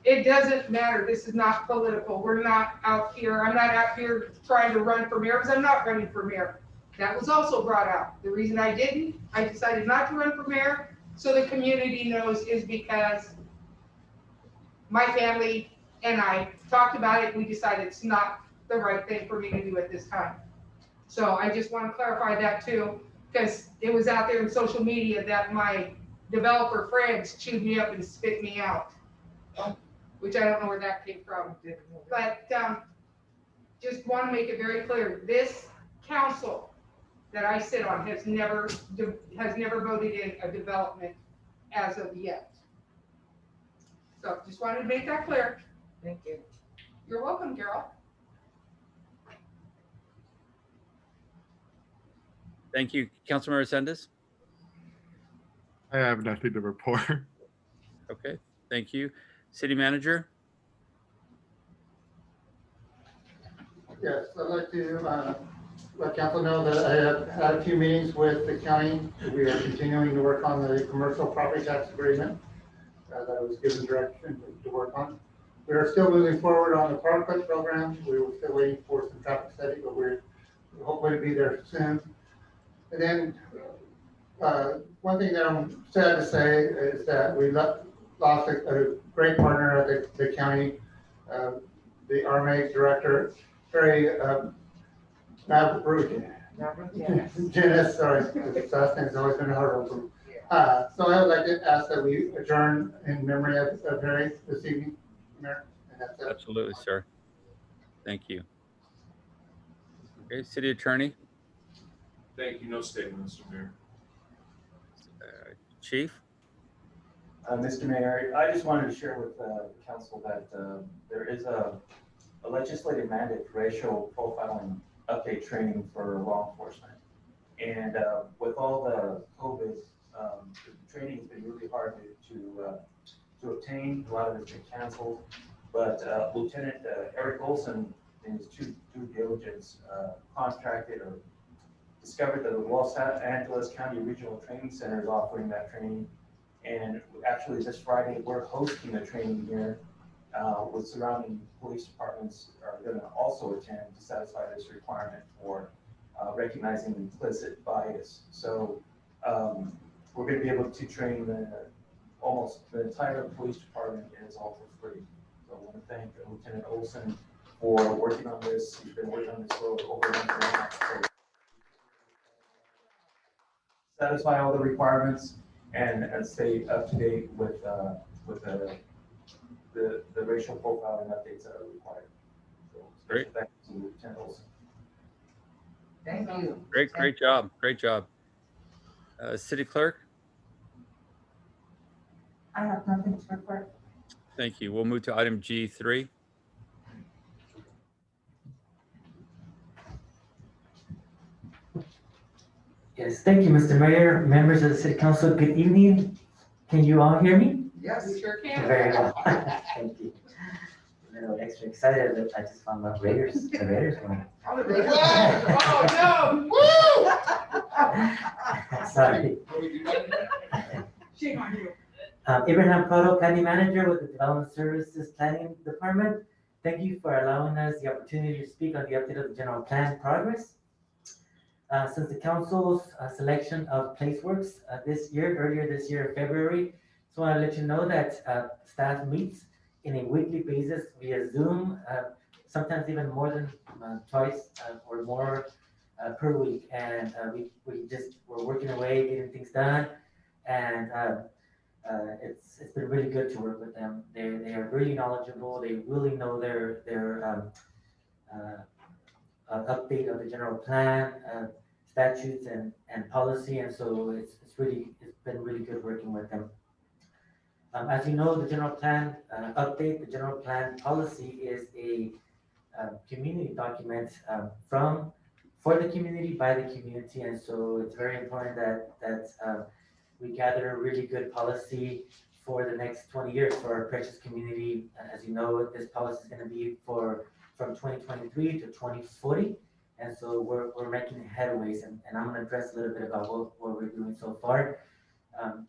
It doesn't matter. This is not political. We're not out here. I'm not out here trying to run for mayor because I'm not running for mayor. That was also brought out. The reason I decided not to run for mayor, so the community knows, is because my family and I talked about it. We decided it's not the right thing for me to do at this time. So I just want to clarify that too, because it was out there in social media that my developer friends chewed me up and spit me out, which I don't know where that came from. But just want to make it very clear, this council that I sit on has never voted in a development as of yet. So just wanted to make that clear. Thank you. You're welcome, Carol. Thank you, Councilmember Sendes. I have nothing to report. Okay, thank you. City Manager. Yes, I'd like to let council know that I have had a few meetings with the county. We are continuing to work on the commercial property tax agreement that I was given direction to work on. We are still moving forward on the Parklet program. We were still waiting for some traffic study, but we're hoping to be there soon. And then one thing that I'm sad to say is that we lost a great partner at the county, the RMA director, very Janice, sorry, his last name's always been a hard one. So I would like to ask that we adjourn in memory of Harry this evening. Mayor. And that's it. Absolutely, sir. Thank you. Okay, City Attorney, Thank you. No statement, Mr. Mayor. Chief. Mr. Mayor, I just wanted to share with the council that there is a legislative mandate for racial profiling update training for law enforcement. And with all the COVID, the training has been really hard to obtain. A lot of it's been canceled. But Lieutenant Eric Olson, in his due diligence, contracted or discovered that the Los Angeles County Regional Training Center is offering that training. And actually this Friday, we're hosting a training here with surrounding police departments are going to also attend to satisfy this requirement for recognizing implicit bias. So we're going to be able to train almost the entire police department, and it's all for free. So I want to thank Lieutenant Olson for working on this. He's been working on this for over a month and a half. So satisfy all the requirements and stay up to date with the racial profiling updates that are required. So Great. Thanks to Lieutenant Olson. Thank you. Great job. Great job. City Clerk. I have nothing to report. Thank you. We'll move to item G3. Yes, thank you, Mr. Mayor, members of the City Council. Good evening. Can you all hear me? Yes, we sure can. Very well. Thank you. A little extra excited that I just found the Raiders won. Oh, no. Woo! Sorry. Shame on you. Abraham Prado, Planning Manager with the Development Services Planning Department. Thank you for allowing us the opportunity to speak on the update of the general plan progress. Since the council's selection of PlaceWorks earlier this year in February, so I want to let you know that staff meets in a weekly basis via Zoom, sometimes even more than twice or more per week. And we're working away, getting things done. And it's been really good to work with them. They are really knowledgeable. They really know their update of the general plan, statutes and policy. And so it's been really good working with them. As you know, the general plan update, the general plan policy is a community document for the community, by the community. And so it's very important that we gather a really good policy for the next 20 years for our precious community. As you know, this policy is going to be from 2023 to 2040. And so we're making headways, and I'm going to address a little bit about what we're doing so far.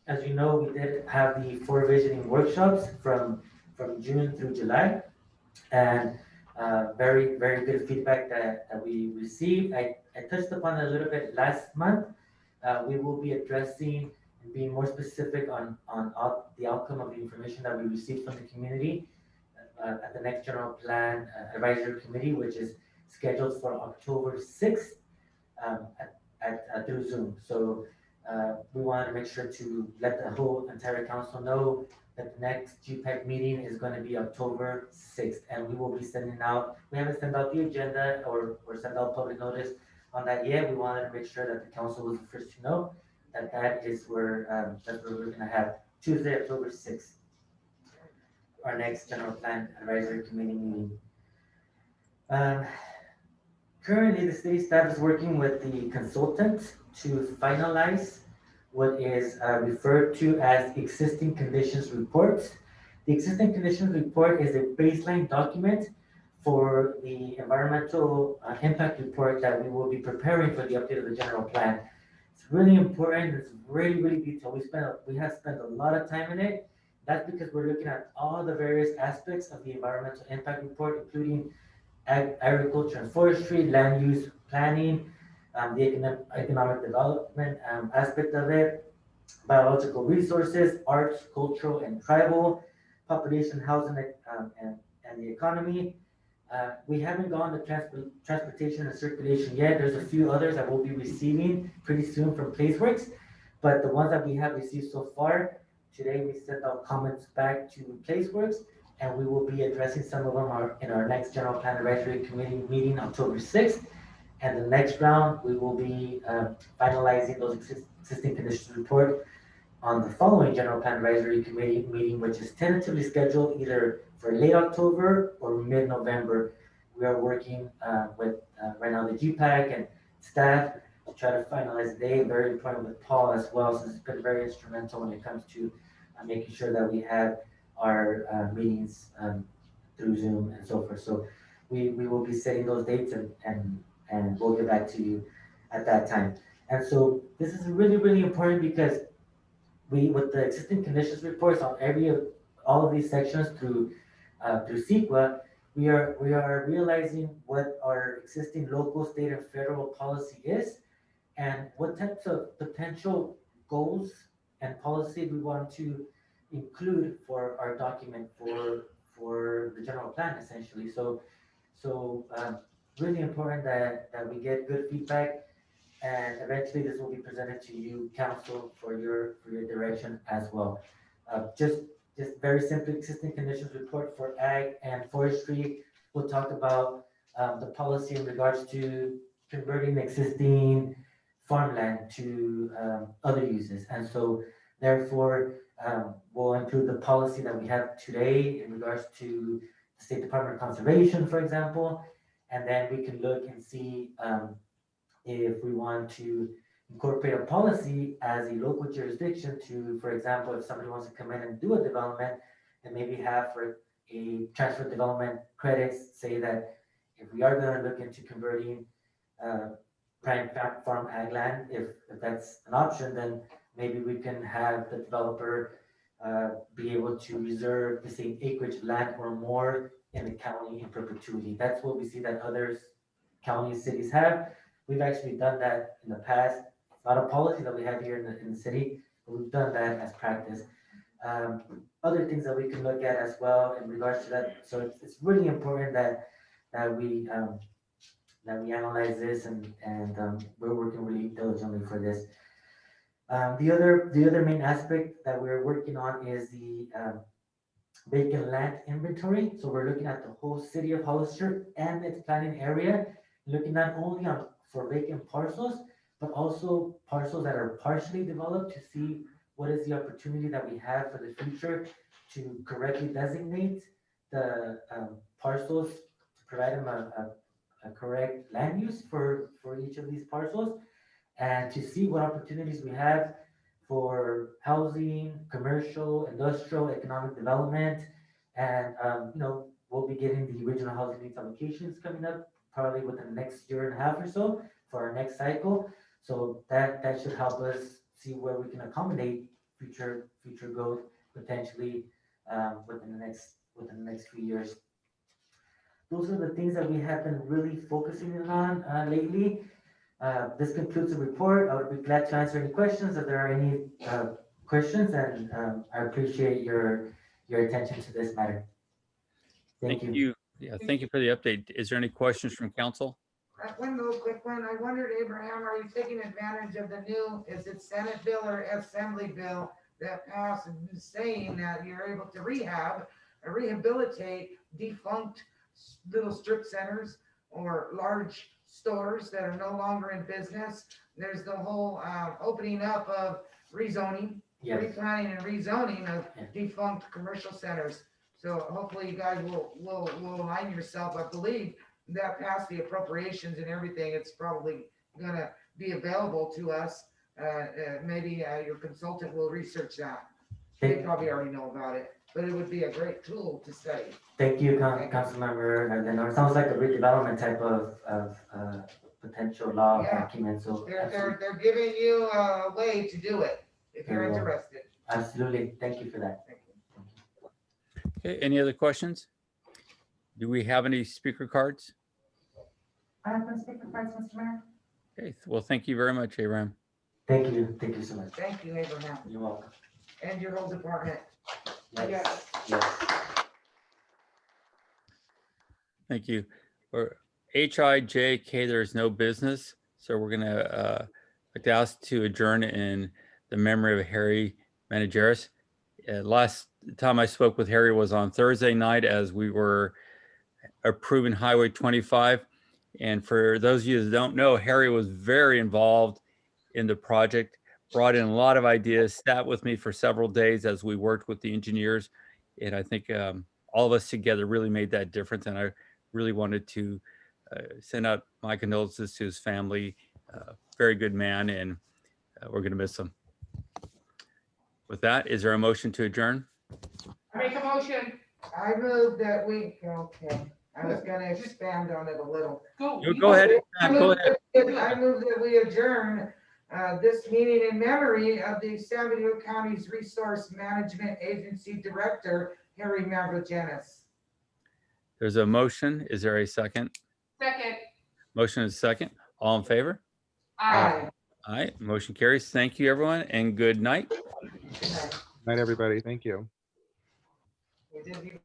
As you know, we did have the 4 visioning workshops from June through July, and very, very good feedback that we received. I touched upon it a little bit last month. We will be addressing and being more specific on the outcome of the information that we received from the community at the next general plan advisory committee, which is scheduled for October 6th through Zoom. So we wanted to make sure to let the whole entire council know that the next GPAC meeting is going to be October 6th, and we will be sending out, we haven't sent out the agenda or sent out public notice on that yet. We wanted to make sure that the council was the first to know that is where that's where we're going to have Tuesday, October 6th, our next general plan advisory committee meeting. Currently, the city staff is working with the consultant to finalize what is referred to as existing conditions report. The existing conditions report is a baseline document for the environmental impact report that we will be preparing for the update of the general plan. It's really important. It's really, really detailed. We have spent a lot of time in it. That's because we're looking at all the various aspects of the environmental impact report, including agriculture and forestry, land use planning, the economic development aspect of it, biological resources, arts, cultural and tribal, population, housing, and the economy. We haven't gone to transportation and circulation yet. There's a few others that we'll be receiving pretty soon from PlaceWorks, but the ones that we have received so far, today we sent out comments back to PlaceWorks, and we will be addressing some of them in our next General Plan Advisory Committee meeting October 6th. And the next round, we will be finalizing those existing conditions report on the following General Plan Advisory Committee meeting, which is tentatively scheduled either for late October or mid-November. We are working with right now the GPAC and staff to try to finalize the day. Very important with Paul as well, since it's been very instrumental when it comes to making sure that we have our meetings through Zoom and so forth. So we will be setting those dates and we'll get back to you at that time. And so this is really, really important because with the existing conditions reports on all of these sections through CEQA, we are realizing what our existing local, state, and federal policy is, and what types of potential goals and policy we want to include for our document for the general plan, essentially. So really important that we get good feedback, and eventually this will be presented to you, council, for your direction as well. Just very simply, existing conditions report for ag and forestry. We'll talk about the policy in regards to converting existing farmland to other uses. And so therefore, we'll include the policy that we have today in regards to the State Department of Conservation, for example. And then we can look and see if we want to incorporate a policy as a local jurisdiction to, for example, if somebody wants to come in and do a development, and maybe have for a transfer development credits, say that if we are going to look into converting prime farm ag land, if that's an option, then maybe we can have the developer be able to reserve the same acreage of land or more in the county in perpetuity. That's what we see that other counties, cities have. We've actually done that in the past. It's not a policy that we have here in the city, but we've done that as practice. Other things that we can look at as well in regards to that. So it's really important that we analyze this, and we're working really diligently for this. The other main aspect that we're working on is the vacant land inventory. So we're looking at the whole city of Hollister and its planning area, looking not only for vacant parcels, but also parcels that are partially developed to see what is the opportunity that we have for the future to correctly designate the parcels, to provide them a correct land use for each of these parcels, and to see what opportunities we have for housing, commercial, industrial, economic development. And we'll be getting the original housing needs allocations coming up probably within the next year and a half or so for our next cycle. So that should help us see where we can accommodate future growth potentially within the next few years. Those are the things that we have been really focusing on lately. This concludes the report. I would be glad to answer any questions if there are any questions, and I appreciate your attention to this matter. Thank you. Yeah, thank you for the update. Is there any questions from council? One little quick one. I wondered, Abraham, are you taking advantage of the new, is it Senate bill or Assembly bill that passed and saying that you're able to rehabilitate defunct little strip centers or large stores that are no longer in business? There's the whole opening up of rezoning, replanning and rezoning of defunct commercial centers. So hopefully you guys will align yourself. I believe that passed the appropriations and everything. It's probably gonna be available to us. Maybe your consultant will research that. They probably already know about it, but it would be a great tool to study. Thank you, Councilmember. And it sounds like a redevelopment type of potential law document. So they're giving you a way to do it if you're interested. Absolutely. Thank you for that. Okay, any other questions? Do we have any speaker cards? I have no speaker cards, Mr. Mayor. Okay, well, thank you very much, Abraham. Thank you. Thank you so much. Thank you, Abraham. You're welcome. And your whole department. Yes. Thank you. For HIJK, there is no business, so we're gonna like to ask to adjourn in the memory of Harry Manageris. Last time I spoke with Harry was on Thursday night as we were approving Highway 25. And for those of you that don't know, Harry was very involved in the project, brought in a lot of ideas, sat with me for several days as we worked with the engineers. And I think all of us together really made that difference. And I really wanted to send out my condolences to his family. Very good man, and we're going to miss him. With that, is there a motion to adjourn? Make a motion. I move that we, okay, I was gonna expand on it a little. Go ahead. Go ahead. I move that we adjourn this meeting in memory of the San Benito County's Resource Management Agency Director, Harry Mavrogenis. There's a motion. Is there a second? Second. Motion is second. All in favor? Aye. Aye. Motion carries. Thank you, everyone, and good night. Night, everybody. Thank you. We didn't even